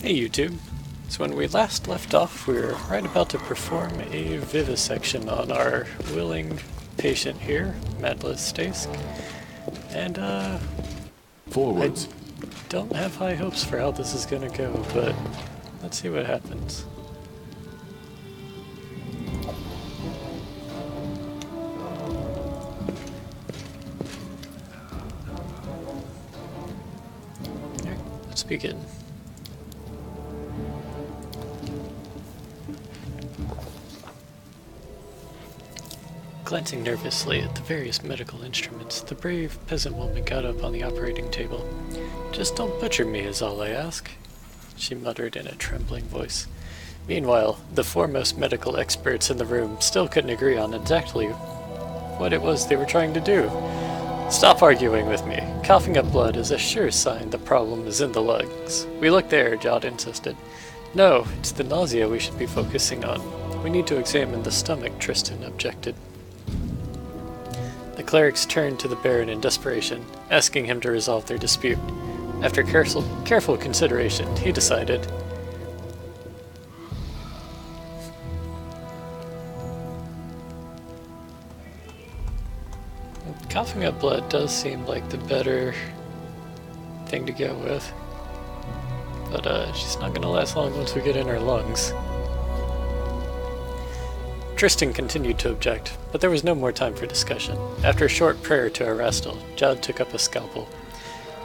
Hey YouTube. So when we last left off, we were right about to perform a vivisection on our willing patient here, Madla Stask. And Forwards. I don't have high hopes for how this is gonna go, but let's see what happens. Alright, let's begin. Glancing nervously at the various medical instruments, the brave peasant woman got up on the operating table. "Just don't butcher me is all I ask," she muttered in a trembling voice. Meanwhile, the foremost medical experts in the room still couldn't agree on exactly what it was they were trying to do. "Stop arguing with me. Coughing up blood is a sure sign the problem is in the lungs." "We look there," Jod insisted. "No, it's the nausea we should be focusing on. We need to examine the stomach," Tristan objected. The clerics turned to the Baron in desperation, asking him to resolve their dispute. After careful consideration, he decided. Coughing up blood does seem like the better thing to go with. But she's not going to last long once we get in her lungs. Tristan continued to object, but there was no more time for discussion. After a short prayer to Erastil, Jod took up a scalpel.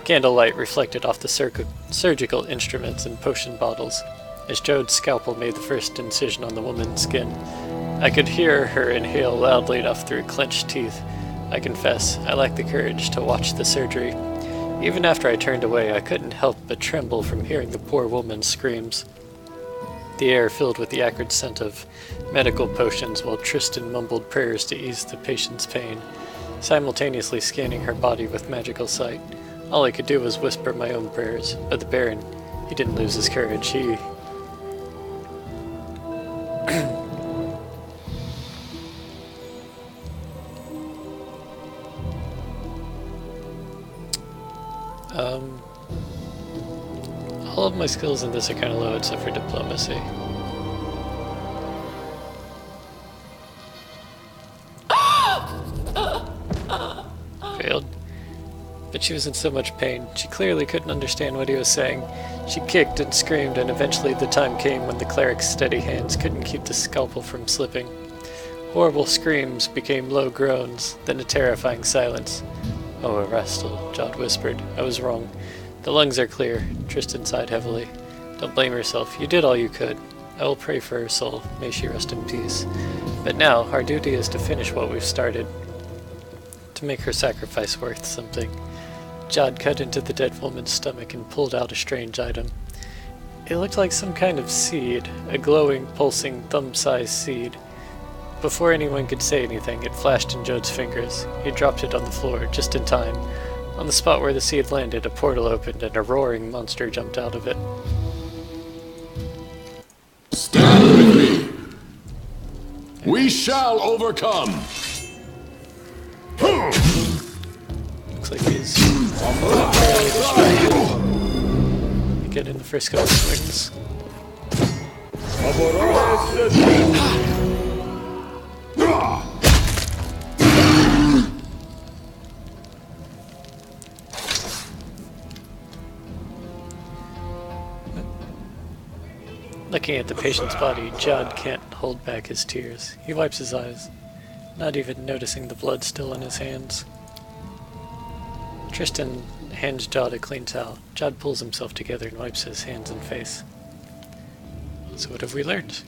Candlelight reflected off the surgical instruments and potion bottles, as Jod's scalpel made the first incision on the woman's skin. I could hear her inhale loudly enough through clenched teeth. I confess, I lacked the courage to watch the surgery. Even after I turned away, I couldn't help but tremble from hearing the poor woman's screams. The air filled with the acrid scent of medical potions while Tristan mumbled prayers to ease the patient's pain, simultaneously scanning her body with magical sight. All I could do was whisper my own prayers, but the Baron, he didn't lose his courage. He... all of my skills in this are kind of low except for diplomacy. Failed. But she was in so much pain, she clearly couldn't understand what he was saying. She kicked and screamed, and eventually the time came when the cleric's steady hands couldn't keep the scalpel from slipping. Horrible screams became low groans, then a terrifying silence. "Oh, Erastil," Jod whispered. "I was wrong. The lungs are clear." Tristan sighed heavily. "Don't blame yourself. You did all you could. I will pray for her soul. May she rest in peace. But now, our duty is to finish what we've started. To make her sacrifice worth something." Jod cut into the dead woman's stomach and pulled out a strange item. It looked like some kind of seed, a glowing, pulsing, thumb-sized seed. Before anyone could say anything, it flashed in Jod's fingers. He dropped it on the floor, just in time. On the spot where the seed landed, a portal opened and a roaring monster jumped out of it. Stand with me! We shall overcome! Looks like he's fairly distracted. Get in the first couple swings. Looking at the patient's body, Jod can't hold back his tears. He wipes his eyes, not even noticing the blood still in his hands. Tristan hands Jod a clean towel. Jod pulls himself together and wipes his hands and face. "So what have we learned?"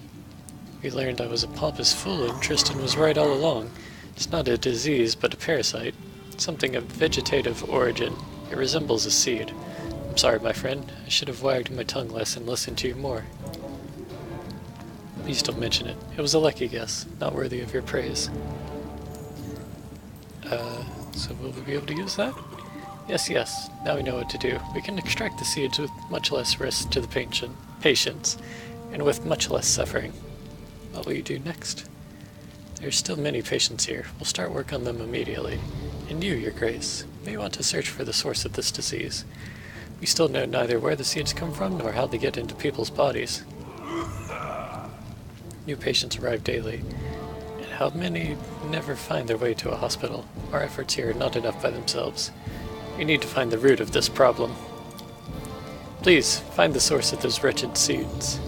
"We learned I was a pompous fool and Tristan was right all along. It's not a disease, but a parasite. Something of vegetative origin. It resembles a seed. I'm sorry, my friend. I should have wagged my tongue less and listened to you more. Please don't mention it. It was a lucky guess, not worthy of your praise." So will we be able to use that?" Yes. Now we know what to do. We can extract the seeds with much less risk to the patients, and with much less suffering. What will you do next?" "There's still many patients here. We'll start work on them immediately. And you, Your Grace, may want to search for the source of this disease. We still know neither where the seeds come from nor how they get into people's bodies. New patients arrive daily, and how many never find their way to a hospital? Our efforts here are not enough by themselves. We need to find the root of this problem. Please, find the source of those wretched seeds.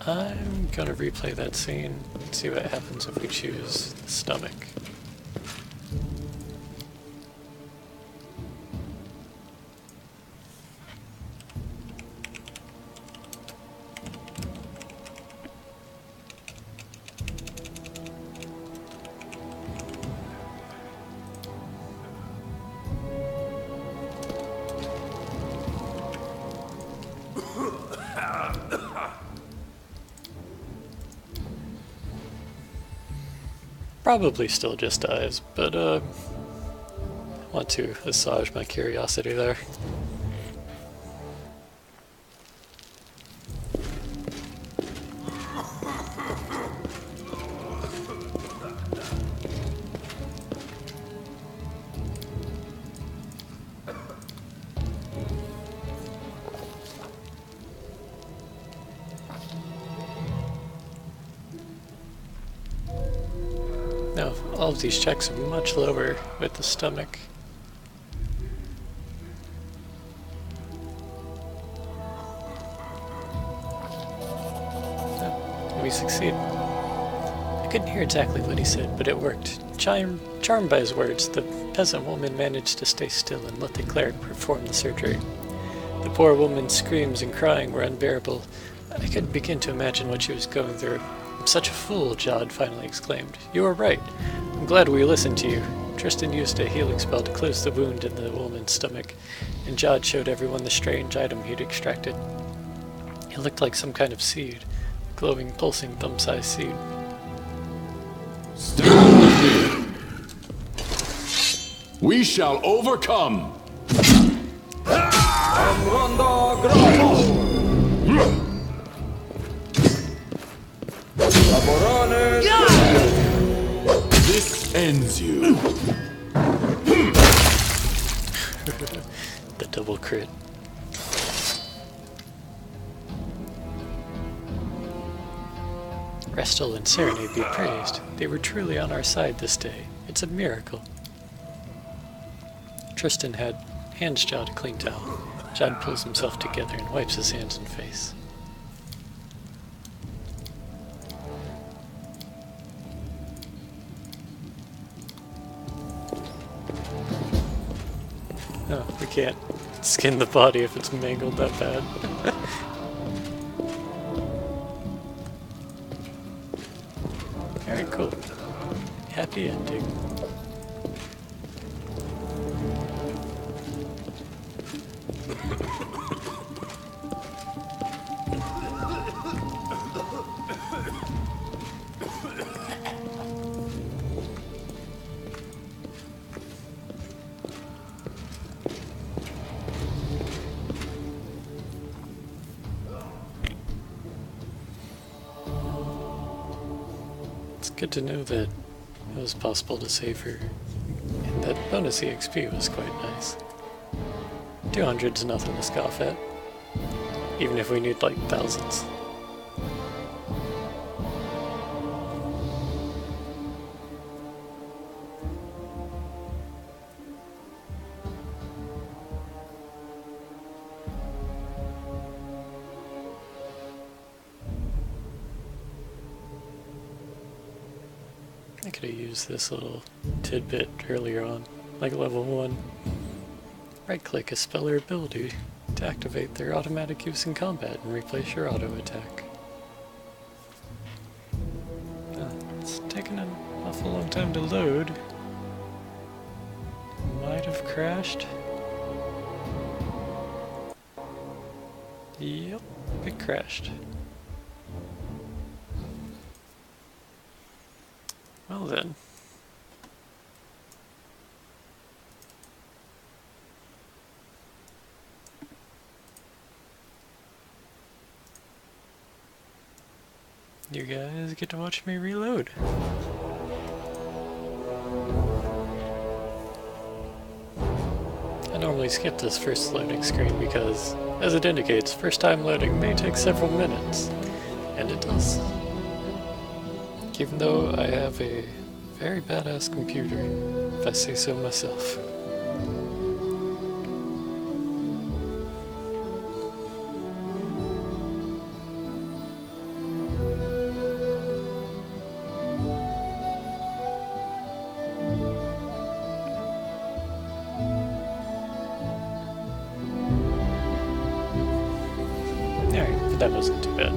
I'm gonna replay that scene and see what happens if we choose the stomach. Probably still just eyes, but I want to assuage my curiosity there. Now, all of these checks are much lower with the stomach. Oh, we succeed. I couldn't hear exactly what he said, but it worked. Charmed by his words, the peasant woman managed to stay still and let the cleric perform the surgery. The poor woman's screams and crying were unbearable. I couldn't begin to imagine what she was going through. "I'm such a fool," Jod finally exclaimed. "You were right. I'm glad we listened to you." Tristan used a healing spell to close the wound in the woman's stomach, and Jod showed everyone the strange item he'd extracted. It looked like some kind of seed, a glowing, pulsing, thumb-sized seed. Stand with me. We shall overcome. This ends you. The double crit. Restal and Serenade be praised. They were truly on our side this day. It's a miracle. Tristan hands Jod a clean towel. Jod pulls himself together and wipes his hands and face. Oh, we can't skin the body if it's mangled that bad. Very cool. Happy ending. It's good to know that it was possible to save her, and that bonus EXP was quite nice. 200's nothing to scoff at, even if we need like thousands. I could have used this little tidbit earlier on, like level 1. Right-click a spell or ability to activate their automatic use in combat and replace your auto attack. It's taken an awful long time to load. Might have crashed. Yep, it crashed. Well then. You guys get to watch me reload. I normally skip this first loading screen because, as it indicates, first time loading may take several minutes. And it does. Even though I have a very badass computer, if I say so myself. Alright, but that wasn't too bad.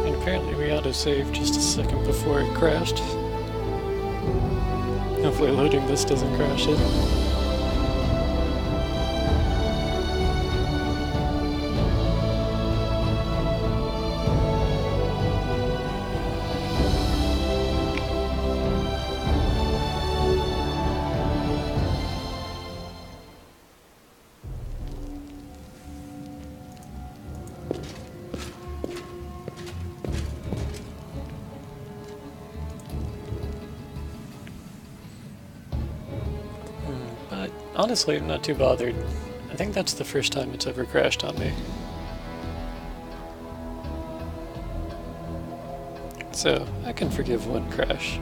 And apparently we autosaved just a second before it crashed. Hopefully loading this doesn't crash it. But honestly, I'm not too bothered. I think that's the first time it's ever crashed on me. So, I can forgive one crash.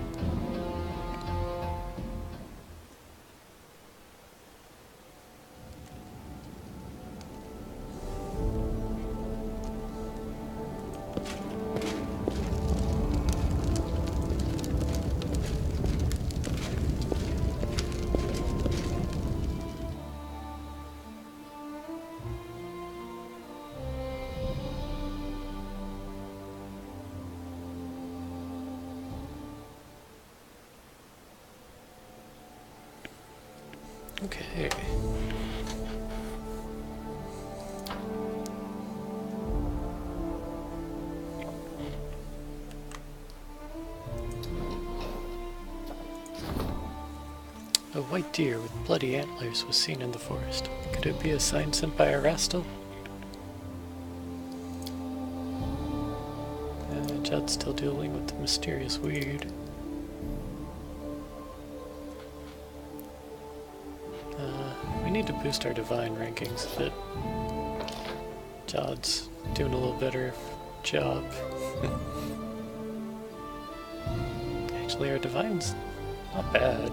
Okay. A white deer with bloody antlers was seen in the forest. Could it be a sign sent by a rastal? Judd's still dealing with the mysterious weed. We need to boost our divine rankings a bit. Judd's doing a little better job. Actually, our divine's not bad.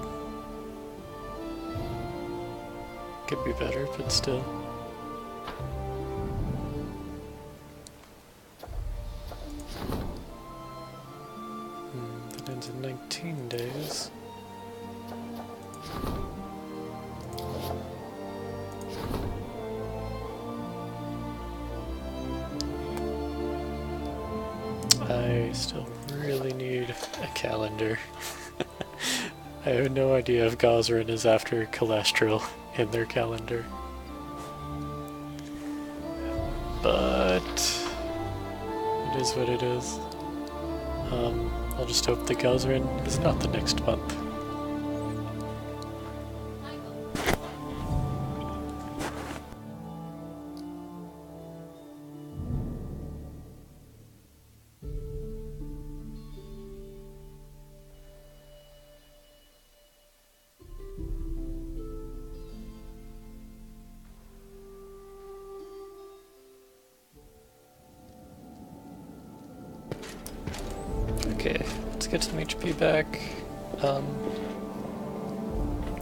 Could be better, but still. That ends in 19 days. I still really need a calendar. I have no idea if Gosrin is after cholesterol in their calendar. But it is what it is. I'll just hope that Gosrin is not the next month. Okay, let's get some HP back.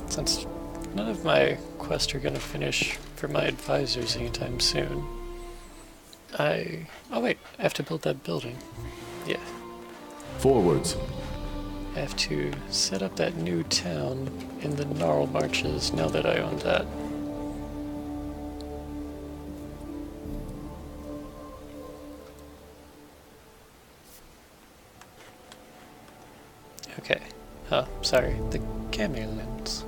Since none of my quests are gonna finish for my advisors anytime soon, oh wait, I have to build that building. Yeah. Forwards. I have to set up that new town in the Gnarl Marches now that I own that. Okay. Oh, sorry. The Camelins.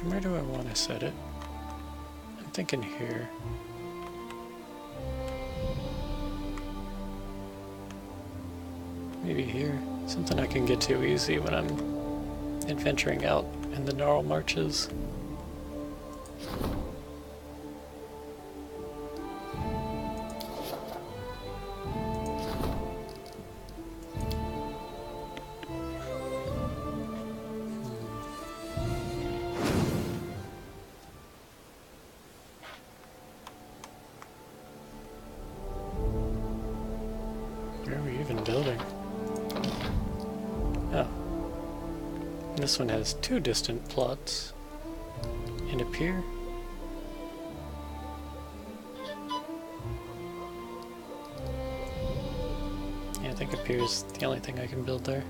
Where do I want to set it? I'm thinking here. Maybe here. Something I can get to easy when I'm adventuring out in the gnarl marches. Where are we even building? Oh. This one has 2 distant plots. And a pier. Yeah, I think a pier is the only thing I can build there.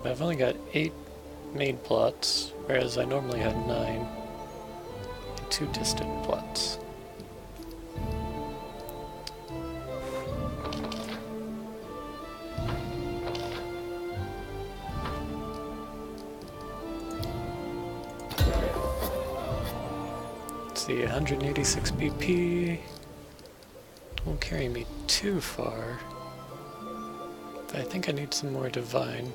But I've only got 8 main plots, whereas I normally had 9. And 2 distant plots. Let's see, 186 BP won't carry me too far. But I think I need some more divine.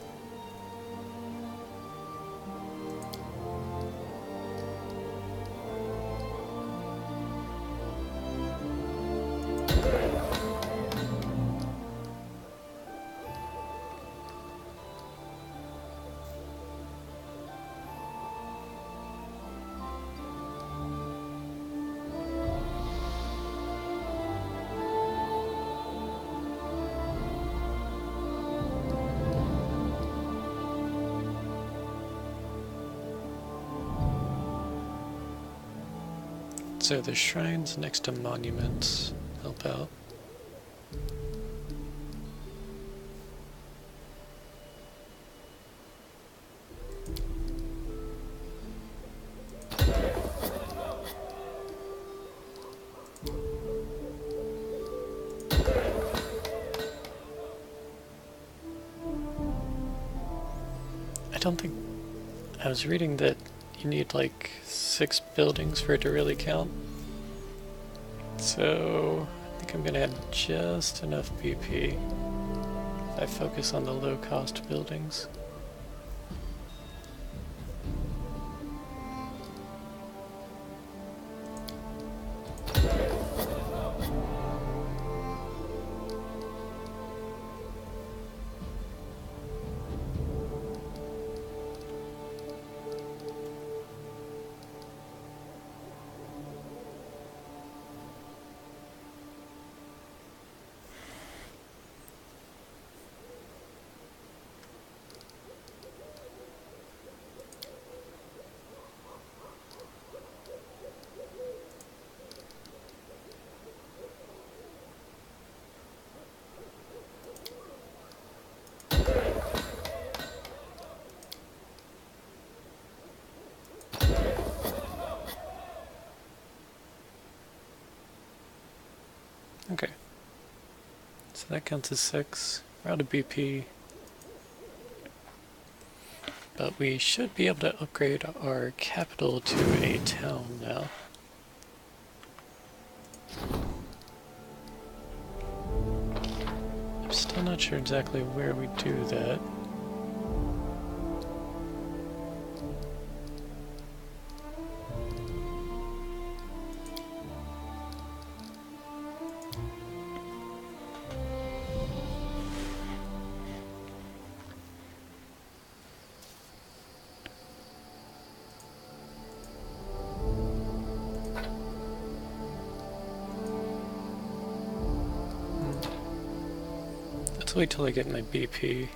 So the shrines next to monuments help out. I don't think... I was reading that you need like 6 buildings for it to really count. So I think I'm gonna have just enough BP if I focus on the low cost buildings. Okay, so that counts as 6. We're out of BP. But we should be able to upgrade our capital to a town now. I'm still not sure exactly where we do that. Let's wait till I get my BP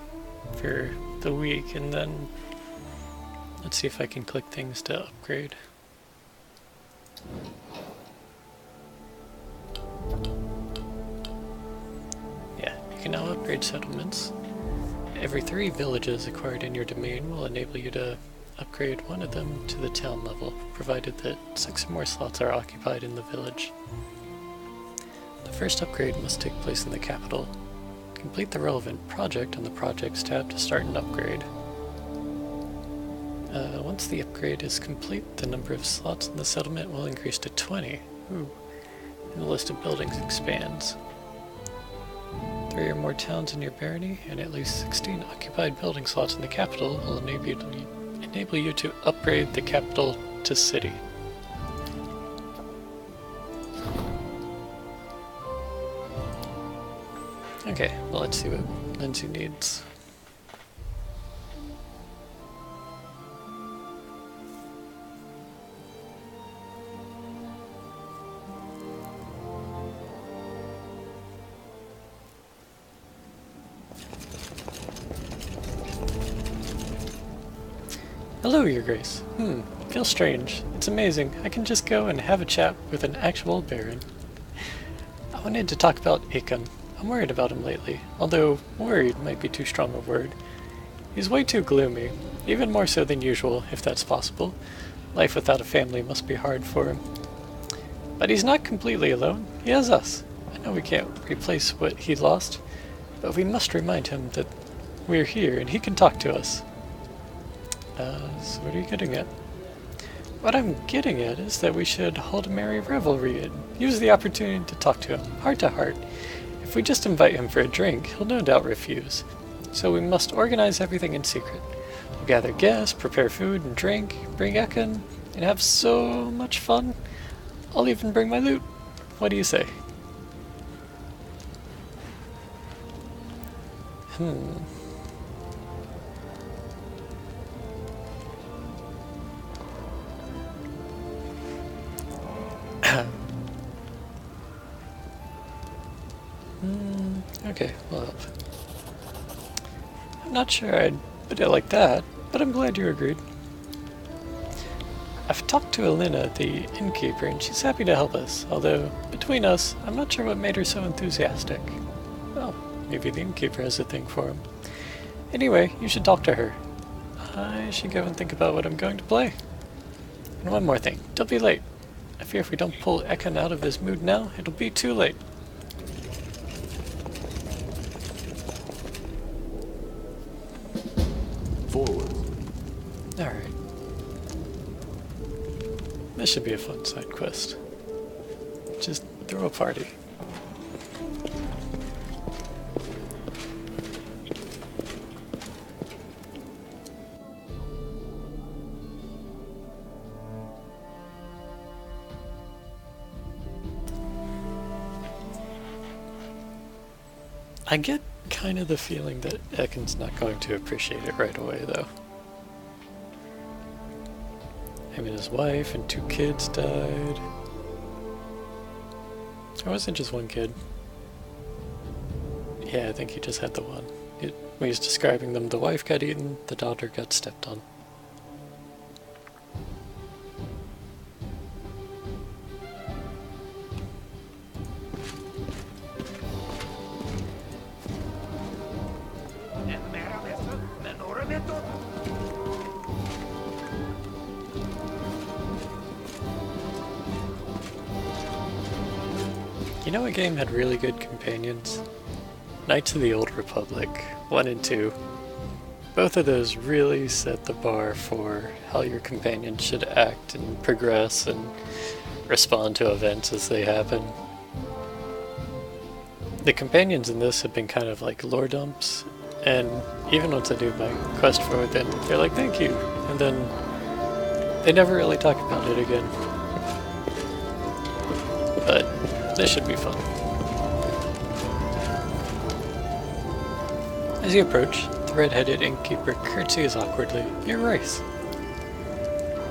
for the week, and then let's see if I can click things to upgrade. Yeah, you can now upgrade settlements. Every 3 villages acquired in your domain will enable you to upgrade one of them to the town level, provided that 6 or more slots are occupied in the village. The first upgrade must take place in the capital. Complete the relevant project on the Projects tab to start an upgrade. Once the upgrade is complete, the number of slots in the settlement will increase to 20. Ooh. And the list of buildings expands. 3 or more towns in your barony, and at least 16 occupied building slots in the capital will enable you to upgrade the capital to city. Okay, well, let's see what Lindsay needs. Hello, Your Grace. Feels strange. It's amazing. I can just go and have a chat with an actual baron. I wanted to talk about Akon. I'm worried about him lately, although worried might be too strong a word. He's way too gloomy, even more so than usual, if that's possible. Life without a family must be hard for him. But he's not completely alone. He has us. I know we can't replace what he lost, but we must remind him that we're here and he can talk to us. So what are you getting at? What I'm getting at is that we should hold a merry revelry and use the opportunity to talk to him, heart to heart. If we just invite him for a drink, he'll no doubt refuse. So we must organize everything in secret. We'll gather guests, prepare food and drink, bring Ekon, and have so much fun. I'll even bring my loot. What do you say? Okay, well, I'm not sure I'd put it like that, but I'm glad you agreed. I've talked to Elena, the innkeeper, and she's happy to help us, although, between us, I'm not sure what made her so enthusiastic. Well, maybe the innkeeper has a thing for him. Anyway, you should talk to her. I should go and think about what I'm going to play. And one more thing, don't be late. I fear if we don't pull Ekon out of his mood now, it'll be too late. Forward. Alright. This should be a fun side quest. Just throw a party. I get kind of the feeling that Ekon's not going to appreciate it right away, though. I mean, his wife and 2 kids died. Or was it just 1 kid? Yeah, I think he just had the one. When he was describing them, the wife got eaten, the daughter got stepped on. You know what game had really good companions? Knights of the Old Republic, 1 and 2. Both of those really set the bar for how your companion should act and progress and respond to events as they happen. The companions in this have been kind of like lore dumps, and even once I do my quest for them, they're like, thank you, and then they never really talk about it again. But this should be fun. As you approach, the red-headed innkeeper curtsies awkwardly. Your Grace.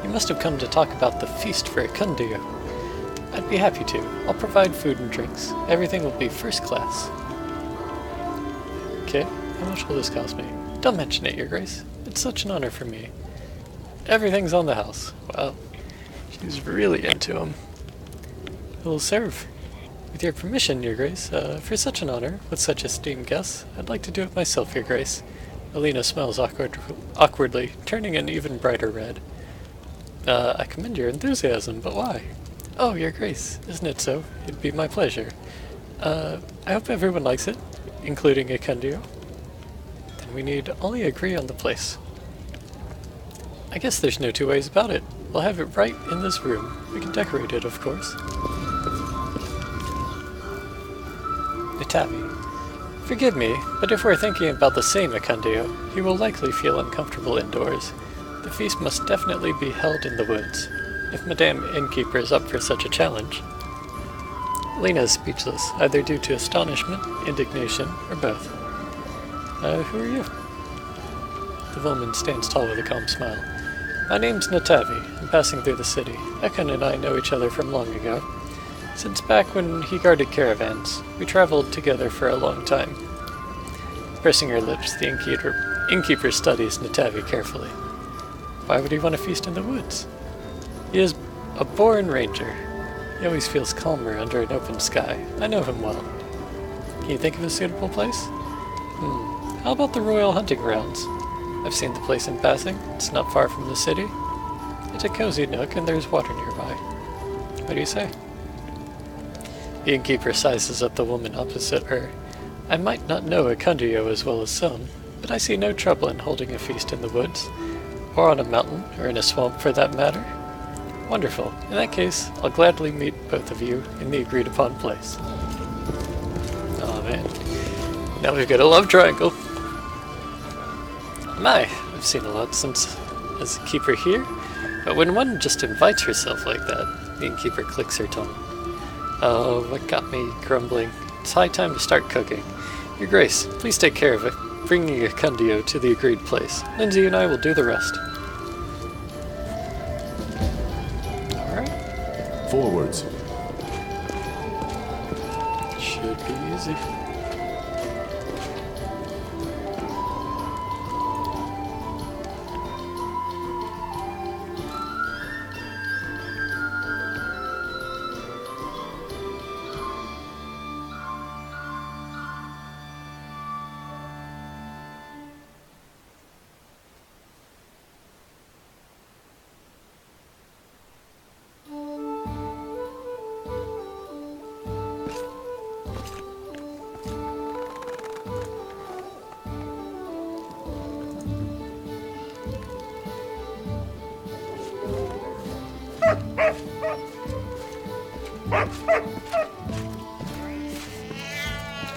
You must have come to talk about the feast for Ekundio. I'd be happy to. I'll provide food and drinks. Everything will be first class. Okay, how much will this cost me? Don't mention it, Your Grace. It's such an honor for me. Everything's on the house. Wow. She's really into him. We'll serve. With your permission, Your Grace, for such an honor, with such esteemed guests, I'd like to do it myself, Your Grace. Alina smells awkwardly, turning an even brighter red. I commend your enthusiasm, but why? Oh, Your Grace, isn't it so? It'd be my pleasure. I hope everyone likes it, including Ekundio. Then we need only agree on the place. I guess there's no two ways about it. We'll have it right in this room. We can decorate it, of course. Natavi. Forgive me, but if we're thinking about the same Akandio, he will likely feel uncomfortable indoors. The feast must definitely be held in the woods, if Madame Innkeeper is up for such a challenge. Lena is speechless, either due to astonishment, indignation, or both. Who are you? The woman stands tall with a calm smile. My name's Natavi. I'm passing through the city. Ekon and I know each other from long ago. Since back when he guarded caravans, we traveled together for a long time. Pursing her lips, the innkeeper studies Natavi carefully. Why would he want to feast in the woods? He is a born ranger. He always feels calmer under an open sky. I know him well. Can you think of a suitable place? How about the royal hunting grounds? I've seen the place in passing. It's not far from the city. It's a cozy nook and there's water nearby. What do you say? The innkeeper sizes up the woman opposite her. I might not know Akandio as well as some, but I see no trouble in holding a feast in the woods, or on a mountain, or in a swamp for that matter. Wonderful. In that case, I'll gladly meet both of you in the agreed upon place. Oh man. Now we've got a love triangle. My, I've seen a lot since as a keeper here, but when one just invites herself like that, the innkeeper clicks her tongue. Oh, what got me grumbling? It's high time to start cooking. Your Grace, please take care of it, bringing Akandio to the agreed place. Lindsay and I will do the rest. Alright. Forwards. Should be easy.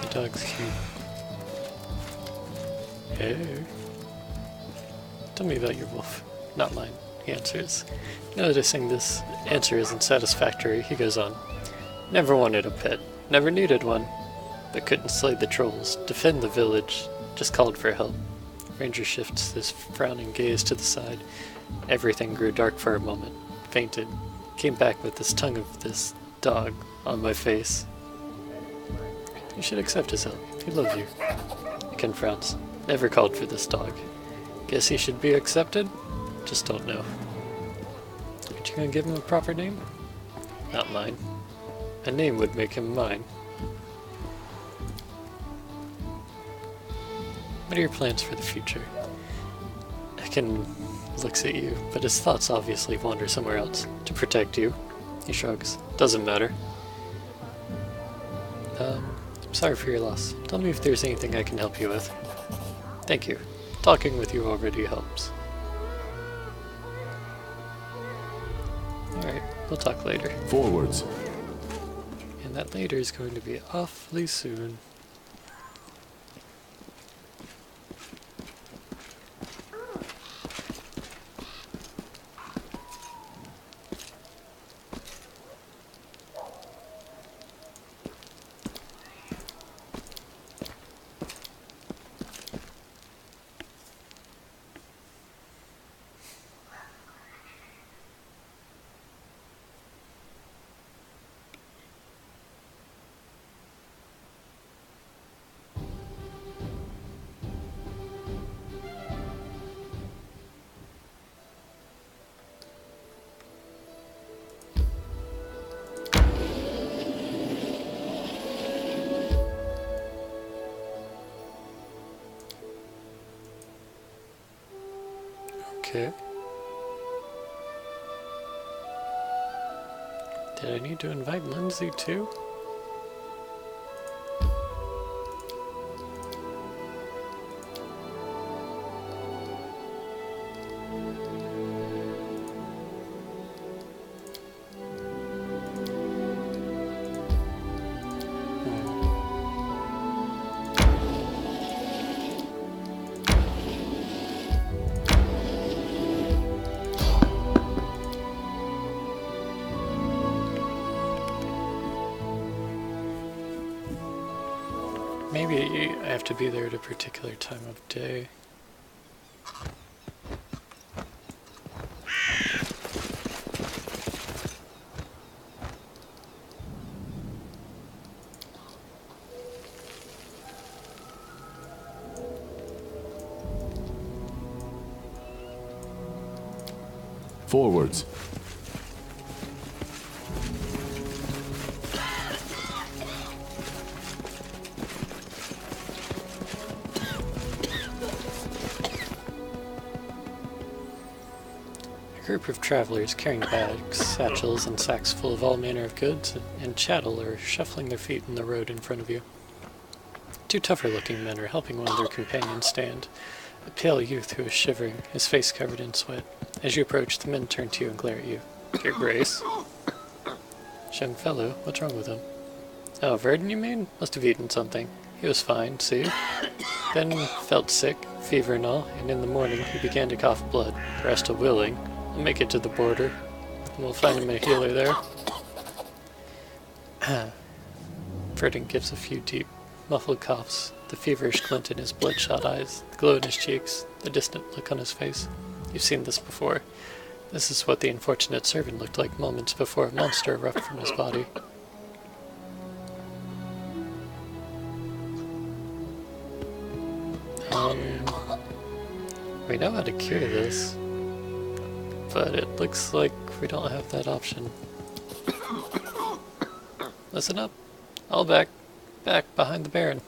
The dog's cute. Hey. Tell me about your wolf. Not mine, he answers. Noticing this answer isn't satisfactory, he goes on. Never wanted a pet. Never needed one. But couldn't slay the trolls, defend the village. Just called for help. Ranger shifts his frowning gaze to the side. Everything grew dark for a moment. Fainted. Came back with this tongue of this dog on my face. You should accept his help. He loves you. Ken frowns. Never called for this dog. Guess he should be accepted? Just don't know. Aren't you gonna give him a proper name? Not mine. A name would make him mine. What are your plans for the future? Ken looks at you, but his thoughts obviously wander somewhere else. To protect you. He shrugs. Doesn't matter. I'm sorry for your loss. Tell me if there's anything I can help you with. Thank you. Talking with you already helps. Alright, we'll talk later. Forwards. And that later is going to be awfully soon. Okay. Did I need to invite Lindsay too? Maybe I have to be there at a particular time of day. Forwards. A group of travelers carrying bags, satchels, and sacks full of all manner of goods and chattel are shuffling their feet in the road in front of you. Two tougher-looking men are helping one of their companions stand, a pale youth who is shivering, his face covered in sweat. As you approach, the men turn to you and glare at you. Your Grace? Young fellow, what's wrong with him? Oh, Verdun, you mean? Must have eaten something. He was fine, see? Ben felt sick, fever and all, and in the morning he began to cough blood. The rest are willing. I'll make it to the border, and we'll find him a healer there. Verdun gives a few deep, muffled coughs, the feverish glint in his bloodshot eyes, the glow in his cheeks, the distant look on his face. You've seen this before. This is what the unfortunate servant looked like moments before a monster erupted from his body. We know how to cure this, but it looks like we don't have that option. Listen up. All back behind the Baron.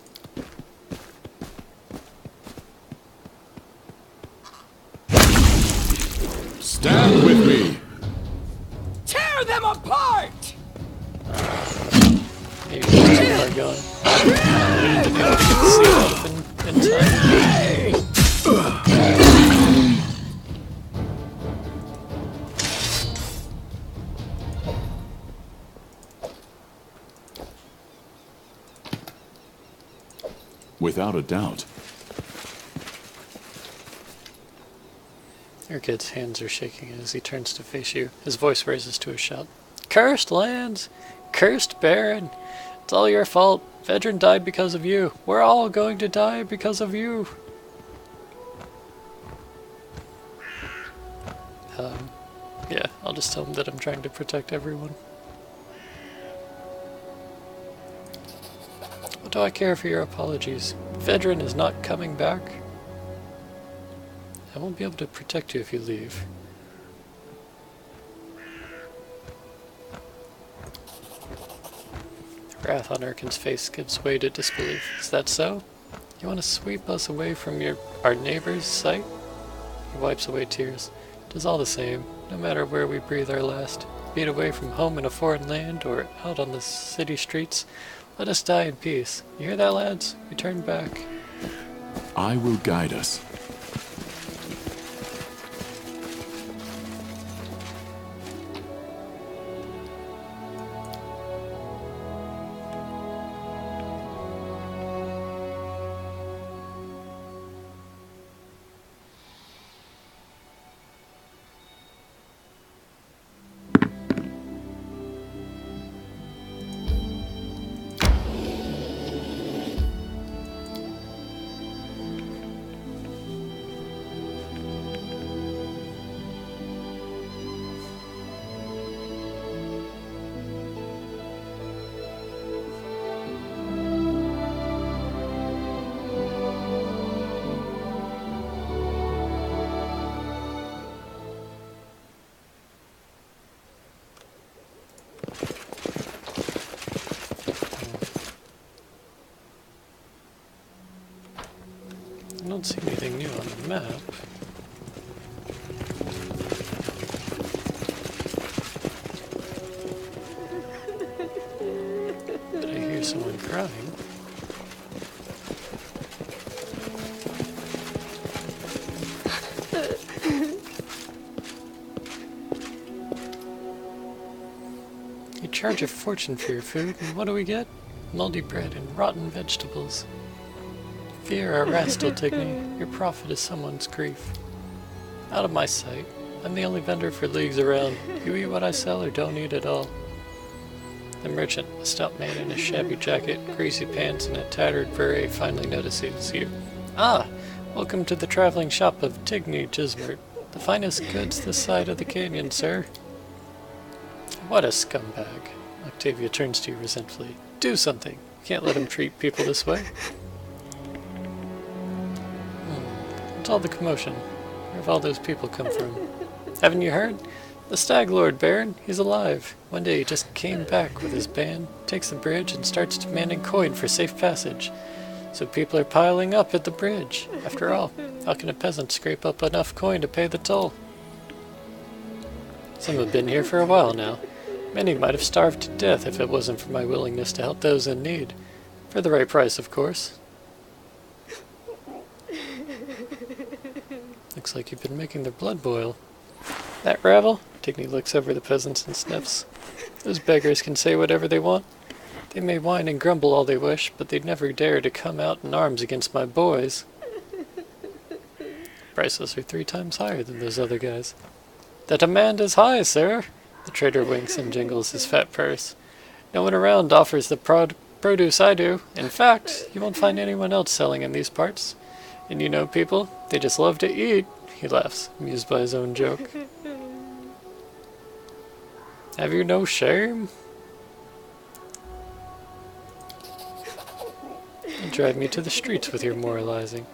Stand with me! Tear them apart! Maybe we're too far gone. We need to go see it up in time. Without a doubt. Urkid's hands are shaking as he turns to face you. His voice raises to a shout. Cursed lands! Cursed Baron! It's all your fault. Vedran died because of you. We're all going to die because of you. Yeah, I'll just tell him that I'm trying to protect everyone. What do I care for your apologies? Vedran is not coming back. I won't be able to protect you if you leave. The wrath on Erkin's face gives way to disbelief. Is that so? You want to sweep us away from our neighbor's sight? He wipes away tears. It is all the same, no matter where we breathe our last. Be it away from home in a foreign land or out on the city streets, let us die in peace. You hear that, lads? We turn back. I will guide us. I don't see anything new on the map. Did I hear someone crying? You charge a fortune for your food, and what do we get? Moldy bread and rotten vegetables. Fear or rest will take me. Your profit is someone's grief. Out of my sight. I'm the only vendor for leagues around. You eat what I sell or don't eat at all. The merchant, a stout man in a shabby jacket, greasy pants, and a tattered beret, finally notices you. Ah! Welcome to the traveling shop of Tigny Gismert. The finest goods this side of the canyon, sir. What a scumbag. Octavia turns to you resentfully. Do something. You can't let him treat people this way. What's all the commotion? Where have all those people come from? Haven't you heard? The Stag Lord, Baron. He's alive. One day he just came back with his band, takes the bridge, and starts demanding coin for safe passage. So people are piling up at the bridge. After all, how can a peasant scrape up enough coin to pay the toll? Some have been here for a while now. Many might have starved to death if it wasn't for my willingness to help those in need. For the right price, of course. Looks like you've been making their blood boil. That rabble? Tigny looks over the peasants and sniffs. Those beggars can say whatever they want. They may whine and grumble all they wish, but they'd never dare to come out in arms against my boys. Prices are 3 times higher than those other guys. The demand is high, sir. The trader winks and jingles his fat purse. No one around offers the produce I do. In fact, you won't find anyone else selling in these parts. And you know people, they just love to eat. He laughs, amused by his own joke. Have you no shame? You drive me to the streets with your moralizing.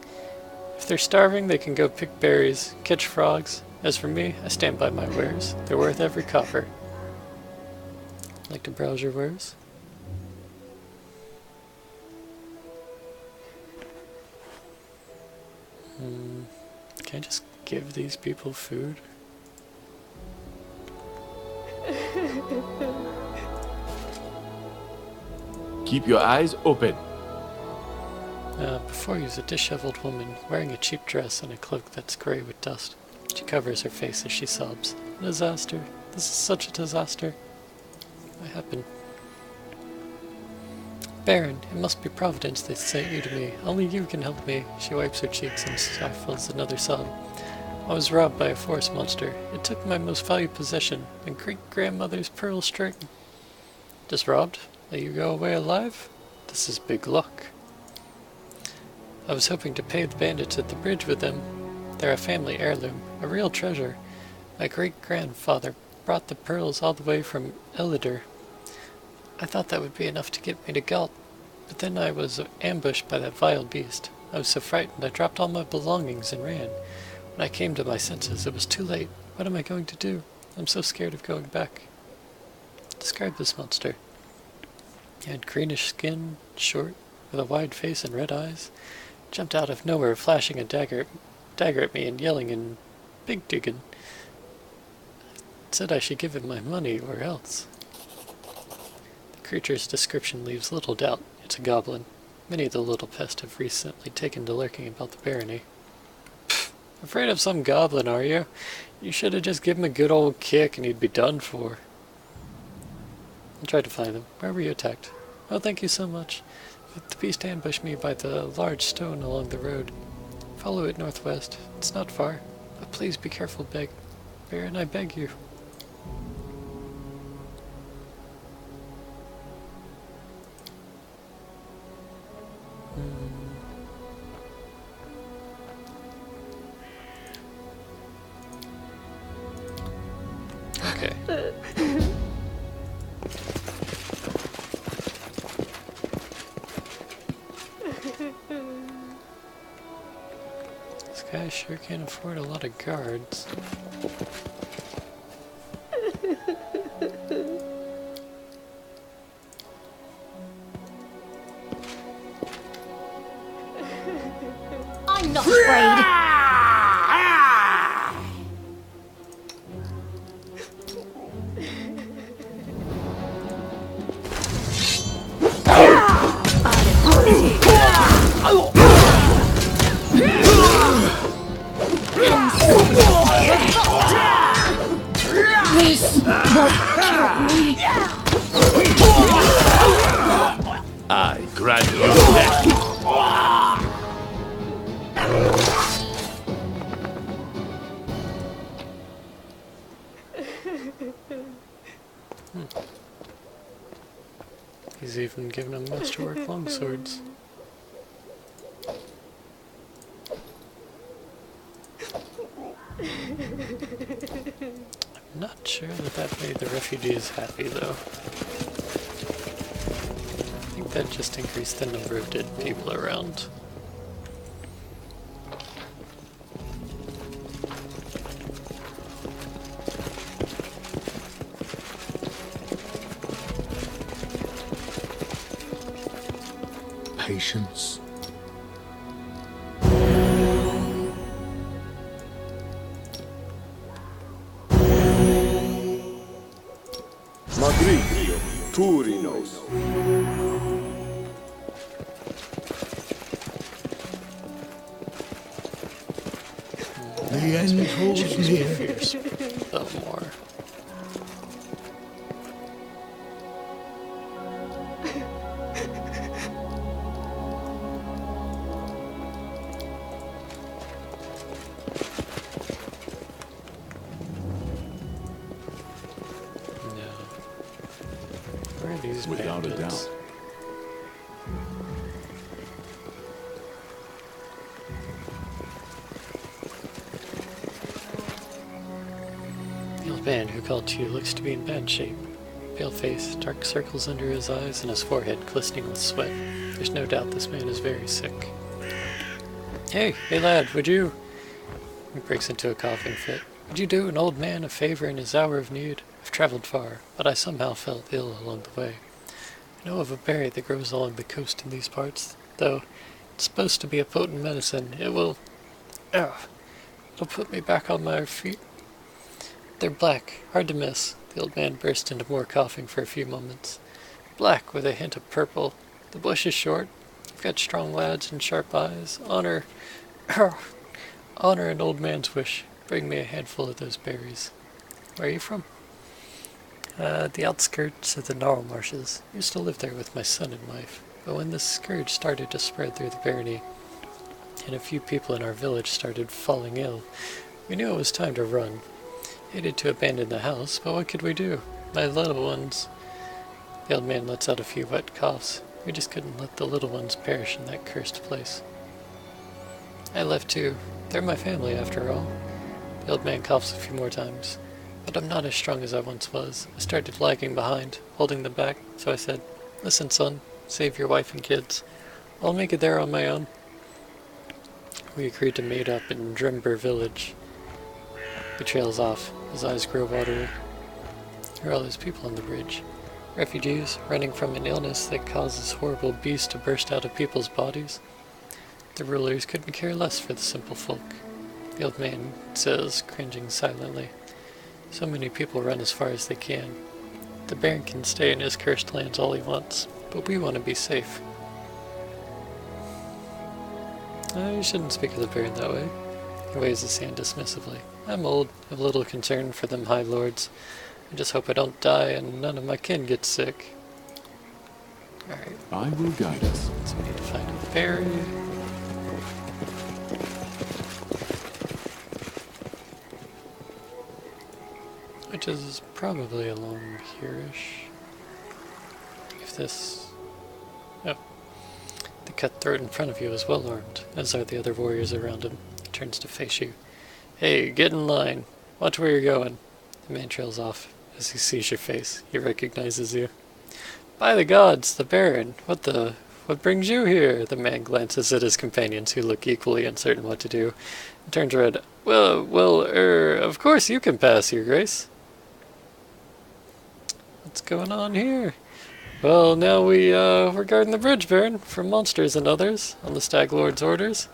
If they're starving, they can go pick berries, catch frogs. As for me, I stand by my wares. They're worth every copper. Like to browse your wares? Can I just give these people food? Keep your eyes open. Before you is a disheveled woman, wearing a cheap dress and a cloak that's gray with dust. She covers her face as she sobs. Disaster. This is such a disaster. What happened? Baron, it must be Providence that sent you to me. Only you can help me. She wipes her cheeks and stifles another sob. I was robbed by a forest monster. It took my most valued possession, my great-grandmother's pearl string. Just robbed? Let you go away alive? This is big luck. I was hoping to pay the bandits at the bridge with them. They're a family heirloom, a real treasure. My great-grandfather brought the pearls all the way from Elidor. I thought that would be enough to get me to Galt, but then I was ambushed by that vile beast. I was so frightened I dropped all my belongings and ran. When I came to my senses, it was too late. What am I going to do? I'm so scared of going back. Describe this monster. He had greenish skin, short, with a wide face and red eyes. Jumped out of nowhere, flashing a dagger at me and yelling in Big Diggin'. Said I should give him my money or else. The creature's description leaves little doubt. It's a goblin. Many of the little pests have recently taken to lurking about the barony. Pfft, afraid of some goblin, are you? You should have just given him a good old kick and he'd be done for. I tried to find them. Where were you attacked? Oh, thank you so much. The beast ambushed me by the large stone along the road. Follow it northwest. It's not far. But please be careful, Baron, I beg you. Okay. This guy sure can't afford a lot of guards. I'm not afraid. I grant you death. He's even given him masterwork longswords. I'm not sure that made the refugees happy, though. I think that just increased the number of dead people around. Patience. Magricio, Turinos. The end holds near. Fierce, though more. No. Where are these Without a bandits? doubt. The old man who called to you looks to be in bad shape. Pale face, dark circles under his eyes, and his forehead glistening with sweat. There's no doubt this man is very sick. Hey lad, would you... He breaks into a coughing fit. Would you do an old man a favor in his hour of need? I've traveled far, but I somehow felt ill along the way. I know of a berry that grows along the coast in these parts, though it's supposed to be a potent medicine. It'll put me back on my feet. They're black, hard to miss. The old man burst into more coughing for a few moments. Black with a hint of purple. The bush is short. You've got strong lads and sharp eyes. Honor an old man's wish. Bring me a handful of those berries. Where are you from? The outskirts of the Gnarl Marshes. Used to live there with my son and wife. But when this scourge started to spread through the barony, and a few people in our village started falling ill, we knew it was time to run. Hated to abandon the house, but what could we do? My little ones... The old man lets out a few wet coughs. We just couldn't let the little ones perish in that cursed place. I left too. They're my family, after all. The old man coughs a few more times. But I'm not as strong as I once was. I started lagging behind, holding them back, so I said, "Listen, son, save your wife and kids. I'll make it there on my own." We agreed to meet up in Drimber village. He trails off. His eyes grow watery. There are all those people on the bridge. Refugees, running from an illness that causes horrible beasts to burst out of people's bodies. The rulers couldn't care less for the simple folk. The old man says, cringing silently, "So many people run as far as they can. The Baron can stay in his cursed lands all he wants, but we want to be safe." You shouldn't speak of the Baron that way. He waves his hand dismissively. I'm old, have little concern for them high lords. I just hope I don't die and none of my kin gets sick. Alright, I will guide us. so we need to find a berry. Which is probably along here-ish. If this... Oh. The cutthroat in front of you is well armed, as are the other warriors around him. He turns to face you. Hey, get in line. Watch where you're going. The man trails off. As he sees your face, he recognizes you. By the gods, the Baron! What brings you here? The man glances at his companions, who look equally uncertain what to do, and turns red. Of course you can pass, your grace. What's going on here? Well, now we're guarding the bridge, Baron, from monsters and others, on the Stag Lord's orders.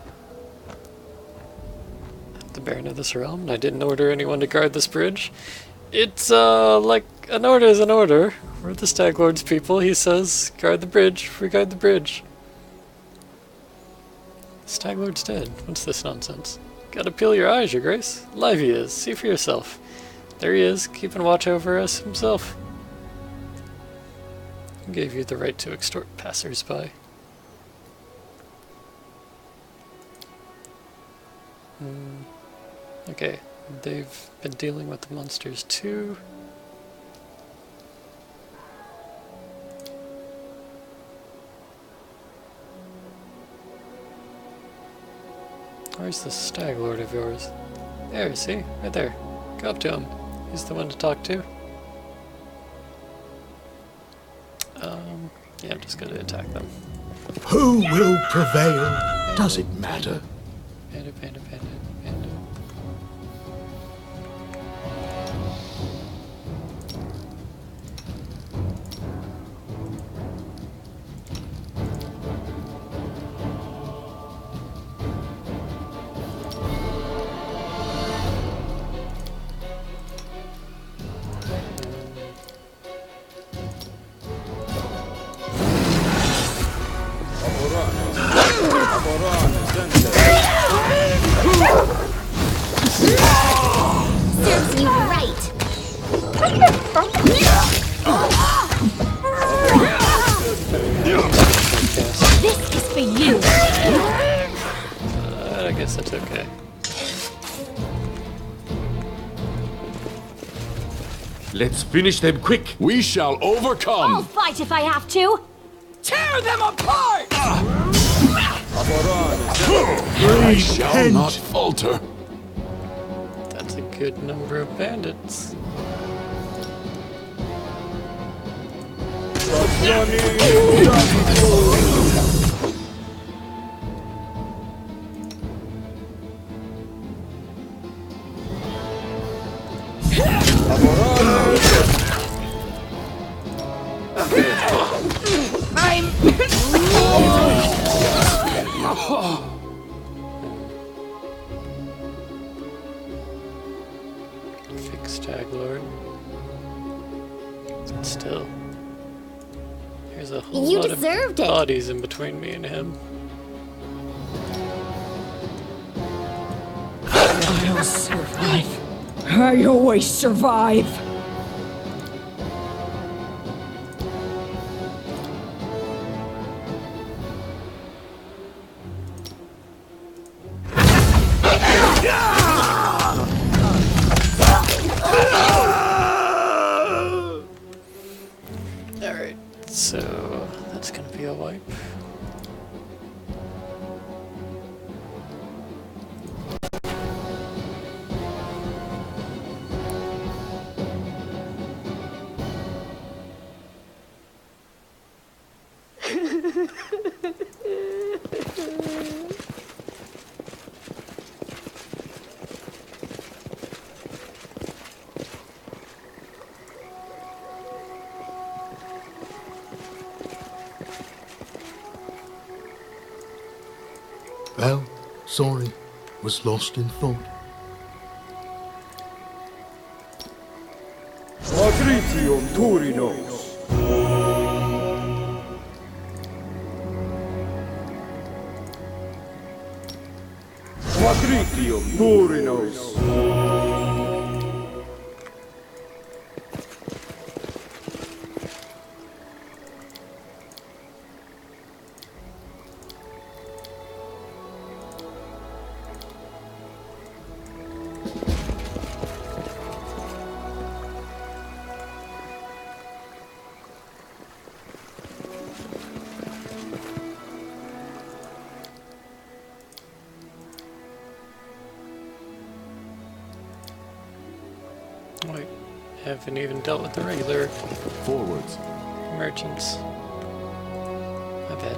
The Baron of this realm, and I didn't order anyone to guard this bridge. It's, like, an order is an order. We're the Stag Lord's people. He says, guard the bridge, we guard the bridge. The Stag Lord's dead. What's this nonsense? Gotta peel your eyes, your grace. Alive he is. See for yourself. There he is, keeping watch over us himself. Who gave you the right to extort passers-by? Okay, they've been dealing with the monsters too. Where's the stag lord of yours? There, see? Right there. Go up to him. He's the one to talk to. Yeah, I'm just gonna attack them. Who will prevail? Does it matter? Panda, panda, panda, panda. Serves you right. This is for you. I guess that's okay. Let's finish them quick. We shall I'll overcome! fight if I have to. Tear them apart! I shall not falter. That's a good number of bandits. Fix Stag Lord. But still, there's a whole You lot deserved of it. bodies in between me and him. I'll survive. I always survive. Alright, so that's gonna be a wipe. Well, sorry, was lost in thought. Patricium Turinos. Patricium Turinos. Wait, haven't even dealt with the regular Forwards. merchants. My bad.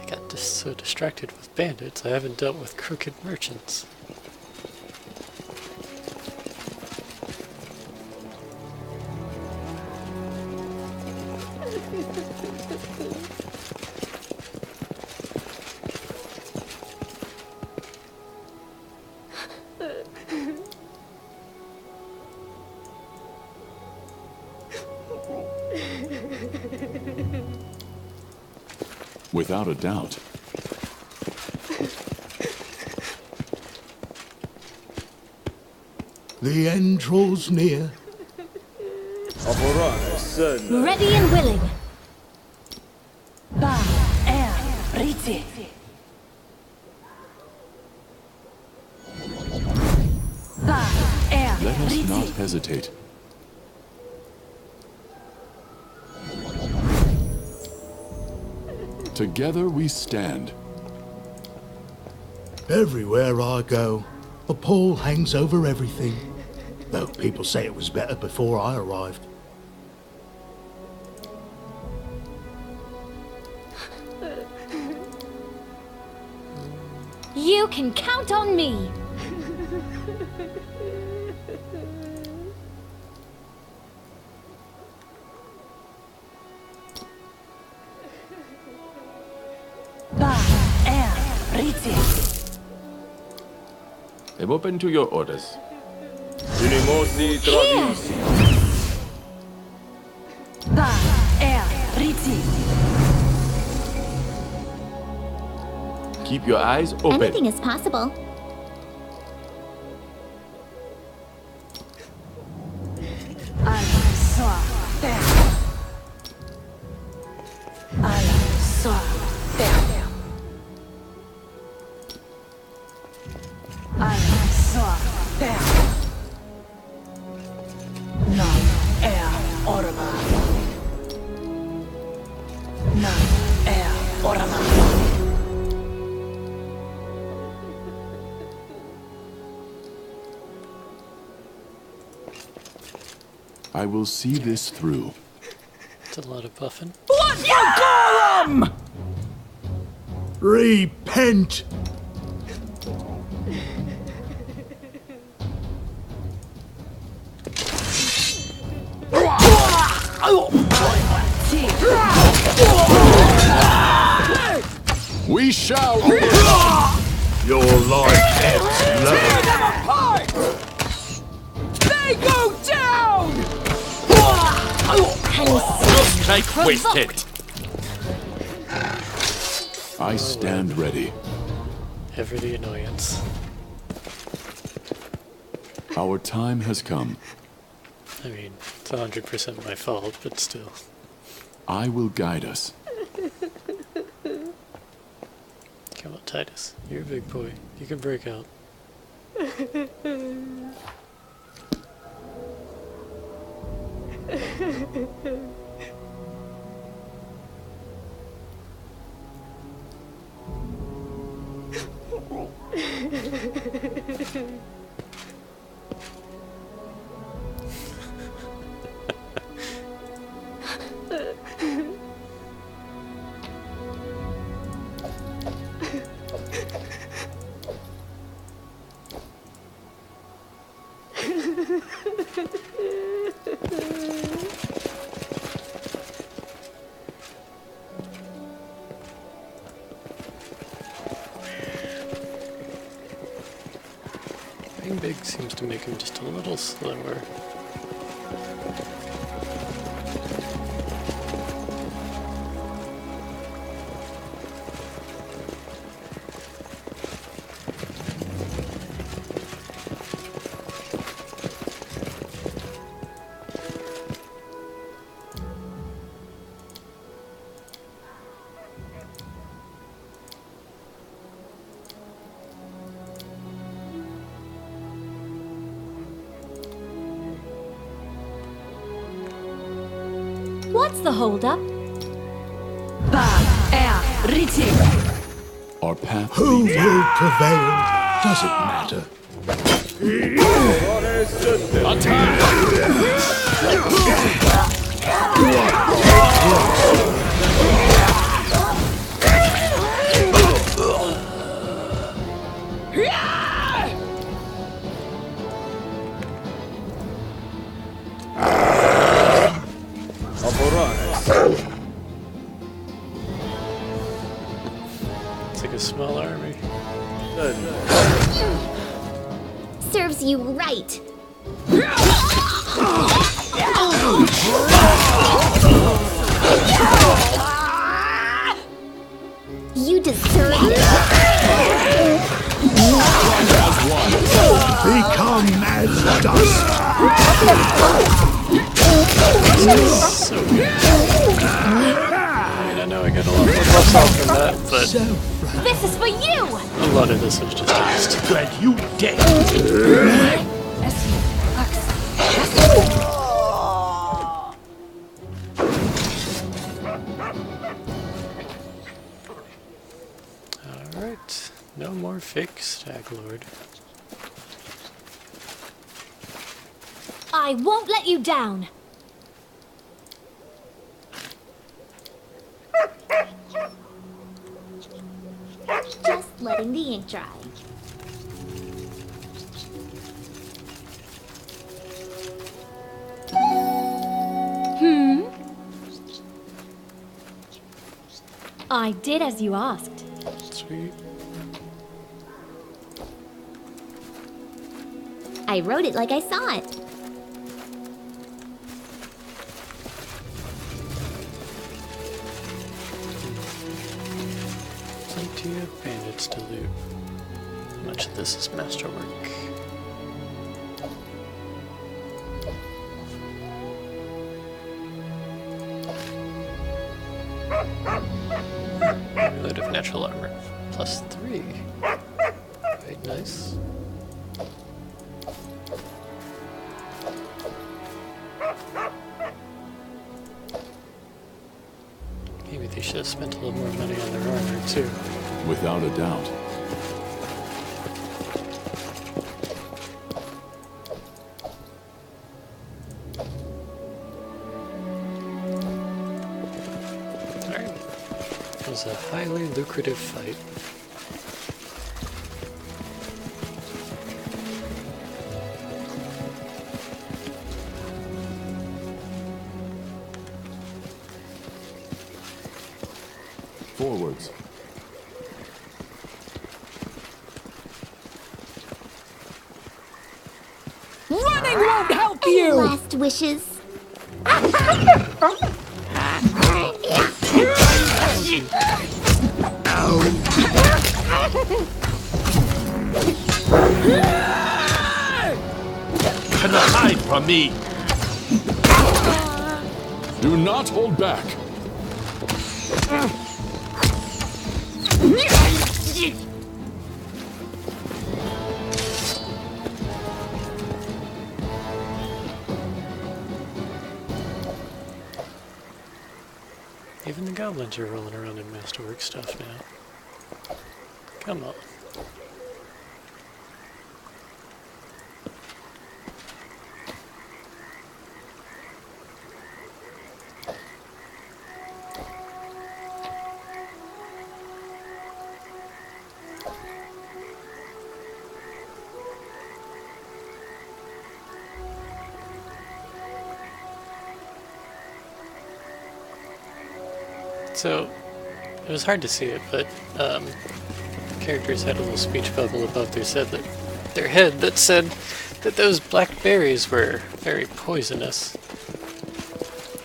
I got just so distracted with bandits, I haven't dealt with crooked merchants. Without a doubt. The end draws near. Aborane sen. Ready and willing. Let us not hesitate. Together we stand. Everywhere I go, a pall hangs over everything. Though people say it was better before I arrived. You can count on me. I'm open to your orders. Unimosi tradisi. Keep your eyes open. Anything is possible. I will see this through. It's a lot of buffing. Blood for Golem! Repent! We shall. Your life ebbs low. Tear them apart! They go down! Strike wasted. I stand ready. Ever the annoyance. Our time has come. I mean, it's 100% my fault, but still. I will guide us. Come on, Titus. You're a big boy. You can break out. Being big seems to make him just a little slower. What's the holdup? Our path Who leads. will prevail? Doesn't matter. It's like a small army. Serves you right. You deserve it. Become as dust. So good. I mean, I know I got a lot more buffs off from that, but So This is for you! a lot of this was just dust. glad you dead. Alright, no more more fake Stag Lord. I won't let you down. Just letting the ink dry. I did as you asked. Sweet. I wrote it like I saw it. Plenty of bandits to loot. Much of this is masterwork. Amulet of natural armor. +3. Quite nice. Maybe they should have spent a little more money on their armor too. Without a doubt. Alright. It was a highly lucrative fight. Forwards. Running won't help Any you! last wishes? Cannot hide from me. Do not hold back. Even the goblins are rolling around in masterwork stuff now. Come on. So, it was hard to see it, but characters had a little speech bubble above their head that said that those black berries were very poisonous.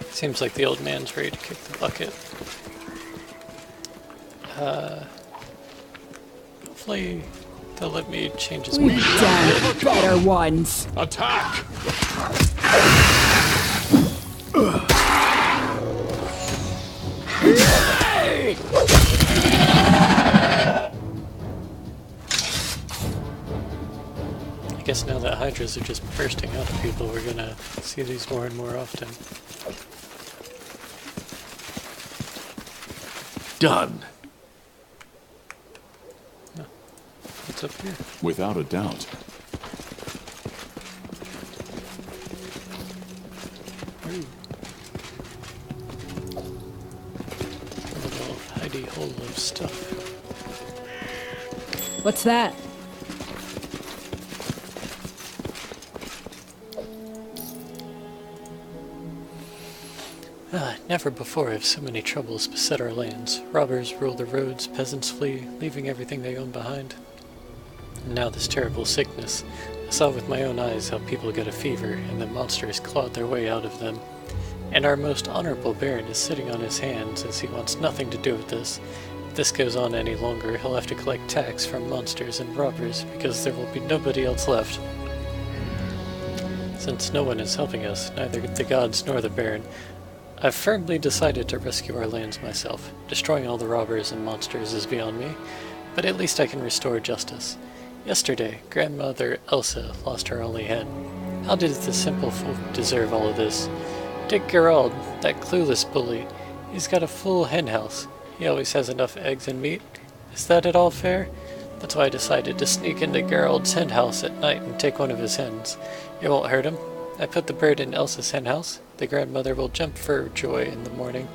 Seems like the old man's ready to kick the bucket. Hopefully they'll let me change his mind. Damn better ones! Attack! I guess now that hydras are just bursting out of people, we're gonna see these more and more often. Done. What's up here? Without a doubt. Ooh. A little hidey hole of stuff. What's that? Never before have so many troubles beset our lands. Robbers rule the roads, peasants flee, leaving everything they own behind. And now this terrible sickness. I saw with my own eyes how people get a fever, and the monsters clawed their way out of them. And our most honorable Baron is sitting on his hands, as he wants nothing to do with this. If this goes on any longer, he'll have to collect tax from monsters and robbers, because there will be nobody else left. Since no one is helping us, neither the gods nor the Baron, I've firmly decided to rescue our lands myself. Destroying all the robbers and monsters is beyond me, but at least I can restore justice. Yesterday, Grandmother Elsa lost her only hen. How did the simple folk deserve all of this? Dick Gerald, that clueless bully, he's got a full hen house. He always has enough eggs and meat. Is that at all fair? That's why I decided to sneak into Gerald's hen house at night and take one of his hens. It won't hurt him. I put the bird in Elsa's hen house. The grandmother will jump for joy in the morning.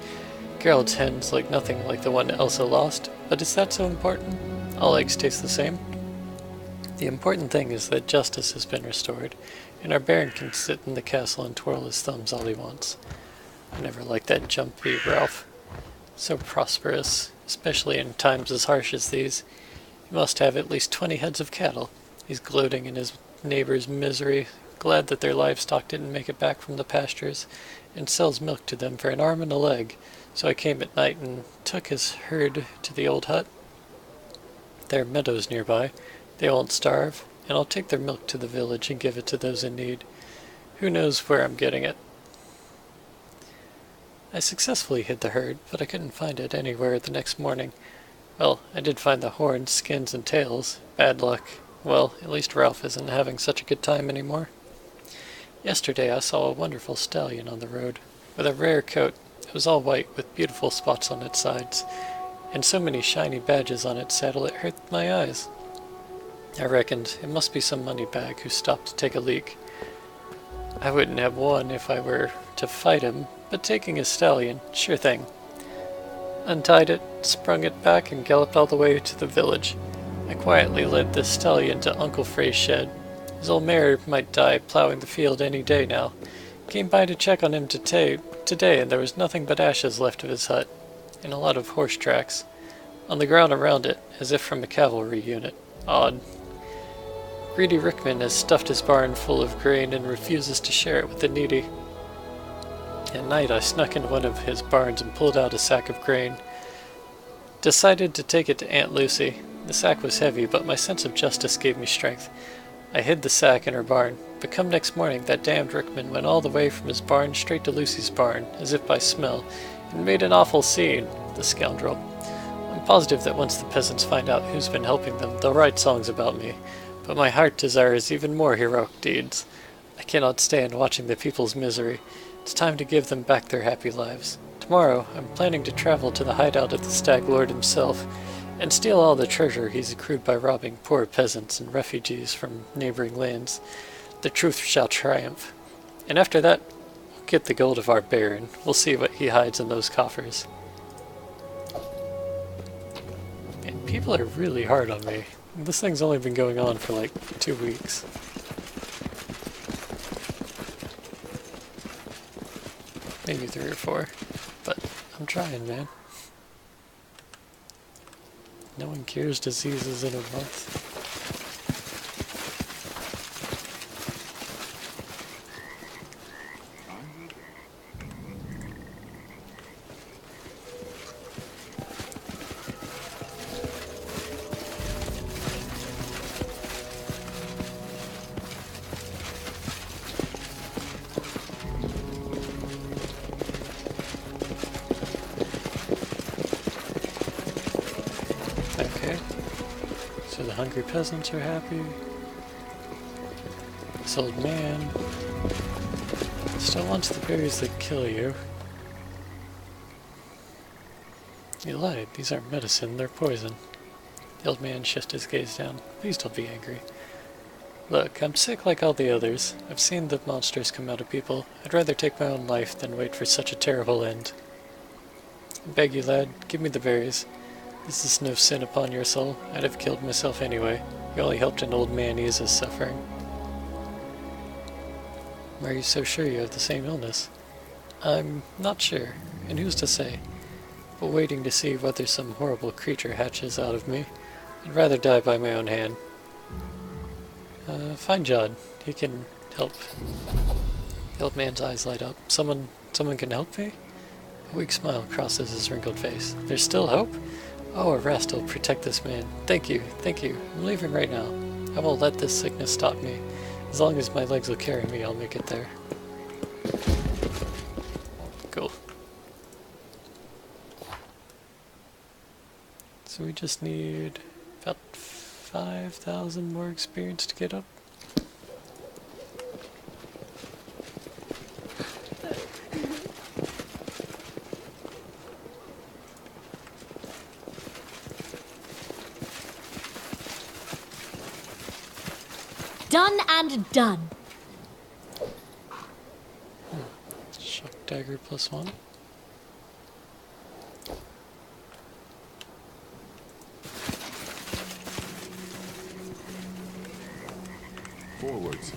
Gerald's hen's like nothing like the one Elsa lost, but is that so important? All eggs taste the same. The important thing is that justice has been restored, and our Baron can sit in the castle and twirl his thumbs all he wants. I never liked that jumpy Ralph. So prosperous, especially in times as harsh as these. He must have at least 20 heads of cattle. He's gloating in his neighbor's misery, glad that their livestock didn't make it back from the pastures, and sells milk to them for an arm and a leg. So I came at night and took his herd to the old hut. There are meadows nearby. They won't starve, and I'll take their milk to the village and give it to those in need. Who knows where I'm getting it? I successfully hid the herd, but I couldn't find it anywhere the next morning. Well, I did find the horns, skins, and tails. Bad luck. Well, at least Ralph isn't having such a good time anymore. Yesterday I saw a wonderful stallion on the road, with a rare coat. It was all white, with beautiful spots on its sides, and so many shiny badges on its saddle it hurt my eyes. I reckoned it must be some money bag who stopped to take a leak. I wouldn't have won if I were to fight him, but taking a stallion, sure thing. Untied it, sprung it back, and galloped all the way to the village. I quietly led the stallion to Uncle Frey's shed. His old mare might die plowing the field any day now. Came by to check on him today, and there was nothing but ashes left of his hut, and a lot of horse tracks on the ground around it, as if from a cavalry unit. Odd. Greedy Rickman has stuffed his barn full of grain and refuses to share it with the needy. At night I snuck into one of his barns and pulled out a sack of grain. Decided to take it to Aunt Lucy. The sack was heavy, but my sense of justice gave me strength. I hid the sack in her barn, but come next morning that damned Rickman went all the way from his barn straight to Lucy's barn, as if by smell, and made an awful scene, the scoundrel. I'm positive that once the peasants find out who's been helping them, they'll write songs about me, but my heart desires even more heroic deeds. I cannot stand watching the people's misery. It's time to give them back their happy lives. Tomorrow, I'm planning to travel to the hideout of the Stag Lord himself, and steal all the treasure he's accrued by robbing poor peasants and refugees from neighboring lands. The truth shall triumph. And after that, we'll get the gold of our Baron. We'll see what he hides in those coffers. And people are really hard on me. This thing's only been going on for like 2 weeks. Maybe 3 or 4. But I'm trying, man. No one cures diseases in a month. Okay, so the hungry peasants are happy. This old man still wants the berries that kill you. You lied, these aren't medicine, they're poison. The old man shifted his gaze down. Please don't be angry. Look, I'm sick like all the others. I've seen the monsters come out of people. I'd rather take my own life than wait for such a terrible end. I beg you, lad, give me the berries. This is no sin upon your soul. I'd have killed myself anyway. You only helped an old man ease his suffering. Why are you so sure you have the same illness? I'm not sure, and who's to say? But waiting to see whether some horrible creature hatches out of me. I'd rather die by my own hand. Find John. He can help. The old man's eyes light up. Someone can help me? A weak smile crosses his wrinkled face. There's still hope? Oh, a rest will protect this man. Thank you, thank you. I'm leaving right now. I won't let this sickness stop me. As long as my legs will carry me, I'll make it there. Cool. So we just need about 5,000 more experience to get up. Done and done. Shock dagger +1. Forwards.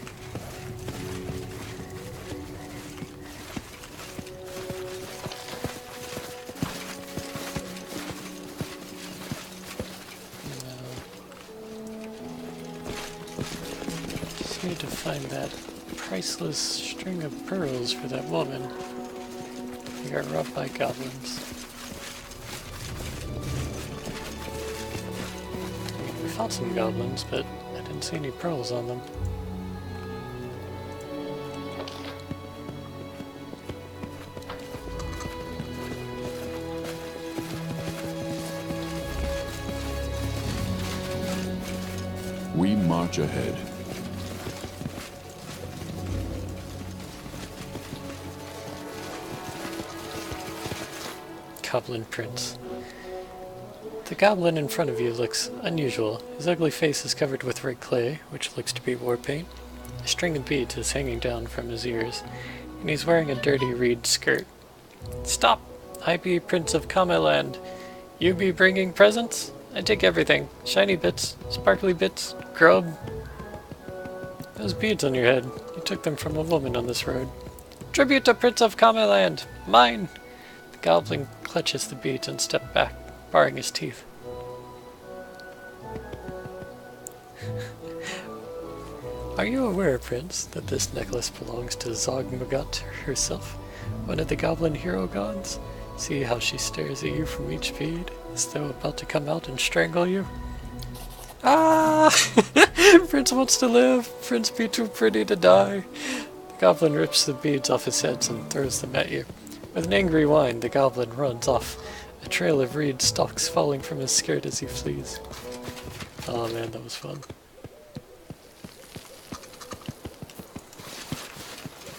Just need to find that priceless string of pearls for that woman. We got robbed by goblins. We fought some goblins, but I didn't see any pearls on them. We march ahead. Goblin Prince. The goblin in front of you looks unusual. His ugly face is covered with red clay, which looks to be war paint. A string of beads is hanging down from his ears, and he's wearing a dirty reed skirt. Stop! I be Prince of Kameland. You be bringing presents? I take everything. Shiny bits, sparkly bits, grub. Those beads on your head, you took them from a woman on this road. Tribute to Prince of Kameland! Mine! The goblin clutches the beads and steps back, baring his teeth. Are you aware, Prince, that this necklace belongs to Zogmagut herself, one of the goblin hero gods? See how she stares at you from each bead, as though about to come out and strangle you? Ah! Prince wants to live. Prince be too pretty to die. The goblin rips the beads off his head and throws them at you. With an angry whine, the goblin runs off, a trail of reed stalks falling from his skirt as he flees. Oh man, that was fun.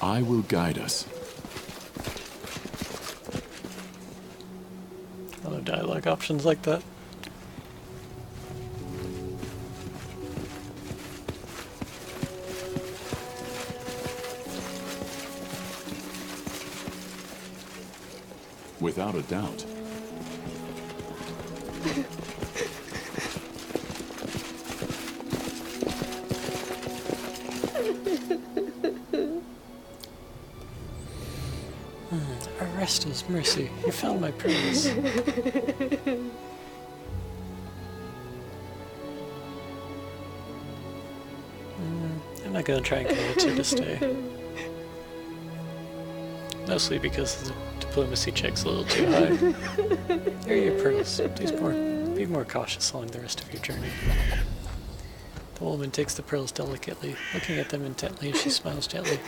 I will guide us. I love dialogue options like that. Without a doubt. Arrest his mercy. You found my pearls. I'm not gonna try and convince her to stay. Mostly because the diplomacy check's a little too high. Here are your pearls. Please be more cautious along the rest of your journey. The woman takes the pearls delicately, looking at them intently as she smiles gently.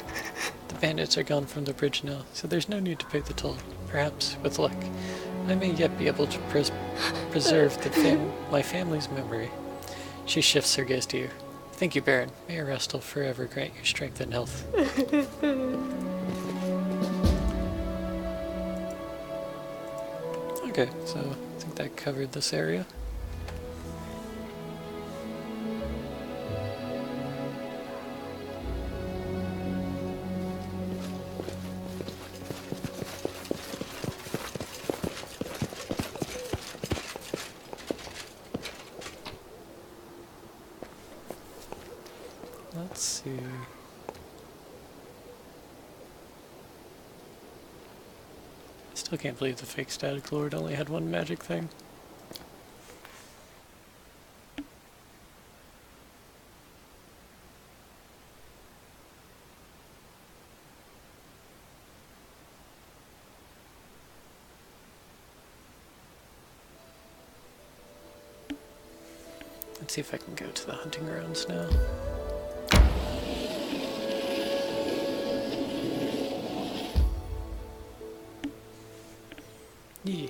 The bandits are gone from the bridge now, so there's no need to pay the toll. Perhaps, with luck, I may yet be able to preserve my family's memory. She shifts her gaze to you. Thank you, Baron. May Arestal forever grant you strength and health. Okay, so I think that covered this area. Let's see. Still can't believe the fake static lord only had one magic thing. Let's see if I can go to the hunting grounds now. Yeah.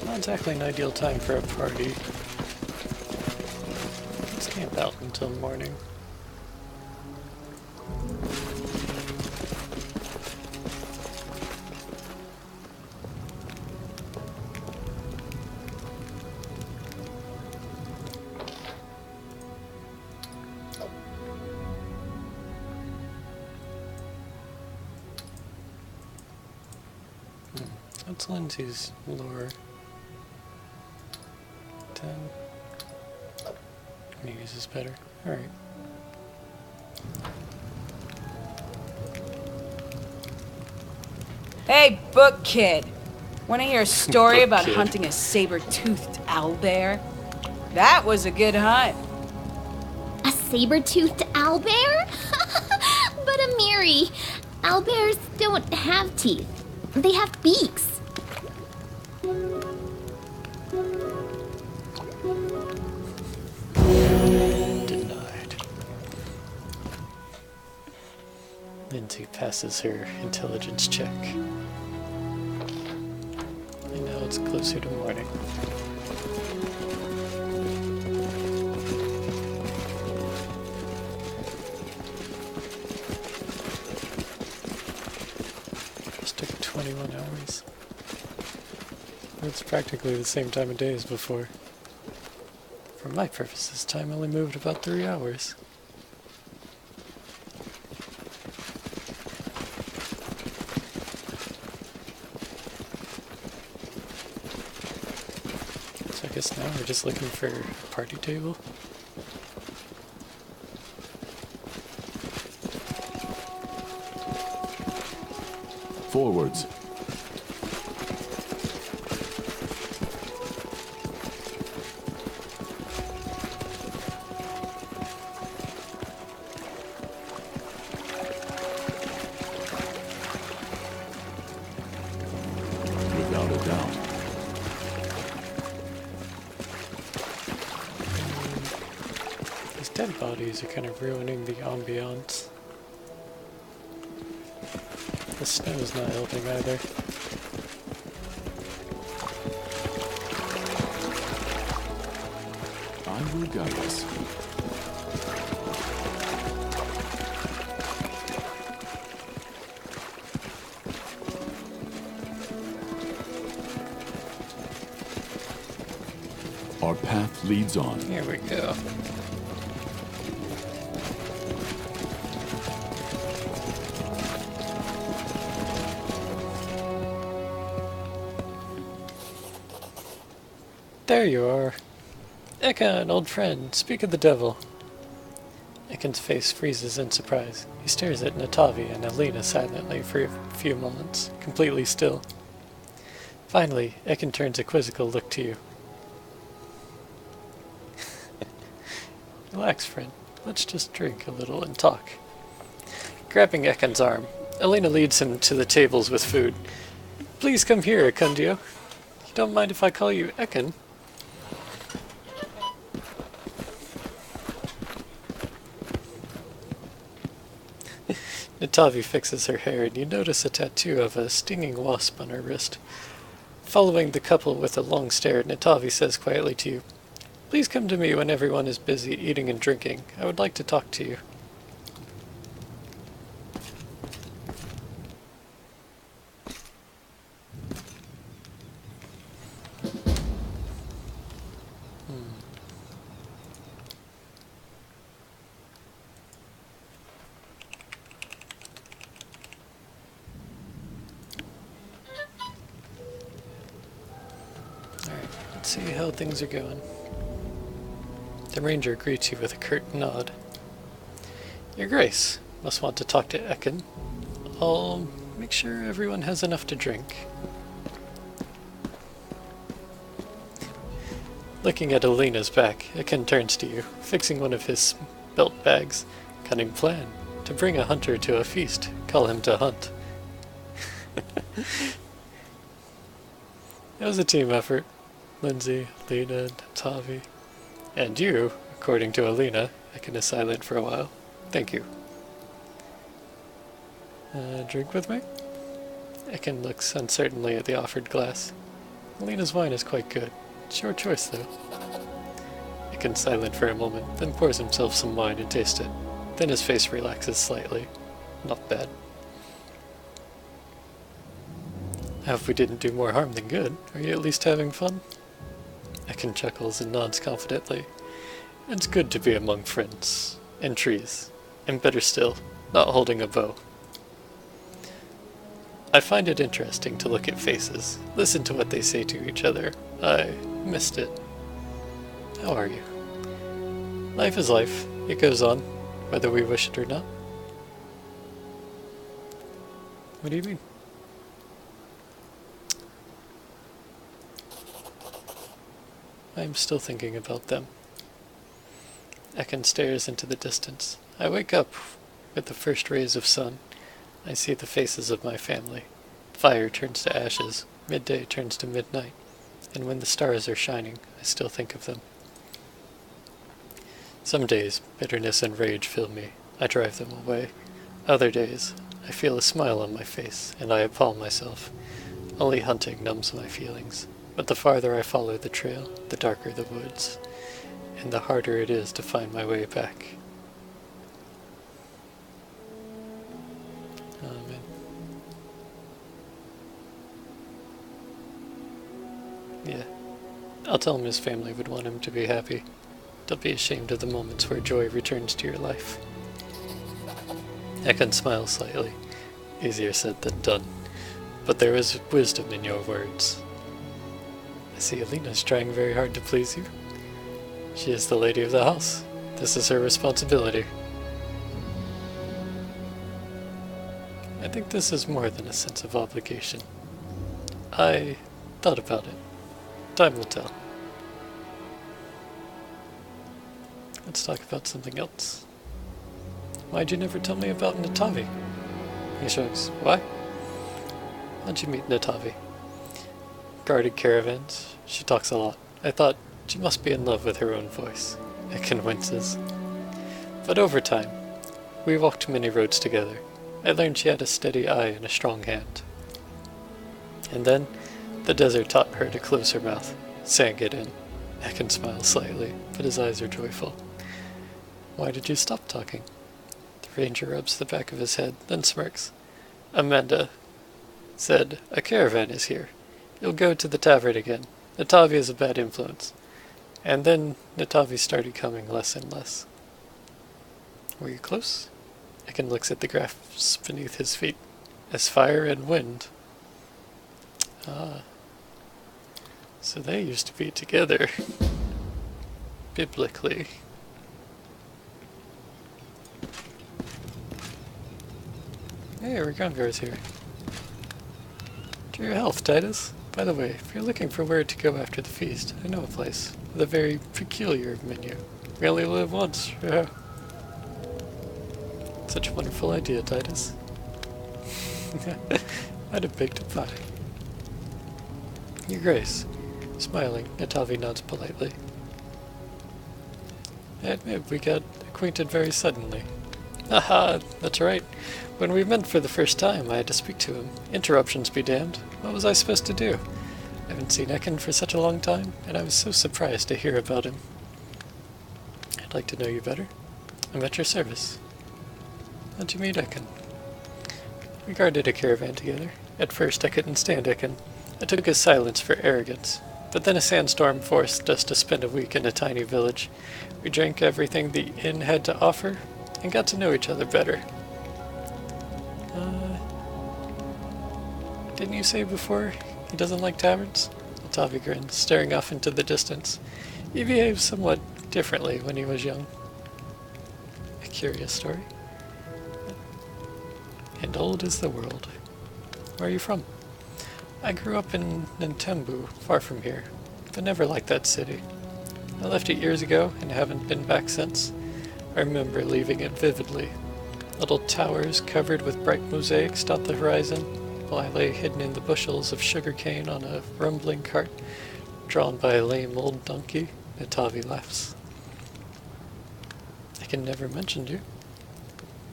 Not exactly an ideal time for a party. Let's camp out until morning. What's Lindsay's lure? 10. I'm gonna use this better. Alright. Hey, book kid. Want to hear a story Book about kid. hunting a saber-toothed owlbear? That was a good hunt. A saber-toothed owlbear? But Amiri, owlbears don't have teeth. They have beaks. Denied. Lindsay passes her intelligence check. And now it's closer to morning. Just took 21 hours. It's practically the same time of day as before. For my purposes, time only moved about 3 hours. So I guess now we're just looking for a party table. Forwards. Without a doubt. These dead bodies are kind of ruining the ambiance. The snow's not helping either. I will guide us. Our path leads on. Here we go. There you are. Eka, an old friend, speak of the devil. Ekan's face freezes in surprise. He stares at Natavi and Alina silently for a few moments, completely still. Finally, Ekan turns a quizzical look to you. Relax, friend. Let's just drink a little and talk. Grabbing Ekan's arm, Alina leads him to the tables with food. Please come here, Ekundio. You don't mind if I call you Ekan? Natavi fixes her hair, and you notice a tattoo of a stinging wasp on her wrist. Following the couple with a long stare, Natavi says quietly to you, "Please come to me when everyone is busy eating and drinking. I would like to talk to you." Alright, let's see how things are going. The ranger greets you with a curt nod. Your Grace, must want to talk to Ekan. I'll make sure everyone has enough to drink. Looking at Alina's back, Ekan turns to you, fixing one of his belt bags. Cunning plan. To bring a hunter to a feast, call him to hunt. It was a team effort. Lindsay, Alina, Tavi. And you, according to Alina, Ekan is silent for a while. Thank you. Drink with me? Ekan looks uncertainly at the offered glass. Alina's wine is quite good. It's your choice, though. Ekin's silent for a moment, then pours himself some wine and tastes it. Then his face relaxes slightly. Not bad. I hope we didn't do more harm than good. Are you at least having fun? Ekin chuckles and nods confidently. It's good to be among friends. And trees. And better still, not holding a bow. I find it interesting to look at faces, listen to what they say to each other. I missed it. How are you? Life is life. It goes on, whether we wish it or not. What do you mean? I'm still thinking about them. Ekin stares into the distance. I wake up with the first rays of sun. I see the faces of my family. Fire turns to ashes. Midday turns to midnight. And when the stars are shining, I still think of them. Some days, bitterness and rage fill me. I drive them away. Other days, I feel a smile on my face, and I appall myself. Only hunting numbs my feelings. But the farther I follow the trail, the darker the woods, and the harder it is to find my way back. Amen. Yeah, I'll tell him his family would want him to be happy. Don't be ashamed of the moments where joy returns to your life. Ekin smiles slightly. Easier said than done. But there is wisdom in your words. I see Alina's trying very hard to please you. She is the lady of the house. This is her responsibility. I think this is more than a sense of obligation. I thought about it. Time will tell. Let's talk about something else. Why'd you never tell me about Natavi? He shrugs. Why? How'd you meet Natavi? Guarded caravans. She talks a lot. I thought she must be in love with her own voice. Ekin winces. But over time, we walked many roads together. I learned she had a steady eye and a strong hand. And then, the desert taught her to close her mouth, sank it in. Ekin smiles slightly, but his eyes are joyful. Why did you stop talking? The ranger rubs the back of his head, then smirks. Amanda said, a caravan is here. You'll go to the tavern again. Natavi is a bad influence. And then Natavi started coming less and less. Were you close? Ekin looks at the grass beneath his feet. As fire and wind. Ah. So they used to be together. Biblically. Hey, Rigongar's here. To your health, Titus. By the way, if you're looking for where to go after the feast, I know a place with a very peculiar menu. We only live once, yeah. Such a wonderful idea, Titus. I'd have baked a pie. Your Grace. Smiling, Natavi nods politely. I admit we got acquainted very suddenly. Haha, that's right. When we met for the first time, I had to speak to him. Interruptions be damned. What was I supposed to do? I haven't seen Ekin for such a long time, and I was so surprised to hear about him. I'd like to know you better. I'm at your service. How'd you meet Ekin? We guarded a caravan together. At first I couldn't stand Ekin. I took his silence for arrogance. But then a sandstorm forced us to spend a week in a tiny village. We drank everything the inn had to offer, and got to know each other better. Didn't you say before he doesn't like taverns? Natavi grins, staring off into the distance. He behaved somewhat differently when he was young. A curious story. And old is the world. Where are you from? I grew up in Nintembu, far from here, but never liked that city. I left it years ago and haven't been back since. I remember leaving it vividly. Little towers covered with bright mosaics dot the horizon, while I lay hidden in the bushels of sugarcane on a rumbling cart, drawn by a lame old donkey. Natavi laughs. Ekin never mentioned you.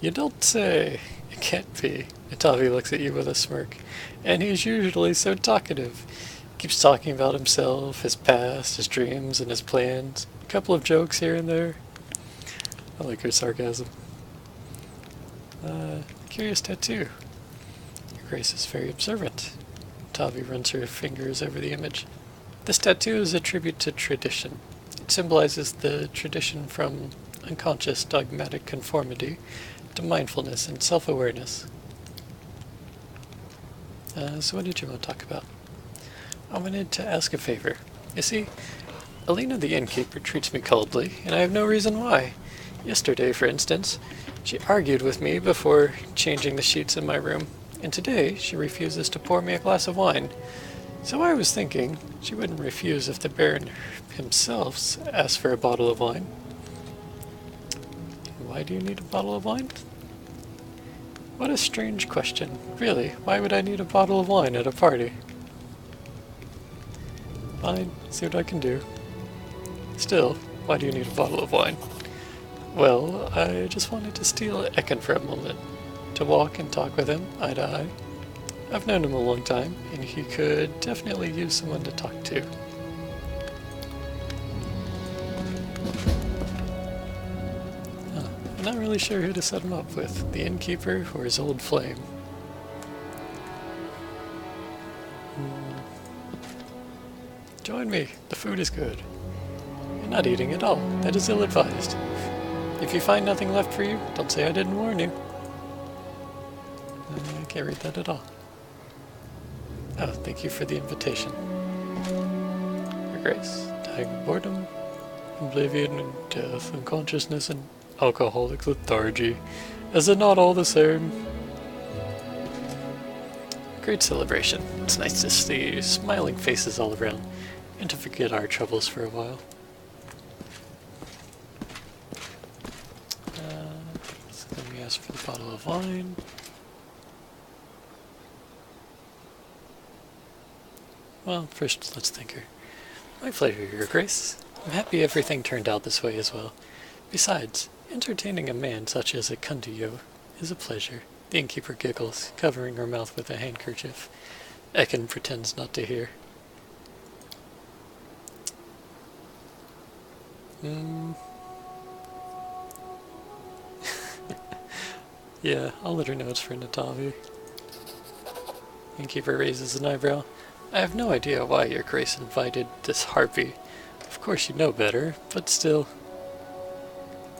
You don't say. It can't be. Natavi looks at you with a smirk. And he's usually so talkative. Keeps talking about himself, his past, his dreams, and his plans. A couple of jokes here and there. I like her sarcasm. Curious tattoo. Your Grace is very observant. Tavi runs her fingers over the image. This tattoo is a tribute to tradition. It symbolizes the tradition from unconscious dogmatic conformity to mindfulness and self-awareness. So what did you want to talk about? I wanted to ask a favor. You see, Alina the innkeeper treats me coldly, and I have no reason why. Yesterday, for instance, she argued with me before changing the sheets in my room, and today she refuses to pour me a glass of wine. So I was thinking she wouldn't refuse if the Baron himself asked for a bottle of wine. Why do you need a bottle of wine? What a strange question. Really, why would I need a bottle of wine at a party? Fine, see what I can do. Still, why do you need a bottle of wine? Well, I just wanted to steal Ekin for a moment. To walk and talk with him, eye to eye. I've known him a long time, and he could definitely use someone to talk to. I'm not really sure who to set him up with, the innkeeper or his old flame. Join me, the food is good. You're not eating at all, that is ill-advised. If you find nothing left for you, don't say I didn't warn you. I can't read that at all. Oh, thank you for the invitation. Your Grace, dying of boredom, oblivion and death, unconsciousness and alcoholic lethargy. Is it not all the same? Great celebration. It's nice to see smiling faces all around, and to forget our troubles for a while. So let me ask for the bottle of wine. Well, first, let's thank her. My pleasure, Your Grace. I'm happy everything turned out this way as well. Besides, entertaining a man such as a Kundiyo is a pleasure. The innkeeper giggles, covering her mouth with a handkerchief. Ekin pretends not to hear. Yeah, I'll let her know it's for Natavi. Innkeeper raises an eyebrow. I have no idea why Your Grace invited this harpy. Of course you know better, but still.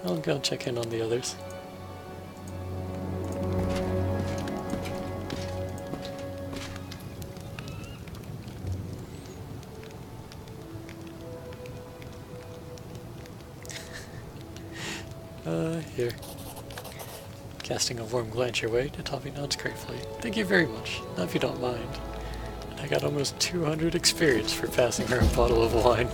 I'll go check in on the others. Here. Casting a warm glance your way, Natavi nods gratefully. Thank you very much, now if you don't mind. And I got almost 200 experience for passing her a bottle of wine.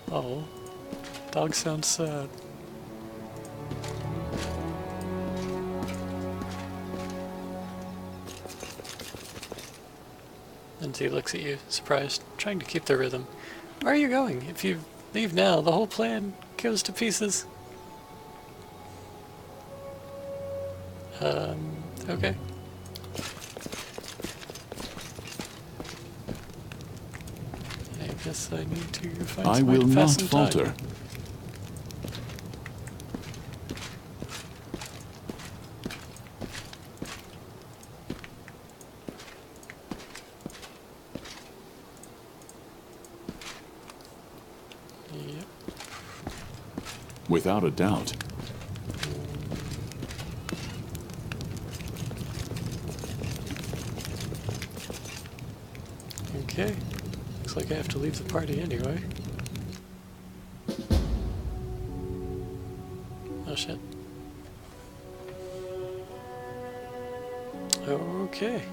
Oh, dog sounds sad. Lindsay looks at you, surprised, trying to keep the rhythm. Where are you going? If you leave now, the whole plan goes to pieces. Okay. I guess I need to find I some way will to not pass some time. falter. Yep. Without a doubt. Okay. Looks like I have to leave the party anyway. Oh shit. Okay.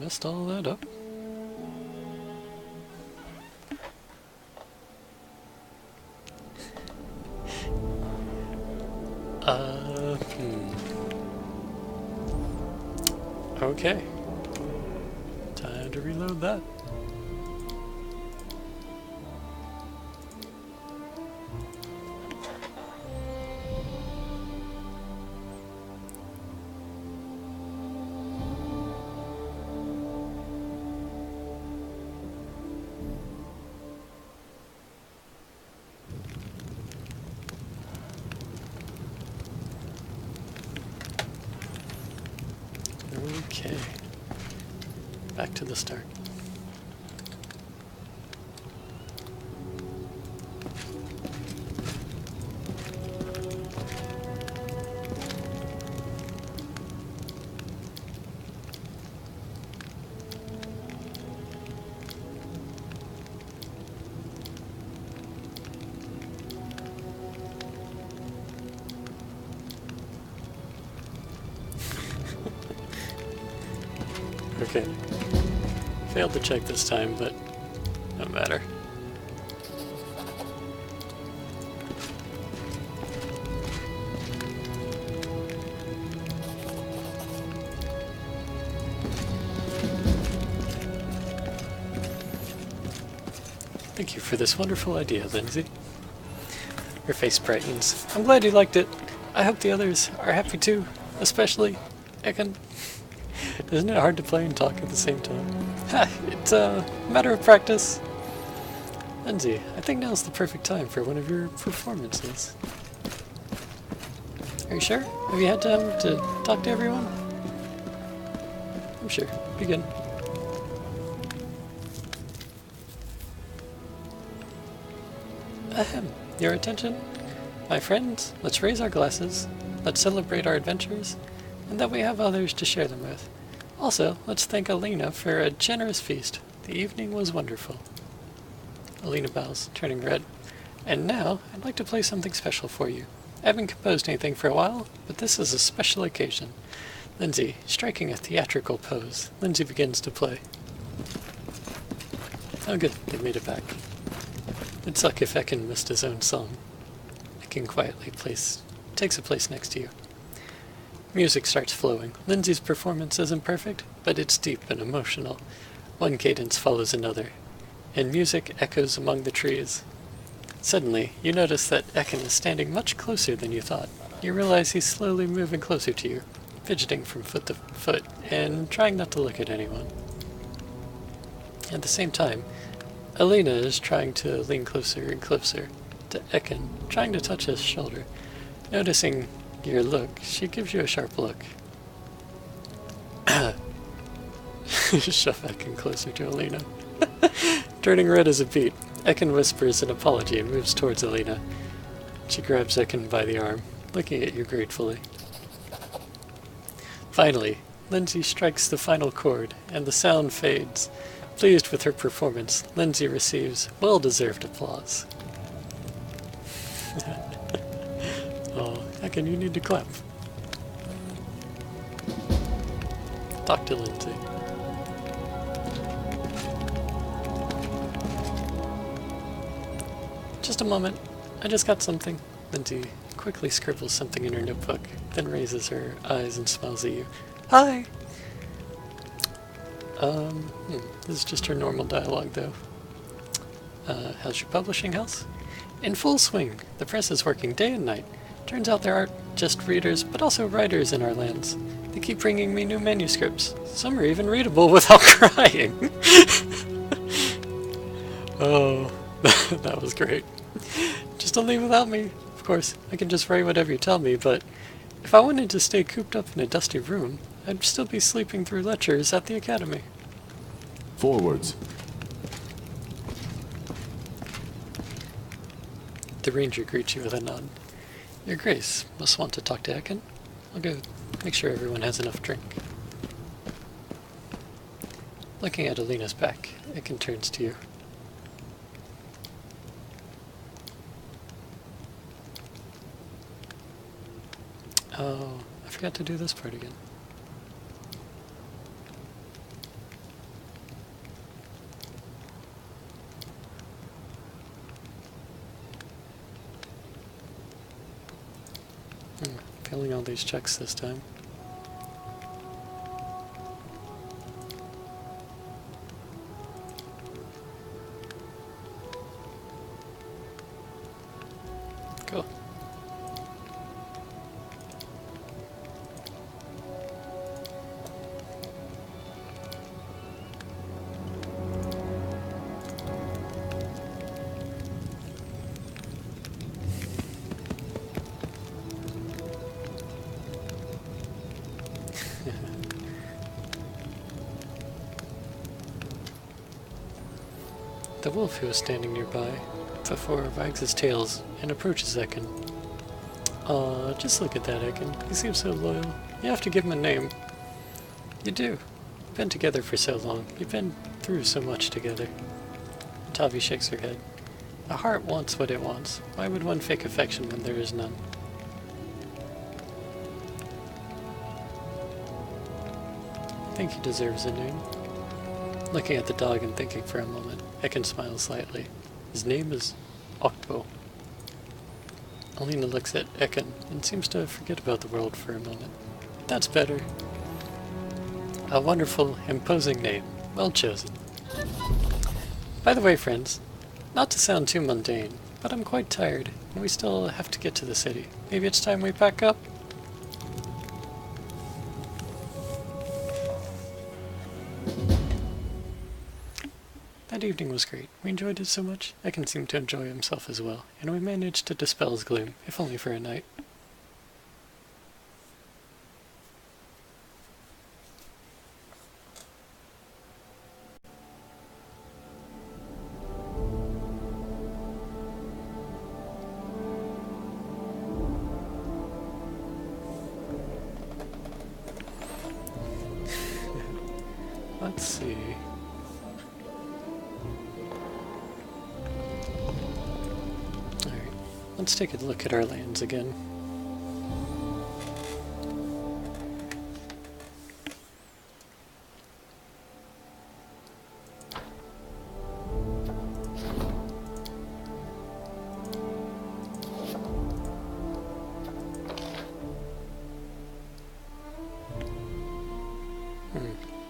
Messed all that up. Okay. Time to reload that. Okay. Back to the start. Okay. Failed to check this time, but no matter. Thank you for this wonderful idea, Lindsay. Her face brightens. I'm glad you liked it. I hope the others are happy too, especially Ekin. Isn't it hard to play and talk at the same time? Ha! It's a matter of practice. Lindsay, I think now's the perfect time for one of your performances. Are you sure? Have you had time to talk to everyone? I'm sure. Begin. Ahem. Your attention? My friends, let's raise our glasses. Let's celebrate our adventures, and that we have others to share them with. Also, let's thank Alina for a generous feast. The evening was wonderful. Alina bows, turning red. And now, I'd like to play something special for you. I haven't composed anything for a while, but this is a special occasion. Lindsay, striking a theatrical pose, Lindsay begins to play. Oh good, they made it back. It'd suck if Ekin missed his own song. Ekin quietly takes a place next to you. Music starts flowing. Lindsay's performance isn't perfect, but it's deep and emotional. One cadence follows another, and music echoes among the trees. Suddenly, you notice that Ekin is standing much closer than you thought. You realize he's slowly moving closer to you, fidgeting from foot to foot, and trying not to look at anyone. At the same time, Alina is trying to lean closer and closer to Ekin, trying to touch his shoulder. Noticing your look, she gives you a sharp look. Shove Ekin closer to Alina. Turning red as a beet, Ekin whispers an apology and moves towards Alina. She grabs Ekin by the arm, looking at you gratefully. Finally, Lindsay strikes the final chord, and the sound fades. Pleased with her performance, Lindsay receives well-deserved applause. Oh, Ekin, you need to clap. Talk to Lindsay. Just a moment. I just got something. Lindsay quickly scribbles something in her notebook, then raises her eyes and smiles at you. Hi! This is just her normal dialogue, though. How's your publishing house? In full swing. The press is working day and night. Turns out there aren't just readers, but also writers in our lands. They keep bringing me new manuscripts. Some are even readable without crying. Oh, that was great. Just don't leave without me. Of course, I can just write whatever you tell me, but if I wanted to stay cooped up in a dusty room, I'd still be sleeping through lectures at the academy. Forwards. The ranger greets you with a nod. Your Grace must want to talk to Ekin. I'll go make sure everyone has enough drink. Looking at Alina's back, Ekin turns to you. Oh, I forgot to do this part again. Failing all these checks this time. Cool. The wolf who was standing nearby, before wags his tails and approaches Ekin. Aw, just look at that, Ekin. He seems so loyal. You have to give him a name. You do. You've been together for so long. You've been through so much together. Tavi shakes her head. A heart wants what it wants. Why would one fake affection when there is none? I think he deserves a name. Looking at the dog and thinking for a moment, Ekin smiles slightly. His name is Okbo. Alina looks at Ekin and seems to forget about the world for a moment. That's better. A wonderful, imposing name. Well chosen. By the way, friends, not to sound too mundane, but I'm quite tired, and we still have to get to the city. Maybe it's time we pack up? That evening was great. We enjoyed it so much. Ekin seemed to enjoy himself as well, and we managed to dispel his gloom, if only for a night. Let's see. Alright, let's take a look at our lands again.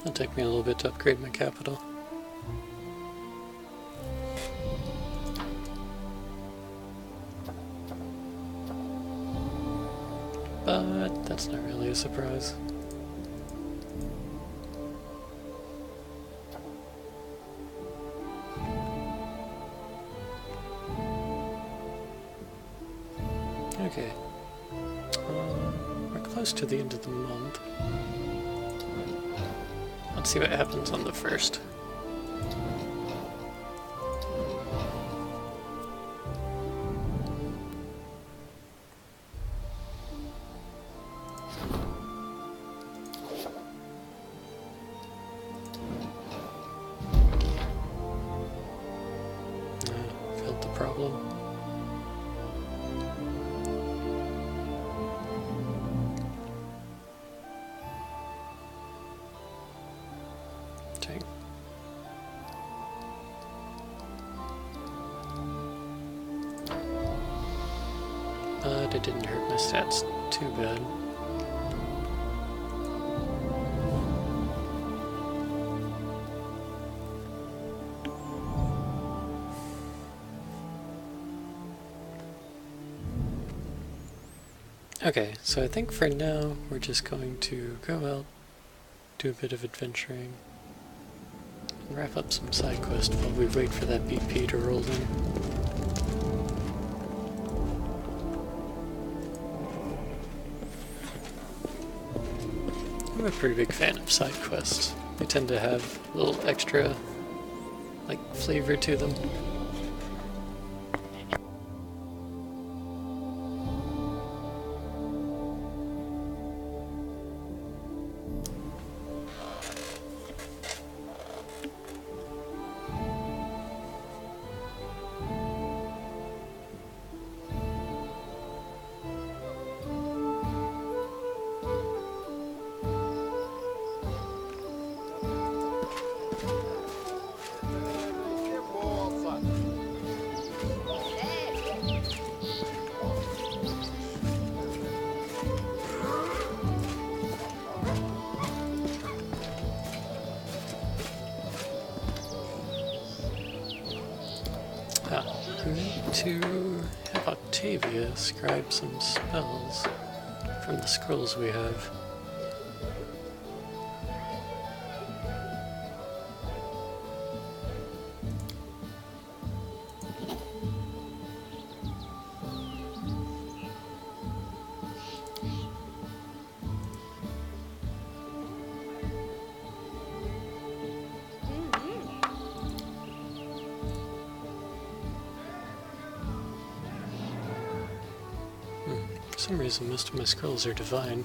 It'll take me a little bit to upgrade my capital. But that's not really a surprise. Okay. We're close to the end of the month. Let's see what happens on the 1st. Felt the problem. But it didn't hurt my stats too bad. Okay, so I think for now we're just going to go out, do a bit of adventuring, and wrap up some side quests while we wait for that BP to roll in. I'm a pretty big fan of side quests. They tend to have a little extra, like, flavor to them. I need to have Octavia scribe some spells from the scrolls we have. For some reason, most of my scrolls are divine.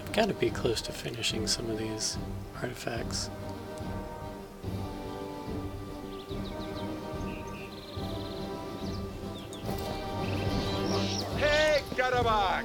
I've got to be close to finishing some of these artifacts. Hey, Karabakh!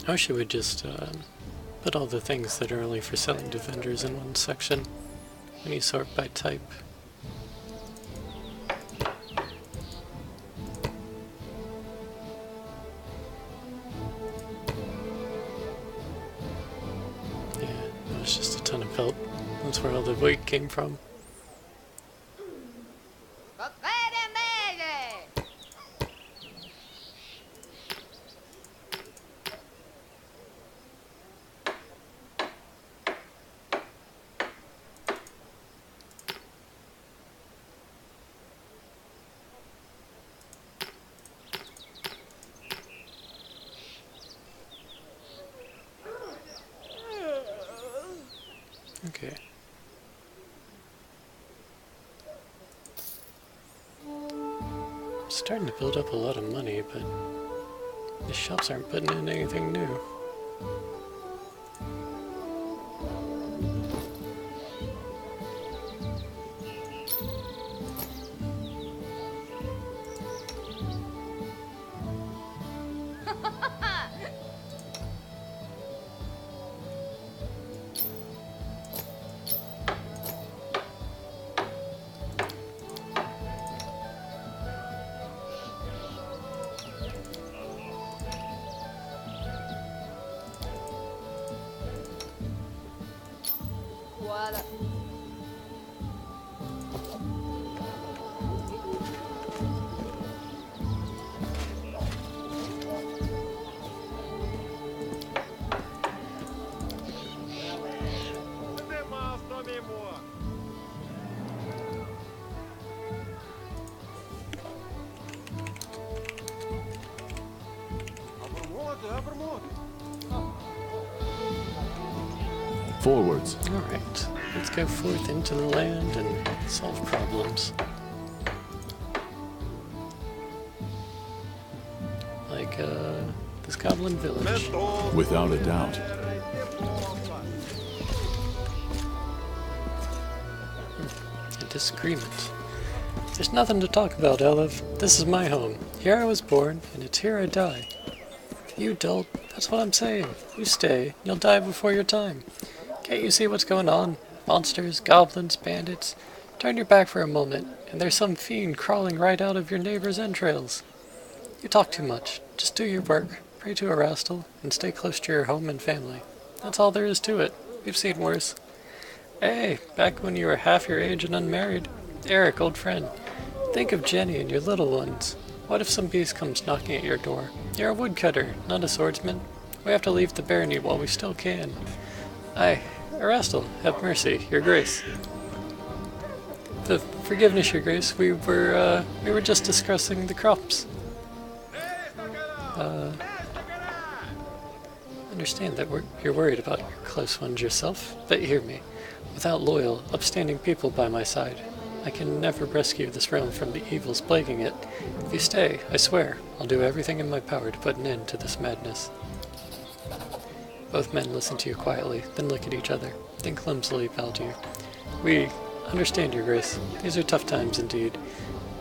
I wish it would just put all the things that are only for selling to vendors in one section when you sort by type. Yeah, it was just a ton of felt. That's where all the weight came from. Okay. I'm starting to build up a lot of money, but the shops aren't putting in anything new. Forwards. Alright, let's go forth into the land and solve problems. Like, this goblin village. Without a doubt. A disagreement. There's nothing to talk about, Olive. This is my home. Here I was born, and it's here I die. You dolt, that's what I'm saying. You stay, you'll die before your time. Can't you see what's going on? Monsters, goblins, bandits. Turn your back for a moment, and there's some fiend crawling right out of your neighbor's entrails. You talk too much. Just do your work, pray to Erastil, and stay close to your home and family. That's all there is to it. We've seen worse. Hey, back when you were half your age and unmarried. Eric, old friend. Think of Jenny and your little ones. What if some beast comes knocking at your door? You're a woodcutter, not a swordsman. We have to leave the barony while we still can. Aye, Erastil, have mercy, your grace. The forgiveness, your grace. We were just discussing the crops. Understand that you're worried about your close ones yourself, but hear me. Without loyal, upstanding people by my side, I can never rescue this realm from the evils plaguing it. If you stay, I swear, I'll do everything in my power to put an end to this madness. Both men listen to you quietly, then look at each other, then clumsily bow to you. We understand, your grace. These are tough times indeed,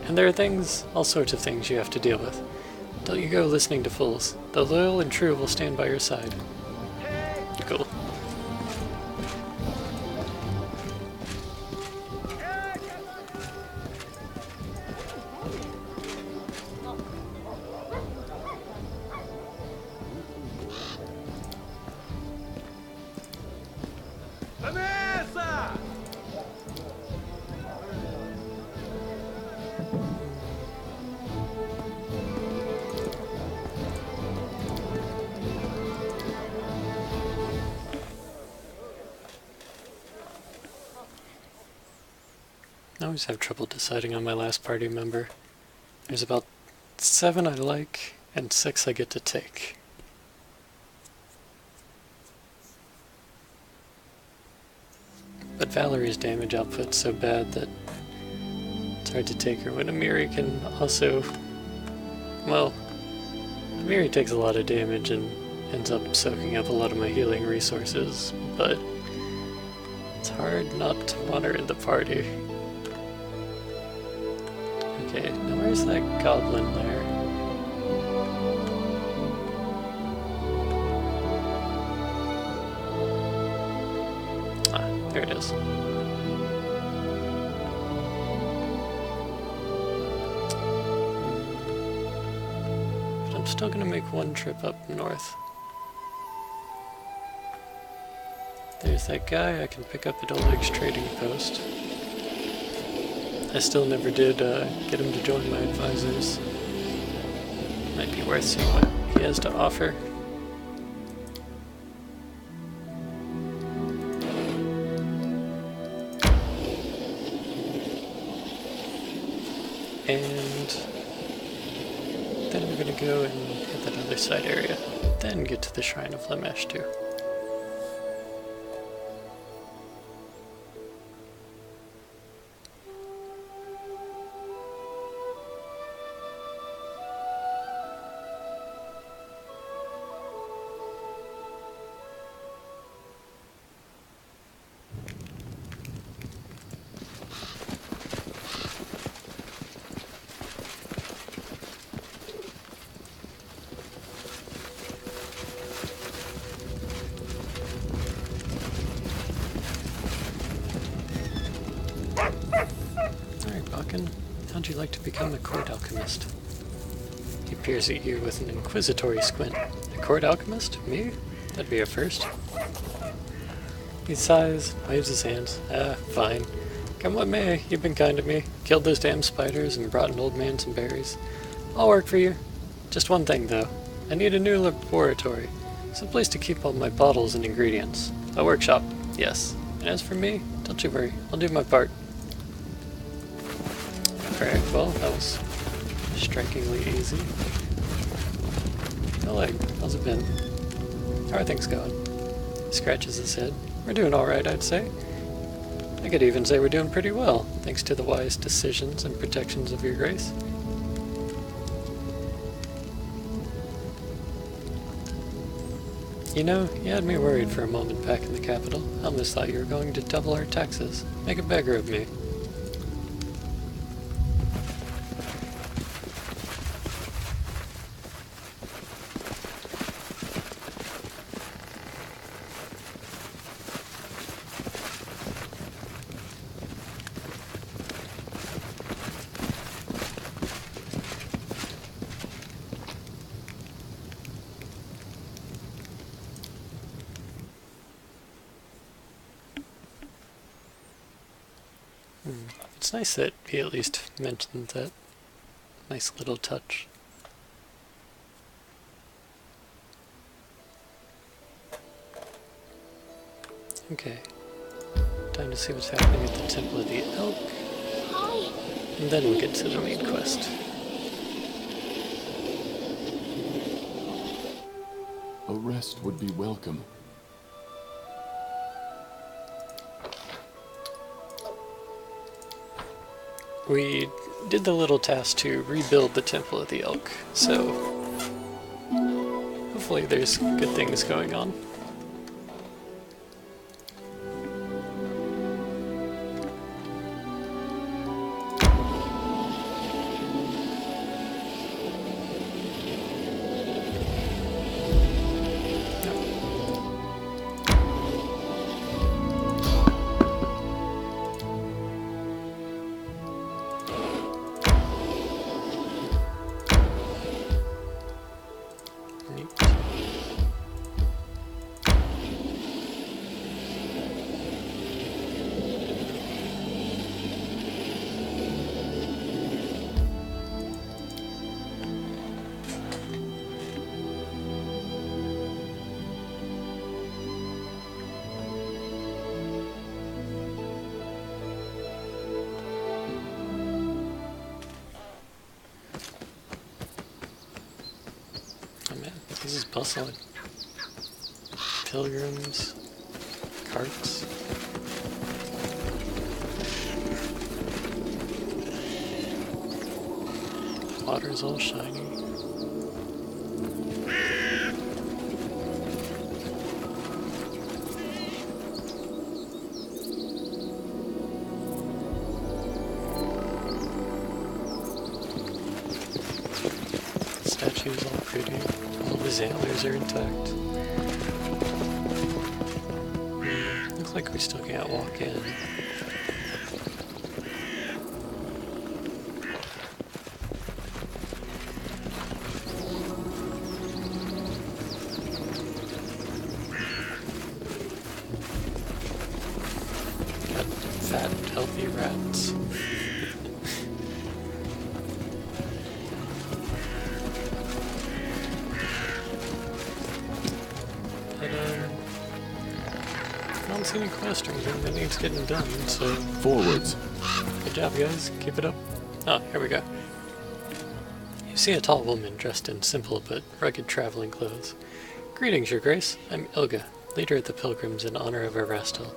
and there are things, all sorts of things you have to deal with. Don't you go listening to fools. The loyal and true will stand by your side. Cool. I always have trouble deciding on my last party member. There's about 7 I like, and 6 I get to take. But Valerie's damage output's so bad that it's hard to take her when Amiri can also... Well, Amiri takes a lot of damage and ends up soaking up a lot of my healing resources, but it's hard not to want her in the party. Okay, now where's that goblin lair? Ah, there it is. But I'm still gonna make one trip up north. There's that guy I can pick up at Old Lake's trading post. I still never did get him to join my advisors. Might be worth seeing what he has to offer. And then we're gonna go and hit that other side area. Then get to the Shrine of Lamesh too. How'd you like to become a court alchemist? He peers at you with an inquisitory squint. A court alchemist? Me? That'd be a first. He sighs, waves his hands. Fine. Come what may, you've been kind to me. Killed those damn spiders and brought an old man some berries. I'll work for you. Just one thing, though. I need a new laboratory. Some place to keep all my bottles and ingredients. A workshop, yes. And as for me, don't you worry. I'll do my part. Alright, well, that was strikingly easy. No leg, how's it been? How are things going? He scratches his head. We're doing alright, I'd say. I could even say we're doing pretty well, thanks to the wise decisions and protections of your grace. You know, you had me worried for a moment back in the capital. I almost thought you were going to double our taxes. Make a beggar of me. It's nice that he at least mentioned that. Nice little touch. Okay. Time to see what's happening at the Temple of the Elk. Hi. And then we'll get to the main quest. A rest would be welcome. We did the little task to rebuild the Temple of the Elk, so hopefully there's good things going on. This is bustling. Pilgrims, carts. Water's all shiny. Statue's all pretty. All of his antlers are intact. Looks like we still can't walk in. Got fat, healthy rats. I don't see any quest or anything that needs getting done, so Forwards. good job, guys. Keep it up. Oh, here we go. You see a tall woman dressed in simple but rugged traveling clothes. Greetings, Your Grace. I'm Ilga, leader of the Pilgrims in honor of Erastil.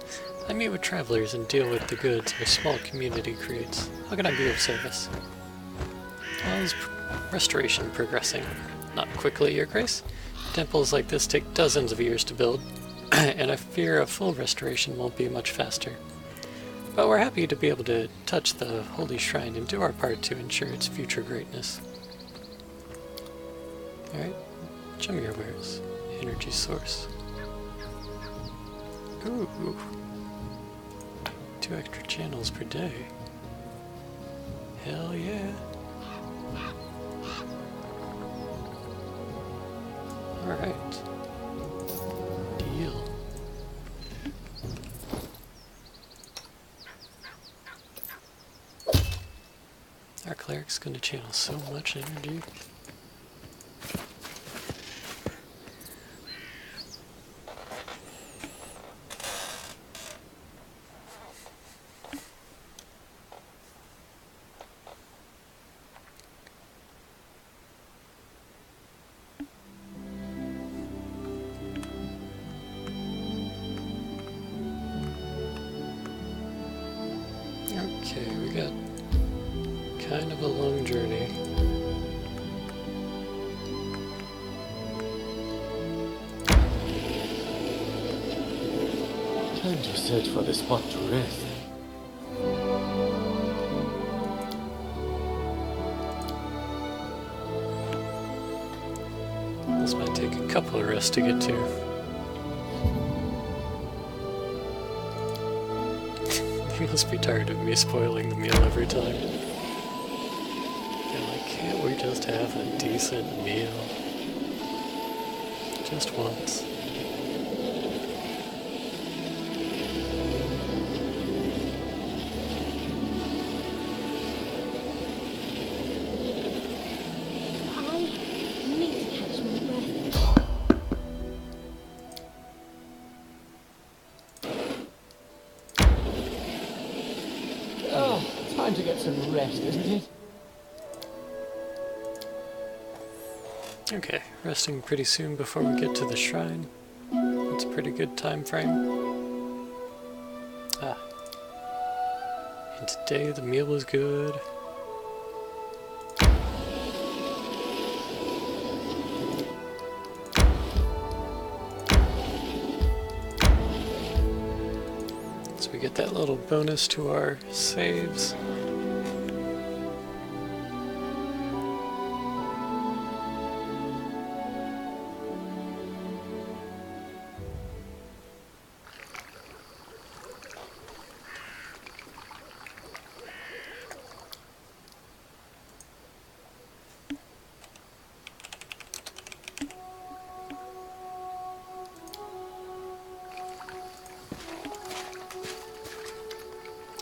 I meet with travelers and deal with the goods our small community creates. How can I be of service? How is restoration progressing? Not quickly, Your Grace. Temples like this take dozens of years to build, and I fear a full restoration won't be much faster. But we're happy to be able to touch the holy shrine and do our part to ensure its future greatness. Alright, show me your wares. Energy source. Ooh. 2 extra channels per day. Hell yeah. Alright. Deal. Our cleric's gonna channel so much energy. Okay, we got kind of a long journey. Time to search for the spot to rest. This might take a couple of rests to get to. You must be tired of me spoiling the meal every time. You're like, can't we just have a decent meal? Just once. Oh, time to get some rest, isn't it? Okay, resting pretty soon before we get to the shrine. That's a pretty good time frame. Ah. And today the meal was good. So we get that little bonus to our saves.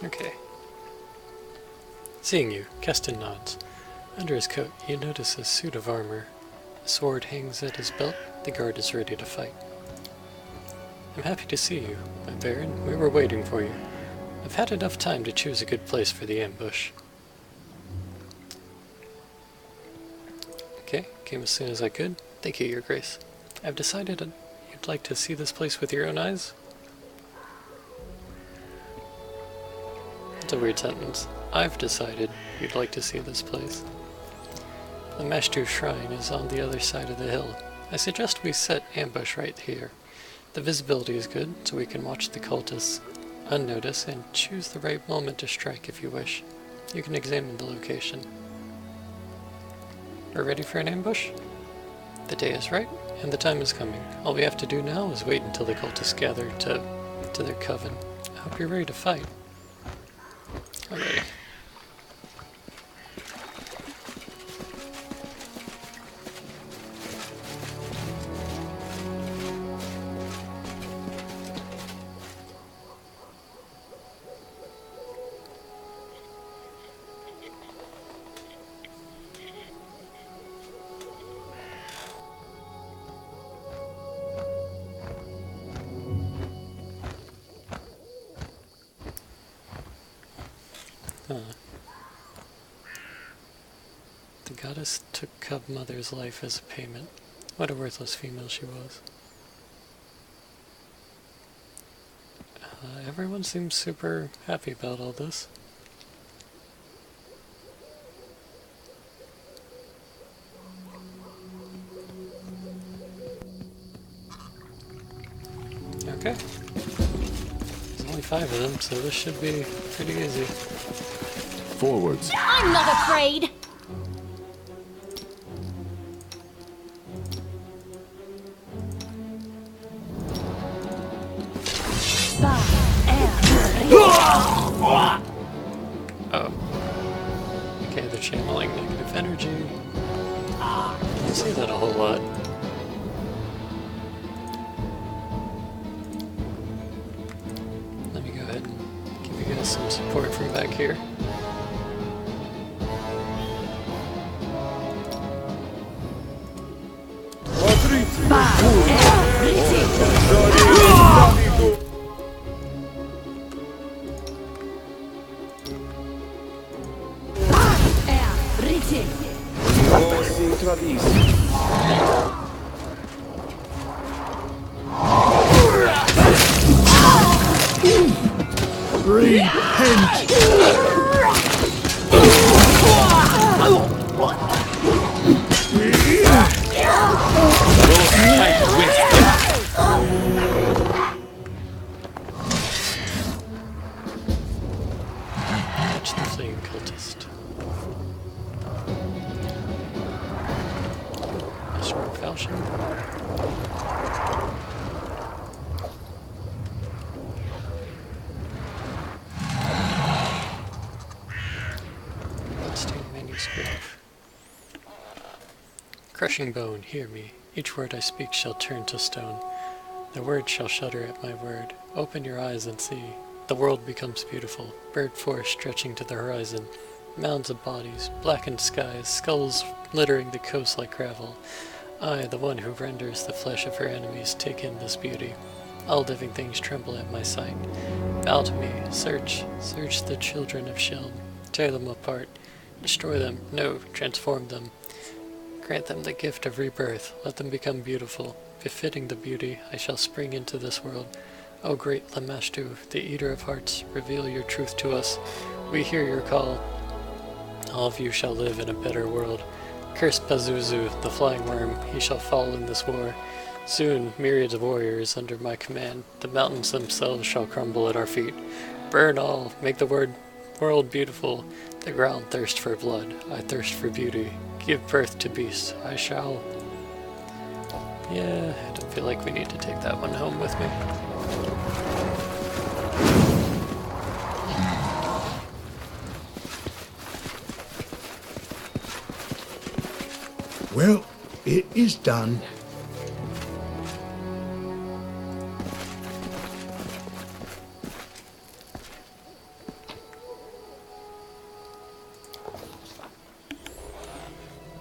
Okay. Seeing you, Keston nods. Under his coat, you notice a suit of armor. A sword hangs at his belt. The guard is ready to fight. I'm happy to see you, my Baron. We were waiting for you. I've had enough time to choose a good place for the ambush. Okay, came as soon as I could. Thank you, Your Grace. I've decided you'd like to see this place with your own eyes. It's a weird sentence. I've decided you'd like to see this place. The Mashtu Shrine is on the other side of the hill. I suggest we set ambush right here. The visibility is good, so we can watch the cultists unnoticed and choose the right moment to strike if you wish. You can examine the location. We're ready for an ambush? The day is right, and the time is coming. All we have to do now is wait until the cultists gather to their coven. I hope you're ready to fight. Alrighty. The goddess took Cub Mother's life as a payment. What a worthless female she was. Everyone seems super happy about all this. Okay. There's only 5 of them, so this should be pretty easy. Forwards. I'm not afraid! Oh. Okay, they're channeling negative energy. You see that a whole lot. Let me go ahead and give you guys some support from back here. Catch the fleeing cultist. Mushroom falchion. Bloodstained manuscript. Crushing bone, hear me. Each word I speak shall turn to stone. The word shall shudder at my word. Open your eyes and see. The world becomes beautiful. Bird forest stretching to the horizon. Mounds of bodies, blackened skies, skulls littering the coast like gravel. I, the one who renders the flesh of her enemies, take in this beauty. All living things tremble at my sight. Bow to me, search the children of Shelm. Tear them apart, destroy them, no, transform them. Grant them the gift of rebirth, let them become beautiful. Befitting the beauty, I shall spring into this world. O great Lamashtu, the eater of hearts, reveal your truth to us. We hear your call. All of you shall live in a better world. Curse Pazuzu, the flying worm, he shall fall in this war. Soon, myriads of warriors under my command, the mountains themselves shall crumble at our feet. Burn all, make the world beautiful. The ground thirsts for blood, I thirst for beauty. Give birth to beasts, I shall. Yeah, I don't feel like we need to take that one home with me. Well, it is done.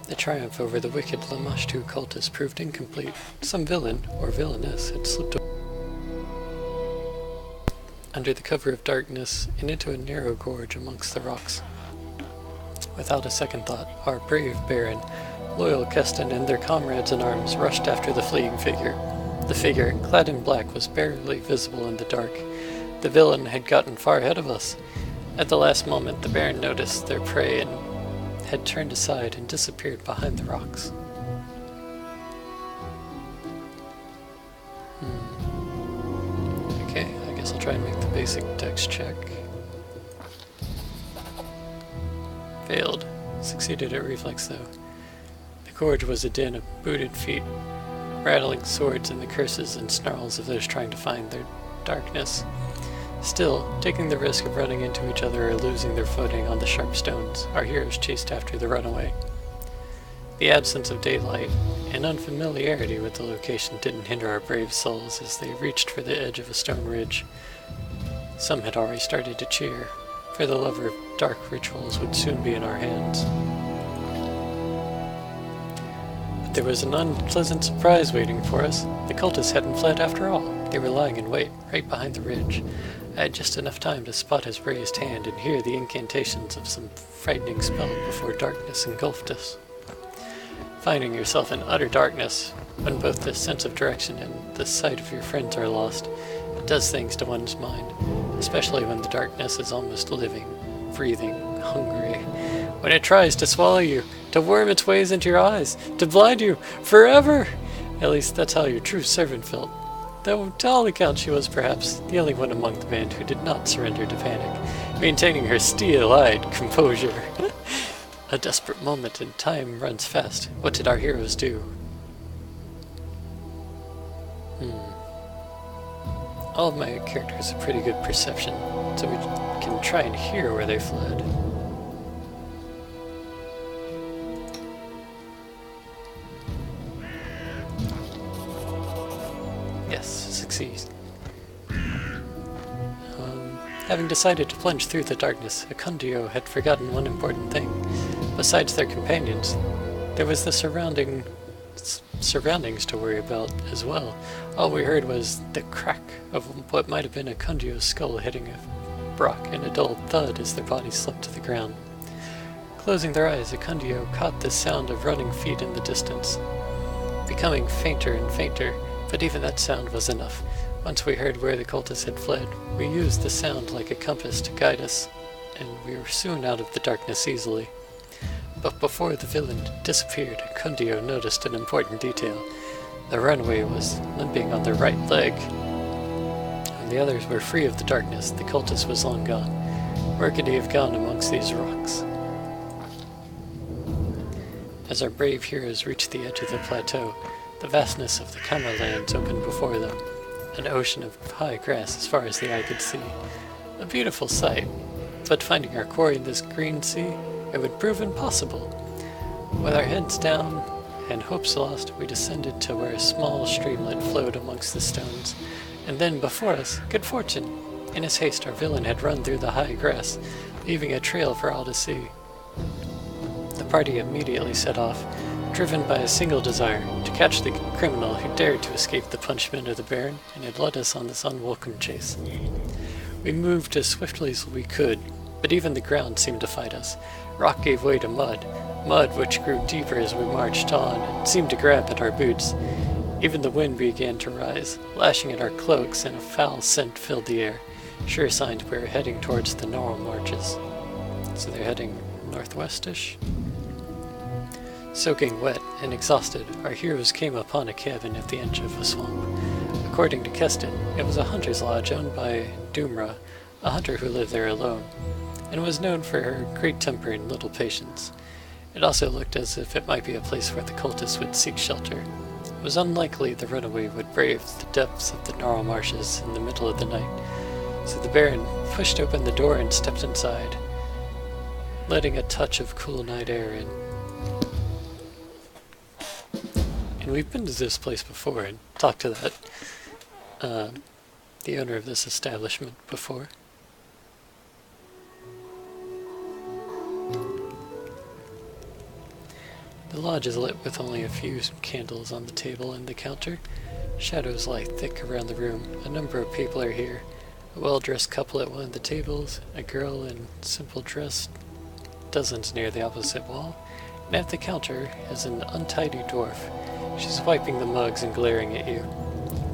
The triumph over the wicked Lamashtu cultists proved incomplete. Some villain, or villainess, had slipped under the cover of darkness and into a narrow gorge amongst the rocks. Without a second thought, our brave Baron, loyal Keston, and their comrades in arms rushed after the fleeing figure. The figure, clad in black, was barely visible in the dark. The villain had gotten far ahead of us. At the last moment, the Baron noticed their prey and had turned aside and disappeared behind the rocks. Okay, I guess I'll try and make the basic dex check. Failed. Succeeded at reflex though. The gorge was a din of booted feet, rattling swords, and the curses and snarls of those trying to find their darkness. Still, taking the risk of running into each other or losing their footing on the sharp stones, our heroes chased after the runaway. The absence of daylight and unfamiliarity with the location didn't hinder our brave souls as they reached for the edge of a stone ridge. Some had already started to cheer, for the lover of dark rituals would soon be in our hands. But there was an unpleasant surprise waiting for us. The cultists hadn't fled after all. They were lying in wait, right behind the ridge. I had just enough time to spot his raised hand and hear the incantations of some frightening spell before darkness engulfed us. Finding yourself in utter darkness, when both the sense of direction and the sight of your friends are lost, it does things to one's mind, especially when the darkness is almost living, breathing, hungry. When it tries to swallow you, to worm its ways into your eyes, to blind you forever! At least that's how your true servant felt. Though, to all accounts, she was perhaps the only one among the band who did not surrender to panic, maintaining her steel-eyed composure. A desperate moment, and time runs fast. What did our heroes do? All of my characters have pretty good perception, so we can try and hear where they fled. Yes, succeed. Having decided to plunge through the darkness, Akundio had forgotten one important thing. Besides their companions, there was the surroundings to worry about as well. All we heard was the crack of what might have been Akundio's skull hitting a rock and a dull thud as their bodies slumped to the ground. Closing their eyes, Akundio caught the sound of running feet in the distance, becoming fainter and fainter, but even that sound was enough. Once we heard where the cultists had fled, we used the sound like a compass to guide us, and we were soon out of the darkness easily. But before the villain disappeared, Akundio noticed an important detail. The runaway was limping on their right leg. When the others were free of the darkness, the cultist was long gone. Where could he have gone amongst these rocks? As our brave heroes reached the edge of the plateau, the vastness of the Camerlands opened before them. An ocean of high grass as far as the eye could see. A beautiful sight, but finding our quarry in this green sea, it would prove impossible. With our heads down and hopes lost, we descended to where a small streamlet flowed amongst the stones, and then before us, good fortune. In his haste, our villain had run through the high grass, leaving a trail for all to see. The party immediately set off, driven by a single desire, to catch the criminal who dared to escape the punishment of the Baron and had led us on this unwelcome chase. We moved as swiftly as we could, but even the ground seemed to fight us. Rock gave way to mud, mud which grew deeper as we marched on and seemed to grab at our boots. Even the wind began to rise, lashing at our cloaks, and a foul scent filled the air, sure sign we were heading towards the Normal Marches. So they're heading northwestish? Soaking wet and exhausted, our heroes came upon a cabin at the edge of a swamp. According to Keston, it was a hunter's lodge owned by Doomra, a hunter who lived there alone, and was known for her great temper and little patience. It also looked as if it might be a place where the cultists would seek shelter. It was unlikely the runaway would brave the depths of the Gnarl Marshes in the middle of the night, so the Baron pushed open the door and stepped inside, letting a touch of cool night air in. And we've been to this place before and talked to the owner of this establishment before. The lodge is lit with only a few candles on the table and the counter. Shadows lie thick around the room. A number of people are here. A well-dressed couple at one of the tables, a girl in simple dress, dozens near the opposite wall, and at the counter is an untidy dwarf. She's wiping the mugs and glaring at you.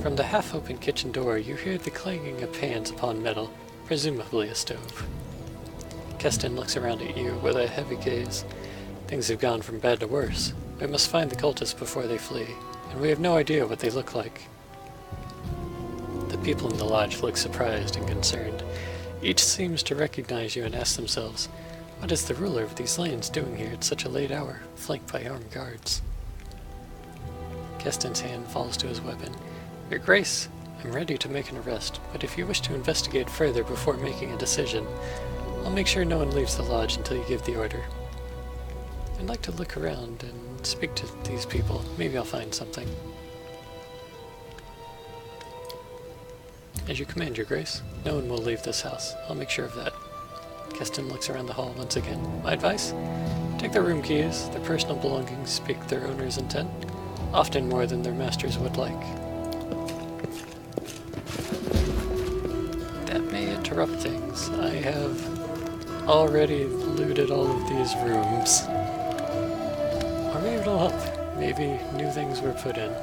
From the half-open kitchen door, you hear the clanging of pans upon metal, presumably a stove. Keston looks around at you with a heavy gaze. Things have gone from bad to worse. We must find the cultists before they flee, and we have no idea what they look like. The people in the lodge look surprised and concerned. Each seems to recognize you and ask themselves, what is the ruler of these lands doing here at such a late hour, flanked by armed guards? Keston's hand falls to his weapon. Your Grace, I'm ready to make an arrest, but if you wish to investigate further before making a decision, I'll make sure no one leaves the lodge until you give the order. I'd like to look around and speak to these people. Maybe I'll find something. As you command, Your Grace. No one will leave this house. I'll make sure of that. Keston looks around the hall once again. My advice? Take their room keys. Their personal belongings speak their owner's intent, often more than their masters would like. That may interrupt things. I have already looted all of these rooms. Or maybe it'll help. Maybe new things were put in.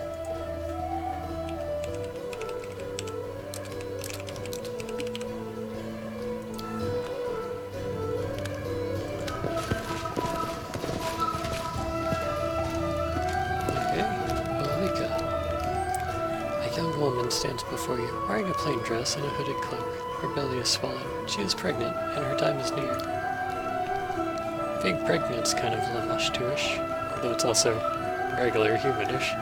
Stands before you, wearing a plain dress and a hooded cloak. Her belly is swollen. She is pregnant, and her time is near. Being pregnant's kind of Lavashtuish, although it's also regular humanish.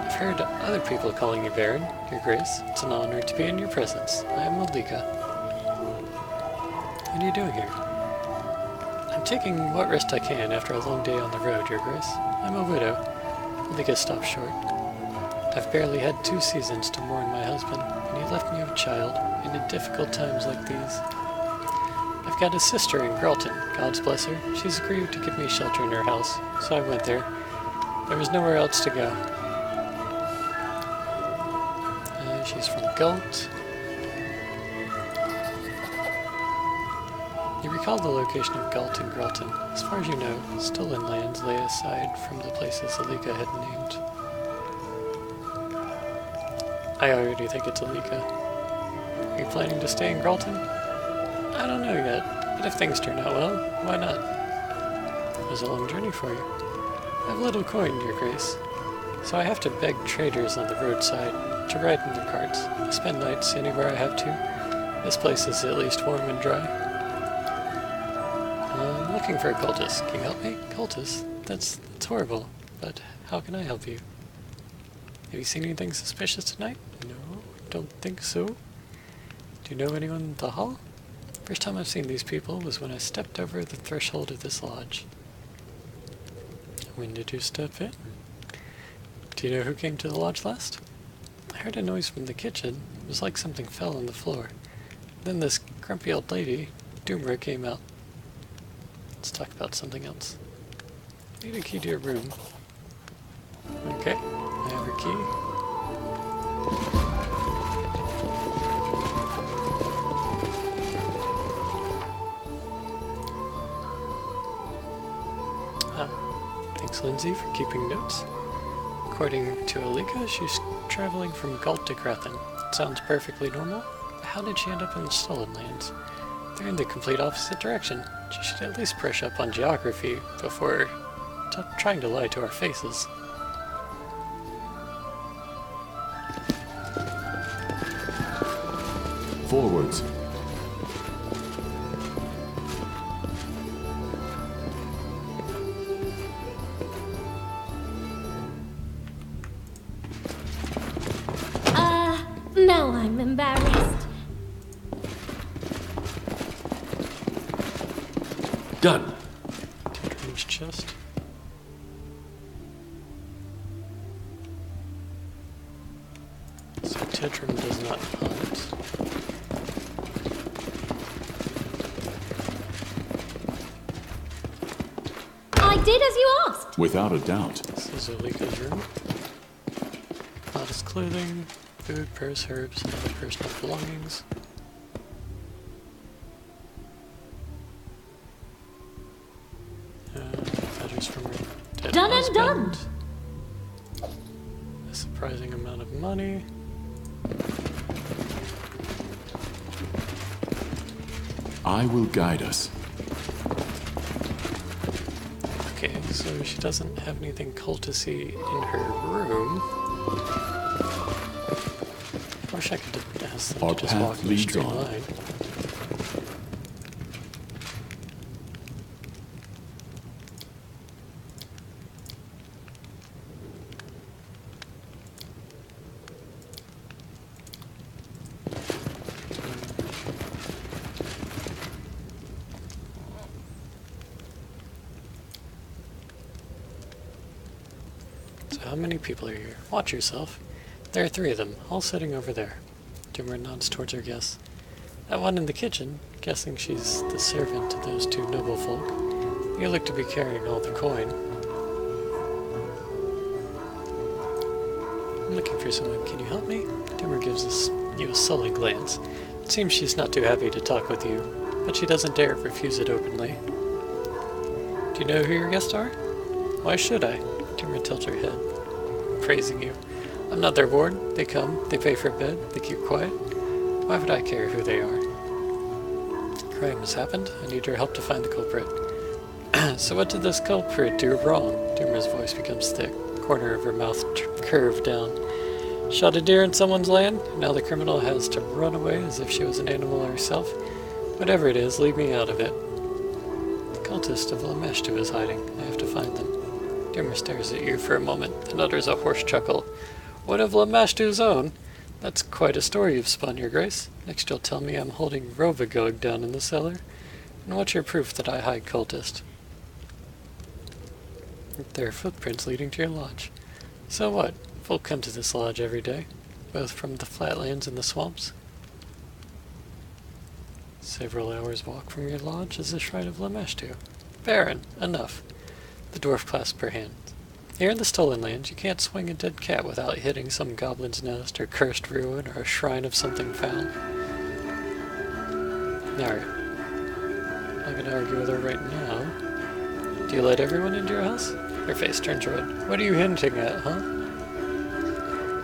I've heard other people calling you Baron, Your Grace. It's an honor to be in your presence. I am Malika. What are you doing here? I'm taking what rest I can after a long day on the road, Your Grace. I'm a widow. Malika stopped short. I've barely had 2 seasons to mourn my husband, and he left me with a child, and in difficult times like these. I've got a sister in Gralton, God's bless her. She's agreed to give me shelter in her house, so I went there. There was nowhere else to go. She's from Galt. You recall the location of Galt and Gralton. As far as you know, stolen lands lay aside from the places Alika had named. I already think it's Alika. Are you planning to stay in Gralton? I don't know yet, but if things turn out well, why not? It was a long journey for you. I have little coin, Your Grace, so I have to beg traders on the roadside to ride in their carts. I spend nights anywhere I have to. This place is at least warm and dry. I'm looking for a cultist. Can you help me? Cultist? That's horrible, but how can I help you? Have you seen anything suspicious tonight? No, don't think so. Do you know anyone in the hall? First time I've seen these people was when I stepped over the threshold of this lodge. When did you step in? Do you know who came to the lodge last? I heard a noise from the kitchen. It was like something fell on the floor. Then this grumpy old lady, Doomra, came out. Let's talk about something else. Need a key to your room. Okay, I have your key. Thanks, Lindsay, for keeping notes. According to Alika, she's traveling from Galt to Grethen. Sounds perfectly normal, but how did she end up in the Stolen Lands? They're in the complete opposite direction. She should at least brush up on geography before trying to lie to our faces. Forwards. Now I'm embarrassed. Done. Tendron's chest. So Tendron does not hunt. I did as you asked. Without a doubt. This is Alika's room. Modest clothing, food, purse, herbs, and other personal belongings. Letters from her dead Done and husband. A surprising amount of money. I will guide us. Okay, so she doesn't have anything culty in her room. I wish I could ask them Our to just path walk in a leads straight on. line. So how many people are here? Watch yourself. There are 3 of them, all sitting over there. Dimmer nods towards her guests. That one in the kitchen, guessing she's the servant to those 2 noble folk. You look to be carrying all the coin. I'm looking for someone. Can you help me? Dimmer gives you a sullen glance. It seems she's not too happy to talk with you, but she doesn't dare refuse it openly. Do you know who your guests are? Why should I? Dimmer tilts her head, praising you. I'm not their ward. They come, they pay for a bed, they keep quiet. Why would I care who they are? Crime has happened. I need your help to find the culprit. So what did this culprit do wrong? Dimmer's voice becomes thick, corner of her mouth curved down. Shot a deer in someone's land? Now the criminal has to run away as if she was an animal herself? Whatever it is, leave me out of it. The cultist of Lameshtu is hiding. I have to find them. Dimmer stares at you for a moment, then utters a hoarse chuckle. One of Lamashtu's own? That's quite a story you've spun, Your Grace. Next you'll tell me I'm holding Rovagog down in the cellar. And what's your proof that I hide cultist? There are footprints leading to your lodge. So what? Folk come to this lodge every day, both from the flatlands and the swamps. Several hours' walk from your lodge is the shrine of Lameshtu. Baron, enough. The dwarf clasped her hand. Here in the Stolen Lands, you can't swing a dead cat without hitting some goblin's nest or cursed ruin or a shrine of something foul. Alright. I'm not gonna argue with her right now. Do you let everyone into your house? Her face turns red. What are you hinting at, huh?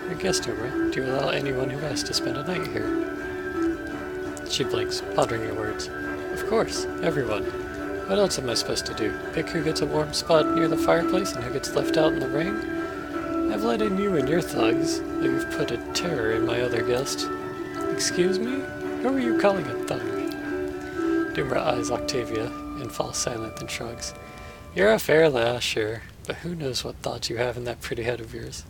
Your guest over. Do you allow anyone who asks to spend a night here? She blinks, pondering your words. Of course, everyone. What else am I supposed to do? Pick who gets a warm spot near the fireplace and who gets left out in the rain? I've let in you and your thugs, though you've put a terror in my other guest. Excuse me? Who are you calling a thug? Dimmer eyes Octavia and falls silent and shrugs. You're a fair lass, sure, but who knows what thoughts you have in that pretty head of yours.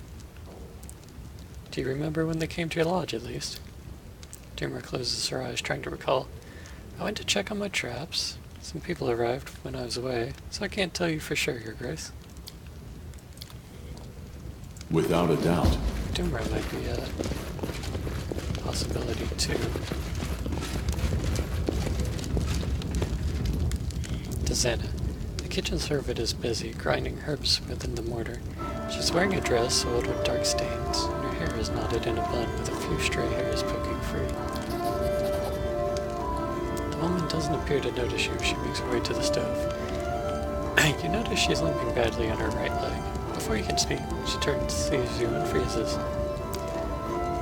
Do you remember when they came to your lodge, at least? Dimmer closes her eyes, trying to recall. I went to check on my traps. Some people arrived when I was away, so I can't tell you for sure, Your Grace. Without a doubt. Dimmer might be a possibility, too. To Xana. I kitchen servant is busy grinding herbs within the mortar. She's wearing a dress soiled with dark stains, and her hair is knotted in a bun with a few stray hairs poking free. The woman doesn't appear to notice you. She makes her way to the stove. You notice she's limping badly on her right leg. Before you can speak, she turns, sees you, and freezes.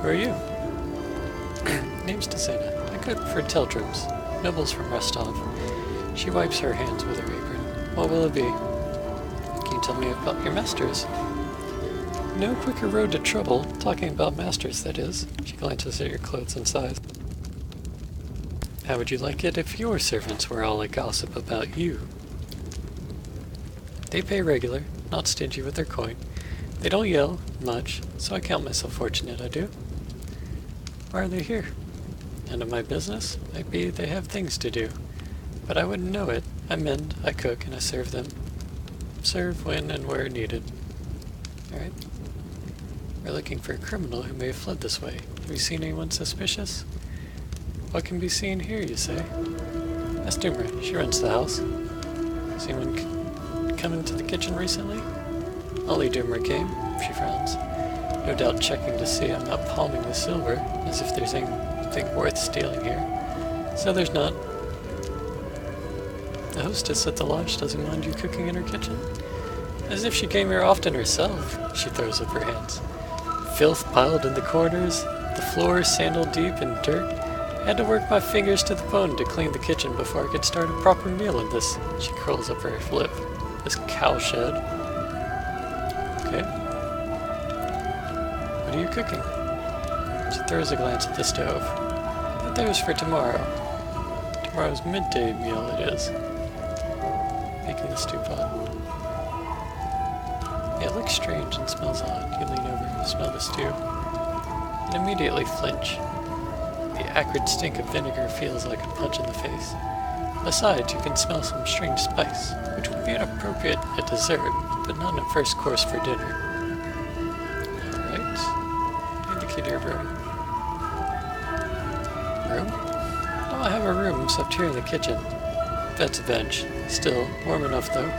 Who are you? Name's Desena. I cook for Teldrums, nobles from Rostov. She wipes her hands with her apron. What will it be? Can you tell me about your masters? No quicker road to trouble. Talking about masters, that is. She glances at your clothes and sighs. How would you like it if your servants were all a gossip about you? They pay regular, not stingy with their coin. They don't yell much, so I count myself fortunate, I do. Why are they here? None of my business. Might be they have things to do. But I wouldn't know it. I mend, I cook, and I serve them. Serve when and where needed. Alright. We're looking for a criminal who may have fled this way. Have you seen anyone suspicious? What can be seen here, you say? That's Doomer. She runs the house. Has anyone come into the kitchen recently? Only Doomer came. She frowns. No doubt checking to see I'm not palming the silver, as if there's anything worth stealing here. So there's not. The hostess at the lodge doesn't mind you cooking in her kitchen. As if she came here often herself, she throws up her hands. Filth piled in the corners, the floor sandal deep in dirt. I had to work my fingers to the bone to clean the kitchen before I could start a proper meal in this. She curls up her lip. This cowshed. Okay. What are you cooking? She throws a glance at the stove. I thought that was for tomorrow. Tomorrow's midday meal it is. Making the stew pot. It looks strange and smells odd. You lean over and smell the stew. And immediately flinch. The acrid stink of vinegar feels like a punch in the face. Besides, you can smell some strange spice, which would be inappropriate at dessert, but not a first course for dinner. Alright. Indicate your room. Room? No, I have a room except here in the kitchen. That's a bench. Still, warm enough though.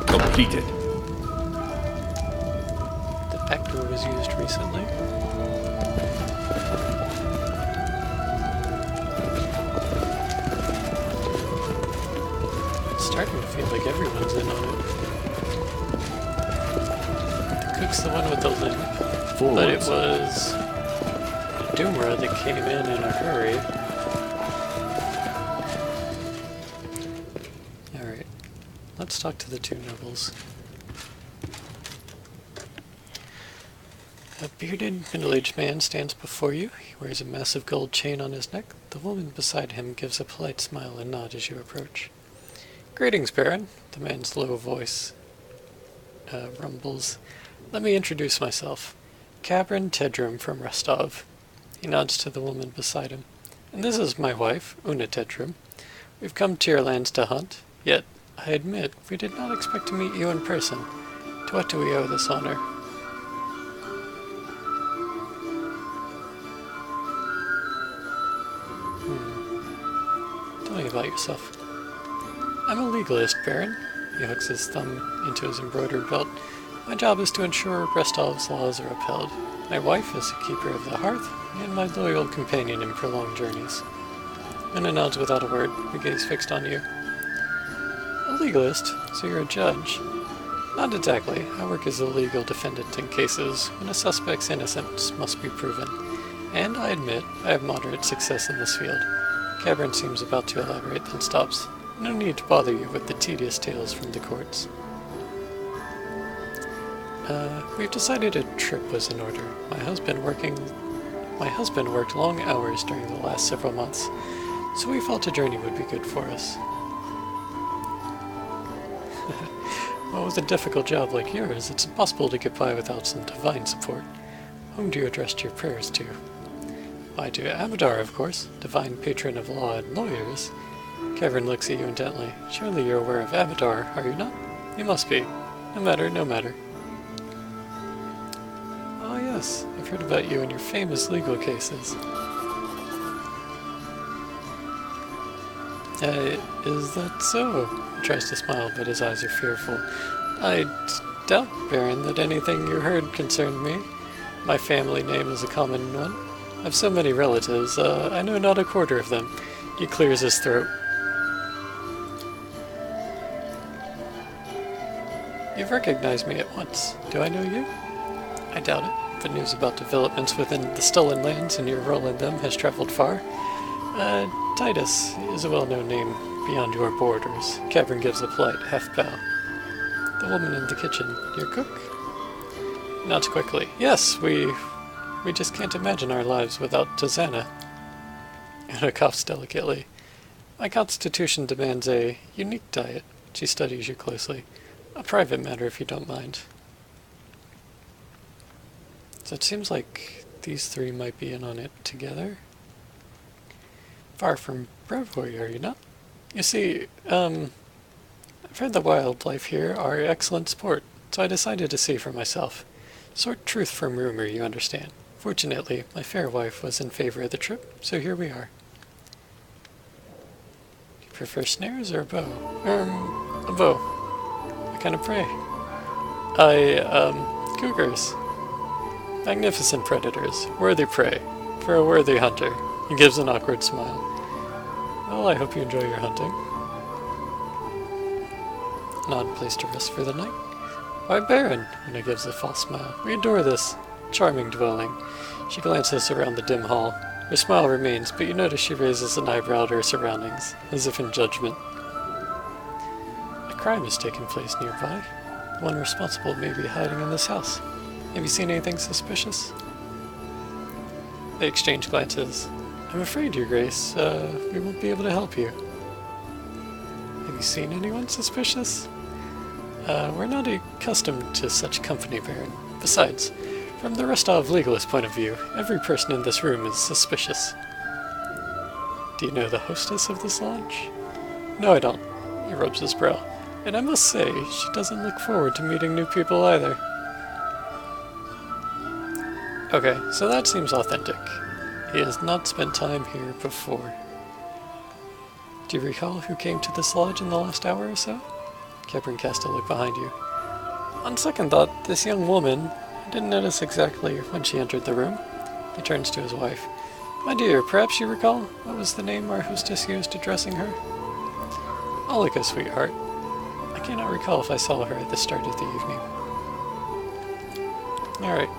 Completed. The back door was used recently. It's starting to feel like everyone's in on it. The cook's the one with the limp, but it was Doomer that came in a hurry. Alright, let's talk to the two nobles. A bearded, middle-aged man stands before you. He wears a massive gold chain on his neck. The woman beside him gives a polite smile and nod as you approach. Greetings, Baron. The man's low voice rumbles. Let me introduce myself. Cabrin Tedrum from Rostov. He nods to the woman beside him. And this is my wife, Una Tedrum. We've come to your lands to hunt, yet, I admit, we did not expect to meet you in person. To what do we owe this honor? Tell me about yourself. I'm a legalist, Baron. He hooks his thumb into his embroidered belt. My job is to ensure Restov's laws are upheld. My wife is a keeper of the hearth, and my loyal companion in prolonged journeys. Una nods without a word, her gaze fixed on you. A legalist? So you're a judge? Not exactly. I work as a legal defendant in cases when a suspect's innocence must be proven. And I admit, I have moderate success in this field. Cabrin seems about to elaborate, then stops. No need to bother you with the tedious tales from the courts. We've decided a trip was in order. My husband worked long hours during the last several months, so we felt a journey would be good for us. Well, with a difficult job like yours, it's impossible to get by without some divine support. Whom do you address your prayers to? Why, to Abadar, of course, divine patron of law and lawyers. Kevin looks at you intently. Surely you're aware of Abadar, are you not? You must be. No matter, no matter. Oh Yes, I've heard about you and your famous legal cases. Is that so? He tries to smile, but his eyes are fearful. I doubt, Baron, that anything you heard concerned me. My family name is a common one. I've so many relatives, I know not a quarter of them. He clears his throat. You've recognized me at once. Do I know you? I doubt it, but news about developments within the stolen lands and your role in them has traveled far. Titus is a well-known name beyond your borders. Cavern gives a polite half-bow. The woman in the kitchen, your cook? Not quickly. Yes, we just can't imagine our lives without Tazana. Una coughs delicately. My constitution demands a unique diet. She studies you closely. A private matter, if you don't mind. So it seems like these three might be in on it together. Far from Brevoy, are you not? You see, I've heard the wildlife here are excellent sport, so I decided to see for myself. Sort truth from rumor, you understand. Fortunately, my fair wife was in favor of the trip, so here we are. Do you prefer snares or a bow? A bow. What kind of prey? Cougars. Magnificent predators. Worthy prey. For a worthy hunter. He gives an awkward smile. Well, I hope you enjoy your hunting. An odd place to rest for the night. Why, Baron, Una gives a false smile. We adore this charming dwelling. She glances around the dim hall. Her smile remains, but you notice she raises an eyebrow at her surroundings, as if in judgment. A crime has taken place nearby. The one responsible may be hiding in this house. Have you seen anything suspicious? They exchange glances. I'm afraid, Your Grace, we won't be able to help you. Have you seen anyone suspicious? We're not accustomed to such company, Baron. Besides, from the Rostov legalist point of view, every person in this room is suspicious. Do you know the hostess of this lodge? No, I don't. He rubs his brow. And I must say, she doesn't look forward to meeting new people either. Okay, so that seems authentic. He has not spent time here before. Do you recall who came to this lodge in the last hour or so? Captain cast a look behind you. On second thought, this young woman, I didn't notice exactly when she entered the room. He turns to his wife. My dear, perhaps you recall what was the name our hostess used addressing her? Olika, sweetheart. I cannot recall if I saw her at the start of the evening. Alright.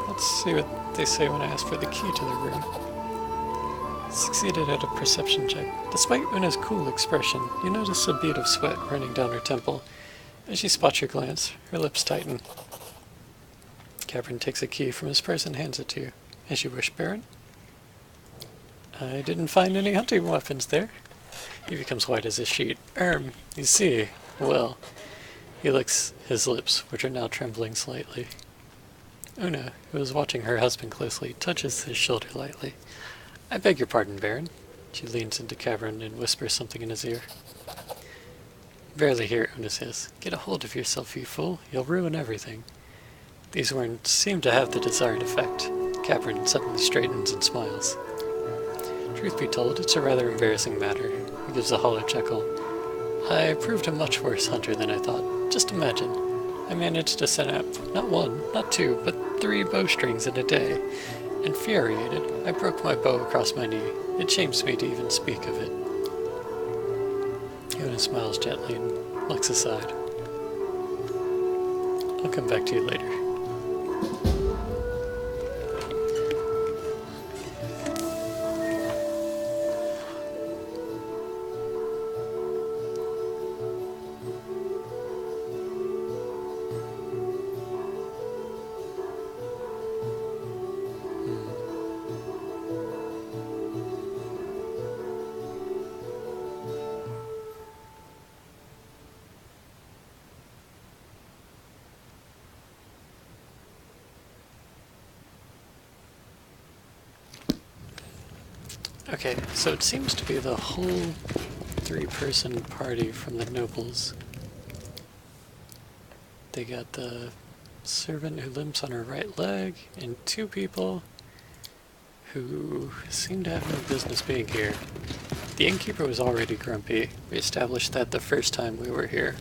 Let's see what they say when I ask for the key to the room. Succeeded at a perception check. Despite Una's cool expression, you notice a bead of sweat running down her temple. As she spots your glance, her lips tighten. Cavern takes a key from his purse and hands it to you. As you wish, Baron. I didn't find any hunting weapons there. He becomes white as a sheet. You see, well. He licks his lips, which are now trembling slightly. Una, who is watching her husband closely, touches his shoulder lightly. I beg your pardon, Baron. She leans into Cavern and whispers something in his ear. Barely hear Una says, Get a hold of yourself, you fool. You'll ruin everything. These words seem to have the desired effect. Cavern suddenly straightens and smiles. Truth be told, it's a rather embarrassing matter. He gives a hollow chuckle. I proved a much worse hunter than I thought. Just imagine. I managed to set up not one, not two, but 3 bowstrings in a day. Infuriated, I broke my bow across my knee. It shames me to even speak of it. Una smiles gently and looks aside. I'll come back to you later. Okay, so it seems to be the whole 3-person party from the nobles. They got the servant who limps on her right leg, and 2 people who seem to have no business being here. The innkeeper was already grumpy. We established that the first time we were here.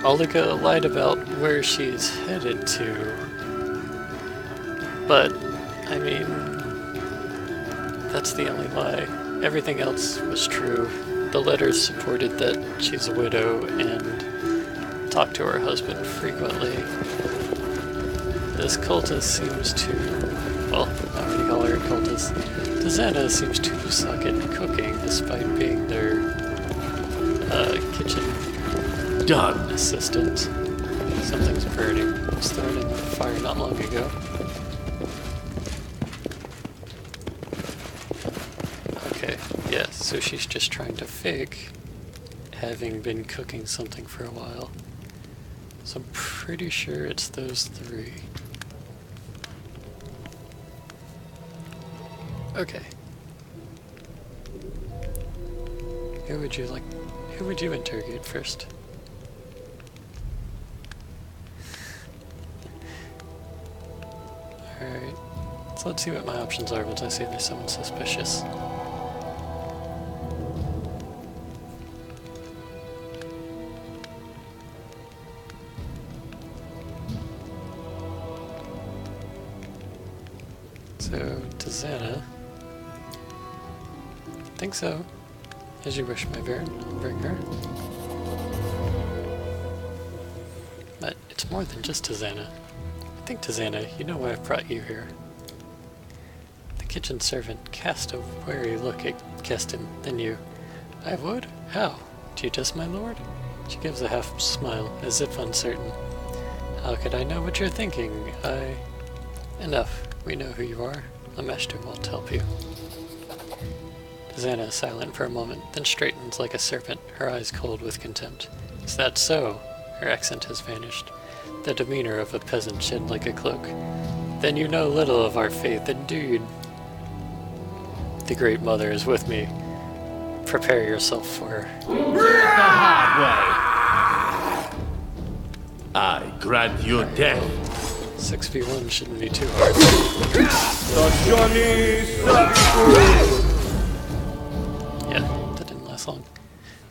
Olga lied about where she's headed to, but, I mean, that's the only lie. Everything else was true. The letters supported that she's a widow and talked to her husband frequently. This cultist seems to, well, I already call her a cultist. Dezana seems to suck at cooking despite being their kitchen Done. assistant. Something's burning. It was thrown in the fire not long ago. Okay, yeah, so she's just trying to fake having been cooking something for a while. So I'm pretty sure it's those 3. Okay. Who would you interrogate first? Alright. So let's see what my options are once I say there's someone suspicious. So, Dezana. Think so. As you wish, my baron. I'll bring her. But it's more than just Dezana. I think, Dezana, you know why I've brought you here. The kitchen servant cast a wary look at Keston, then you. I would? How? Do you test my lord? She gives a half smile, as if uncertain. How could I know what you're thinking? Enough. We know who you are. Lameshtu won't help you. Dezana is silent for a moment, then straightens like a serpent, her eyes cold with contempt. Is that so? Her accent has vanished. The demeanor of a peasant shed like a cloak. Then you know little of our faith indeed. The Great Mother is with me. Prepare yourself for her. The hard way. I grant you death. 6v1 shouldn't be too hard. Yeah, that didn't last long.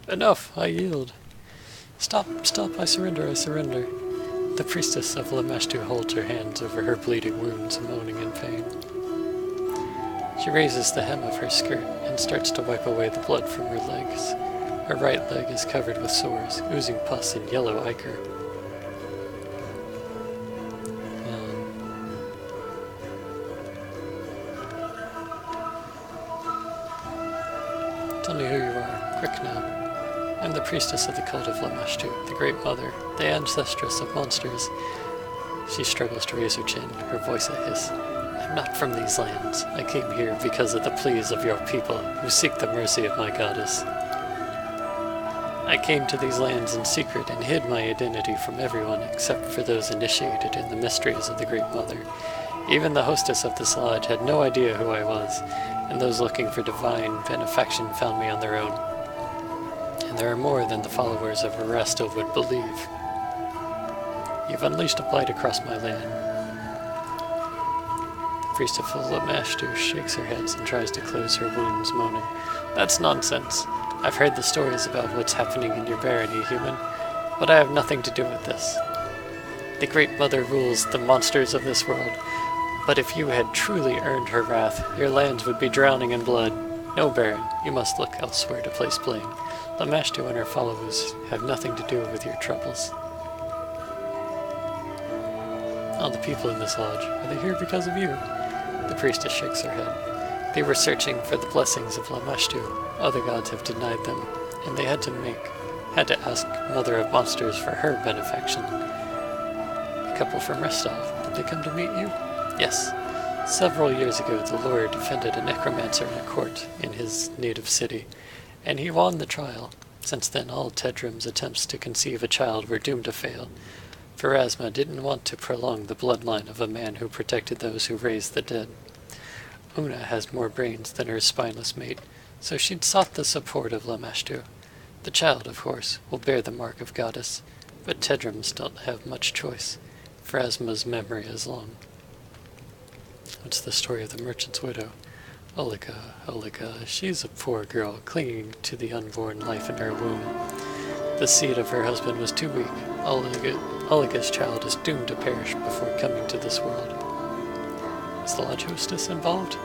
Enough, I yield. Stop, I surrender. The priestess of Lameshtu holds her hands over her bleeding wounds, moaning in pain. She raises the hem of her skirt and starts to wipe away the blood from her legs. Her right leg is covered with sores, oozing pus and yellow ichor. Tell me who you are, quick now. I'm the priestess of the cult of Lameshtu, the Great Mother, the ancestress of monsters. She struggles to raise her chin, her voice a hiss. I'm not from these lands. I came here because of the pleas of your people, who seek the mercy of my goddess. I came to these lands in secret and hid my identity from everyone except for those initiated in the mysteries of the Great Mother. Even the hostess of this lodge had no idea who I was, and those looking for divine benefaction found me on their own. And there are more than the followers of Erasto would believe. You've unleashed a blight across my land. The priestess of Lameshtu shakes her head and tries to close her wounds, moaning, That's nonsense. I've heard the stories about what's happening in your barony, human, but I have nothing to do with this. The Great Mother rules the monsters of this world, but if you had truly earned her wrath, your lands would be drowning in blood. No, Baron, you must look elsewhere to place blame. Lameshtu and her followers have nothing to do with your troubles. All the people in this lodge, are they here because of you? The priestess shakes her head. They were searching for the blessings of Lameshtu. Other gods have denied them, and they had to ask Mother of Monsters for her benefaction. A couple from Restov, did they come to meet you? Yes. Several years ago, the Lord defended a necromancer in a court in his native city, and he won the trial. Since then, all Tedrum's attempts to conceive a child were doomed to fail. Pharasma didn't want to prolong the bloodline of a man who protected those who raised the dead. Una has more brains than her spineless mate, so she'd sought the support of Lameshtu. The child, of course, will bear the mark of goddess. But Tedrums don't have much choice. Phrasma's memory is long. It's the story of the merchant's widow. Olga, she's a poor girl, clinging to the unborn life in her womb. The seed of her husband was too weak. Olga's child is doomed to perish before coming to this world. Is the lodge hostess involved?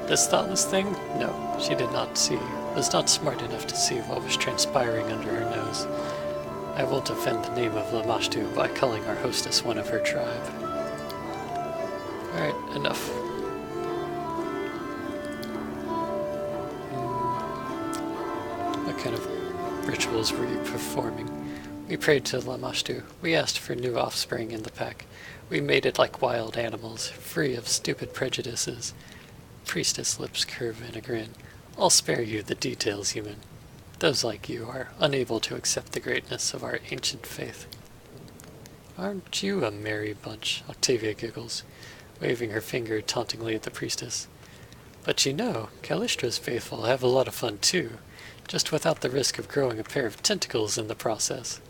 This thoughtless thing? No, she was not smart enough to see what was transpiring under her nose. I won't offend the name of Lamashtu by calling our hostess one of her tribe. Alright, enough. What kind of rituals were you performing? We prayed to Lamashtu. We asked for new offspring in the pack. We mated like wild animals, free of stupid prejudices. Priestess lips curve in a grin. I'll spare you the details, human. Those like you are unable to accept the greatness of our ancient faith. Aren't you a merry bunch? Octavia giggles, waving her finger tauntingly at the priestess. But you know, Callistra's faithful have a lot of fun too, just without the risk of growing a pair of tentacles in the process.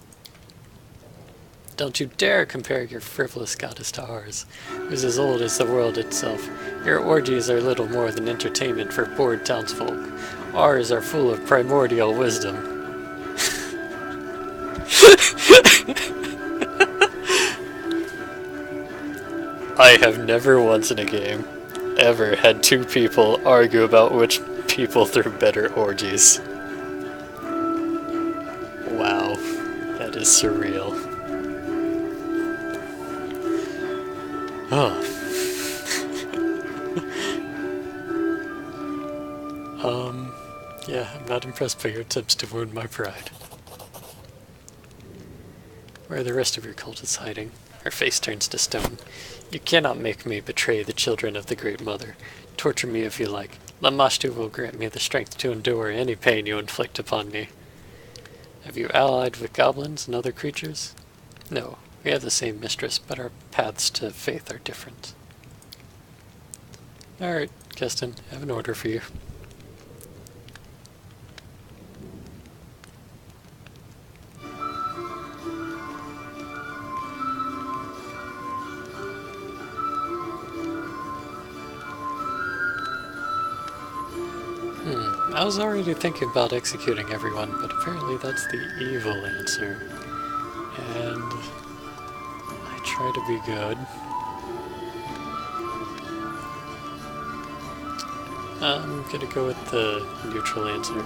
Don't you dare compare your frivolous goddess to ours, who's as old as the world itself. Your orgies are little more than entertainment for bored townsfolk. Ours are full of primordial wisdom. I have never once in a game ever had two people argue about which people threw better orgies. Wow, that is surreal. Oh. Yeah, I'm not impressed by your attempts to wound my pride. Where are the rest of your cultists hiding? Her face turns to stone. You cannot make me betray the children of the Great Mother. Torture me if you like. Lamashtu will grant me the strength to endure any pain you inflict upon me. Have you allied with goblins and other creatures? No, we have the same mistress, but our paths to faith are different. Alright, Keston, I have an order for you. I was already thinking about executing everyone, but apparently that's the evil answer. And I try to be good. I'm gonna go with the neutral answer.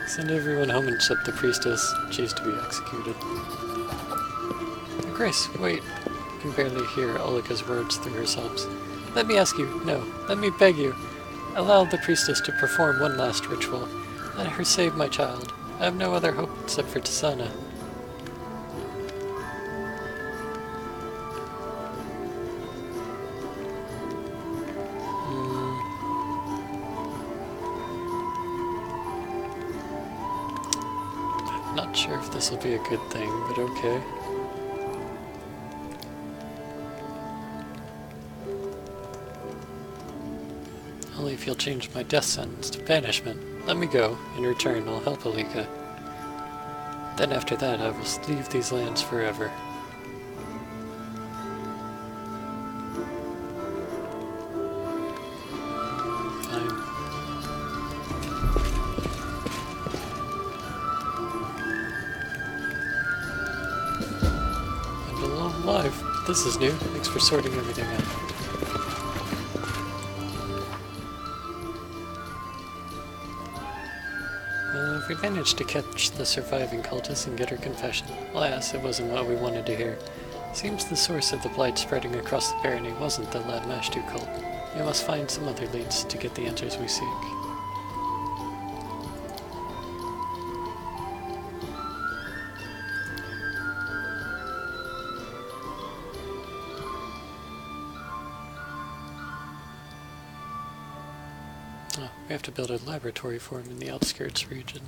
Send everyone home except the priestess. She's to be executed. Grace, wait. I can barely hear Olga's words through her sobs. Let me ask you, no, let me beg you. Allow the priestess to perform one last ritual. Let her save my child. I have no other hope except for Tisana. I'm not sure if this will be a good thing, but okay. Only if you'll change my death sentence to banishment. Let me go. In return, I'll help Alika. Then after that, I will leave these lands forever. Fine. I'm alone alive. This is new. Thanks for sorting everything out. We managed to catch the surviving cultist and get her confession. Alas, it wasn't what we wanted to hear. Seems the source of the blight spreading across the barony wasn't the Lamashtu cult. We must find some other leads to get the answers we seek. Oh, we have to build a laboratory for him in the outskirts region.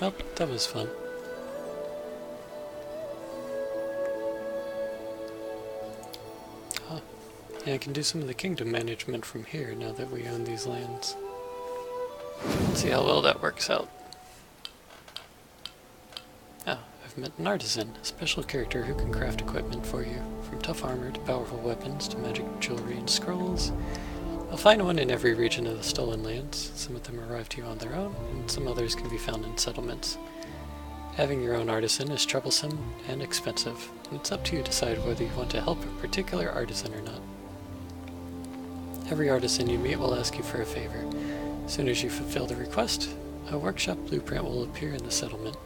Well, that was fun. Huh. Yeah, I can do some of the kingdom management from here now that we own these lands. Let's see how well that works out. Ah, I've met an artisan, a special character who can craft equipment for you, from tough armor to powerful weapons to magic jewelry and scrolls. You'll find one in every region of the Stolen Lands. Some of them arrive to you on their own, and some others can be found in settlements. Having your own artisan is troublesome and expensive, and it's up to you to decide whether you want to help a particular artisan or not. Every artisan you meet will ask you for a favor. As soon as you fulfill the request, a workshop blueprint will appear in the settlement.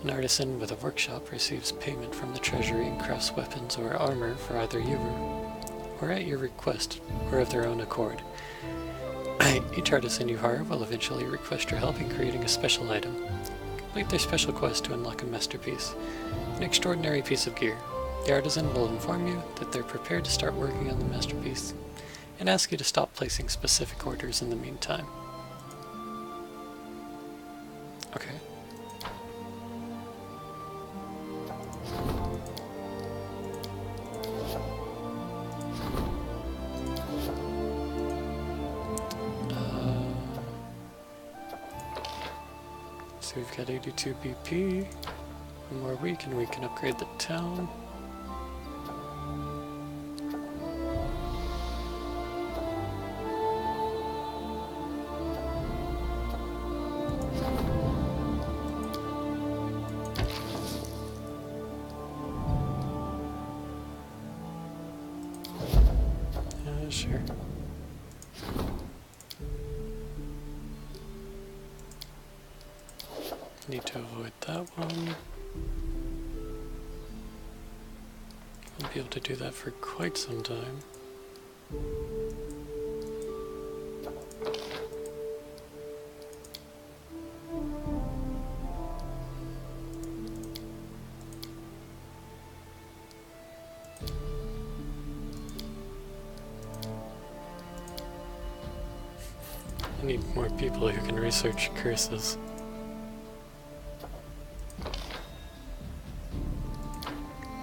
An artisan with a workshop receives payment from the treasury and crafts weapons or armor for either you or at your request, or of their own accord. Each artisan you hire will eventually request your help in creating a special item. Complete their special quest to unlock a masterpiece, an extraordinary piece of gear. The artisan will inform you that they're prepared to start working on the masterpiece, and ask you to stop placing specific orders in the meantime. Okay. So we've got 82 BP. One more week and we can upgrade the town. Sure. Need to avoid that one. Won't be able to do that for quite some time. I need more people who can research curses.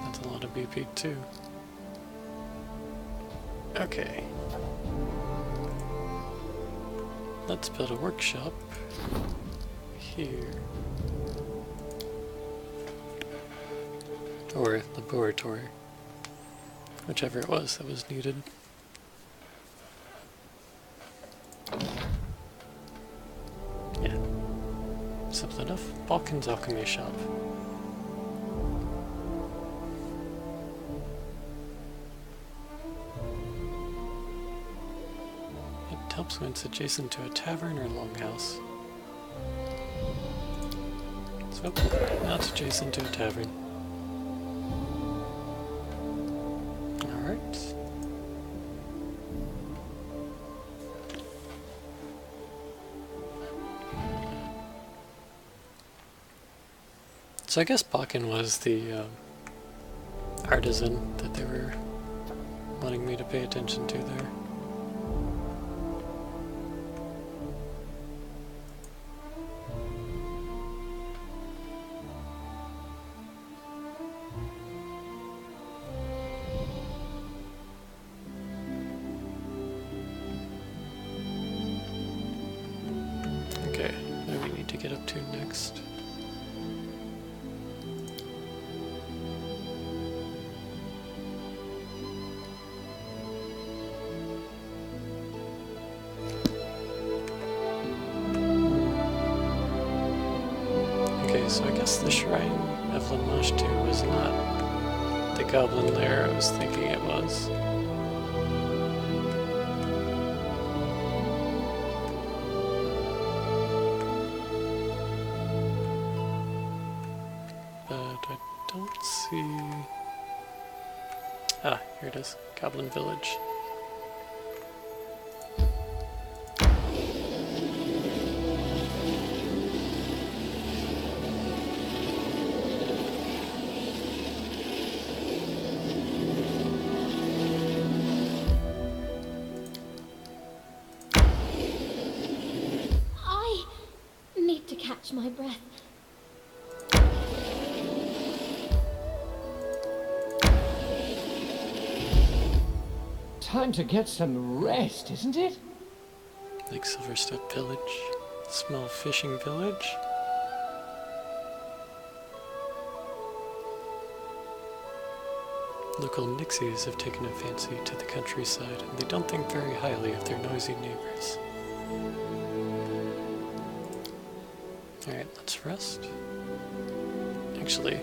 That's a lot of BP too. Okay. Let's build a workshop here. Or laboratory. Whichever it was that was needed. Simple enough. Balkan's Alchemy Shop. It helps when it's adjacent to a tavern or longhouse. So, now it's adjacent to a tavern. Alright. So I guess Bakken was the artisan that they were wanting me to pay attention to there. Okay, what do we need to get up to next? So I guess the Shrine of Lamashtu was not the goblin lair I was thinking it was. But I don't see... Ah, here it is. Goblin Village. My breath. Time to get some rest, isn't it? Like Silverstep Village. Small fishing village. Local Nixies have taken a fancy to the countryside, and they don't think very highly of their noisy neighbors. Alright, let's rest. Actually,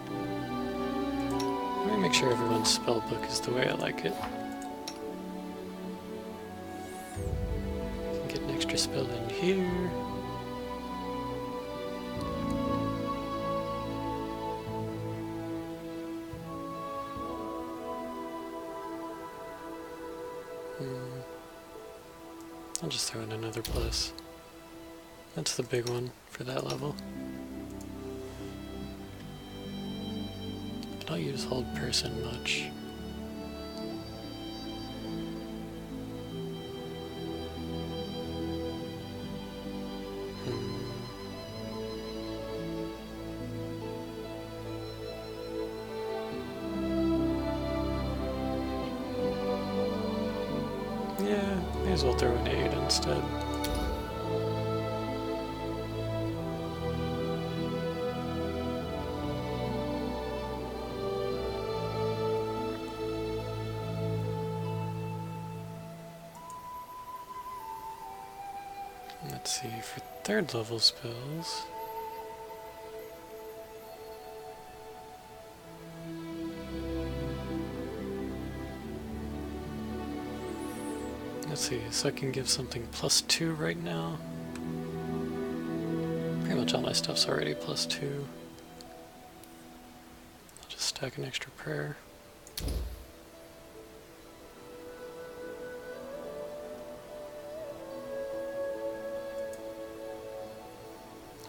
let me make sure everyone's spell book is the way I like it. Get an extra spell in here. I'll just throw in another plus. That's the big one for that level. I don't use hold person much. Yeah, may as well throw an 8 instead. Let's see, for third level spells. Let's see, so I can give something +2 right now. Pretty much all my stuff's already +2. I'll just stack an extra prayer.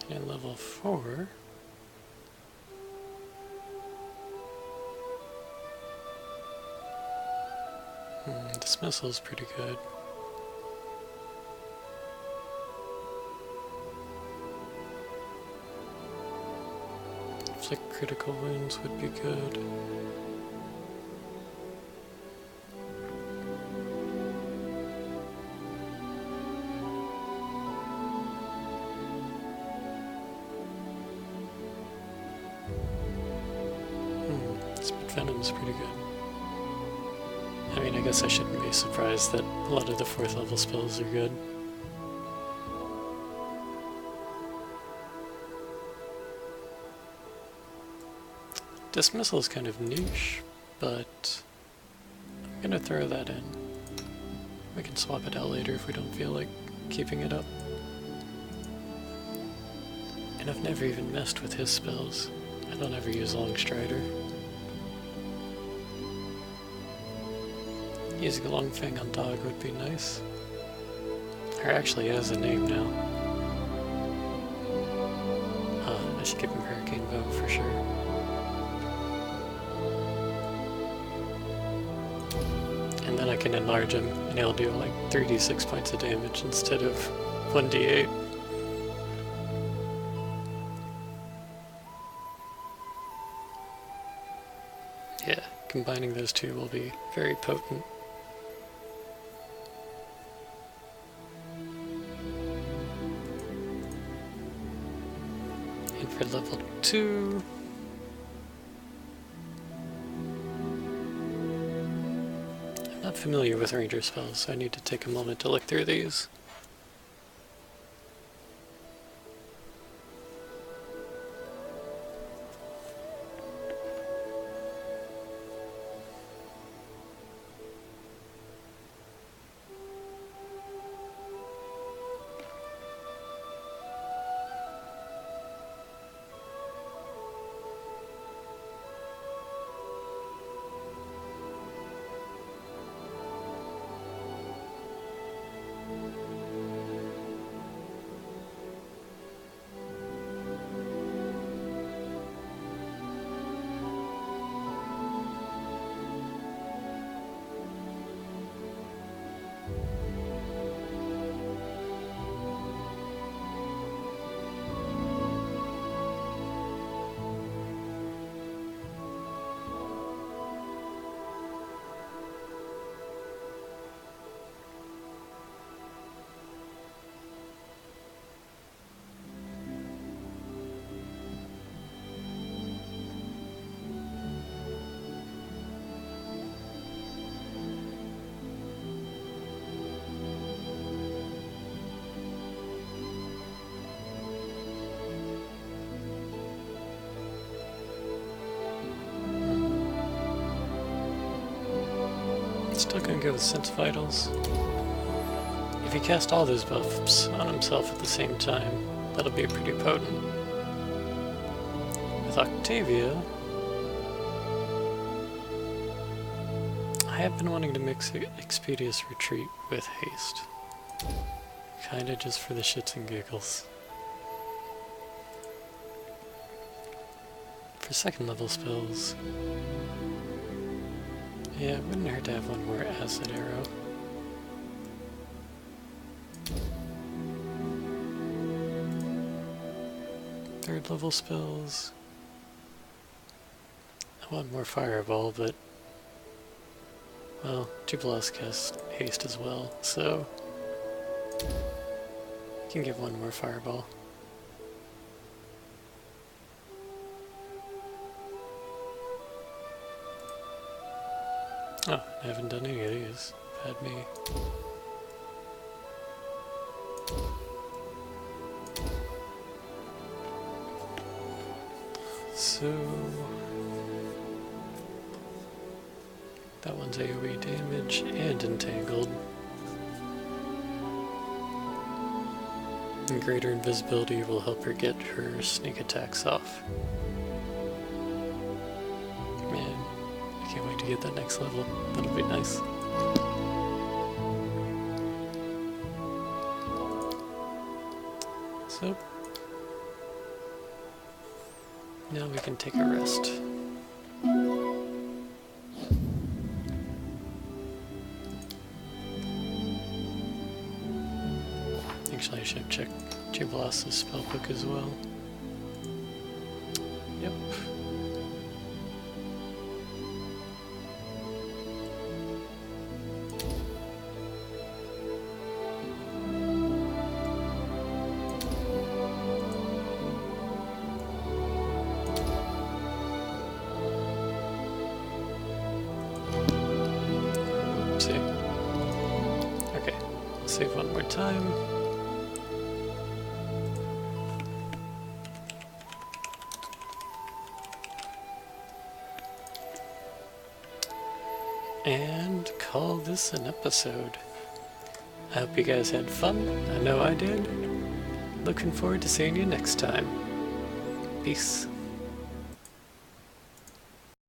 And level 4. Dismissal is pretty good. Inflict critical wounds would be good. Spit Venom's pretty good. I mean, I guess I shouldn't be surprised that a lot of the 4th level spells are good. Dismissal is kind of niche, but I'm gonna throw that in. We can swap it out later if we don't feel like keeping it up. And I've never even messed with his spells. I don't ever use Longstrider. Using a long fang on dog would be nice. Or actually has a name now. I should give him Hurricane Vote for sure. And then I can enlarge him and he'll do like 3d6 points of damage instead of 1d8. Yeah, combining those two will be very potent. And for level 2... I'm not familiar with ranger spells, so I need to take a moment to look through these. go with Sense Vitals. If he casts all those buffs on himself at the same time, that'll be pretty potent. With Octavia, I have been wanting to mix Expeditious Retreat with Haste. Kinda just for the shits and giggles. For second level spells, yeah, it wouldn't hurt to have one more Acid Arrow. Third level spells, I want more Fireball, but, well, Jubileus casts Haste as well, so I can give one more Fireball. Oh, I haven't done any of these. Bad me. So that one's AoE damage and entangled. And greater invisibility will help her get her sneak attacks off. Man, I can't wait to get that next level. That'll be nice. So now we can take a rest. Actually, I should have checked Jubileus' spellbook as well. Yep. See. Okay, save one more time. And call this an episode. I hope you guys had fun. I know I did. Looking forward to seeing you next time. Peace.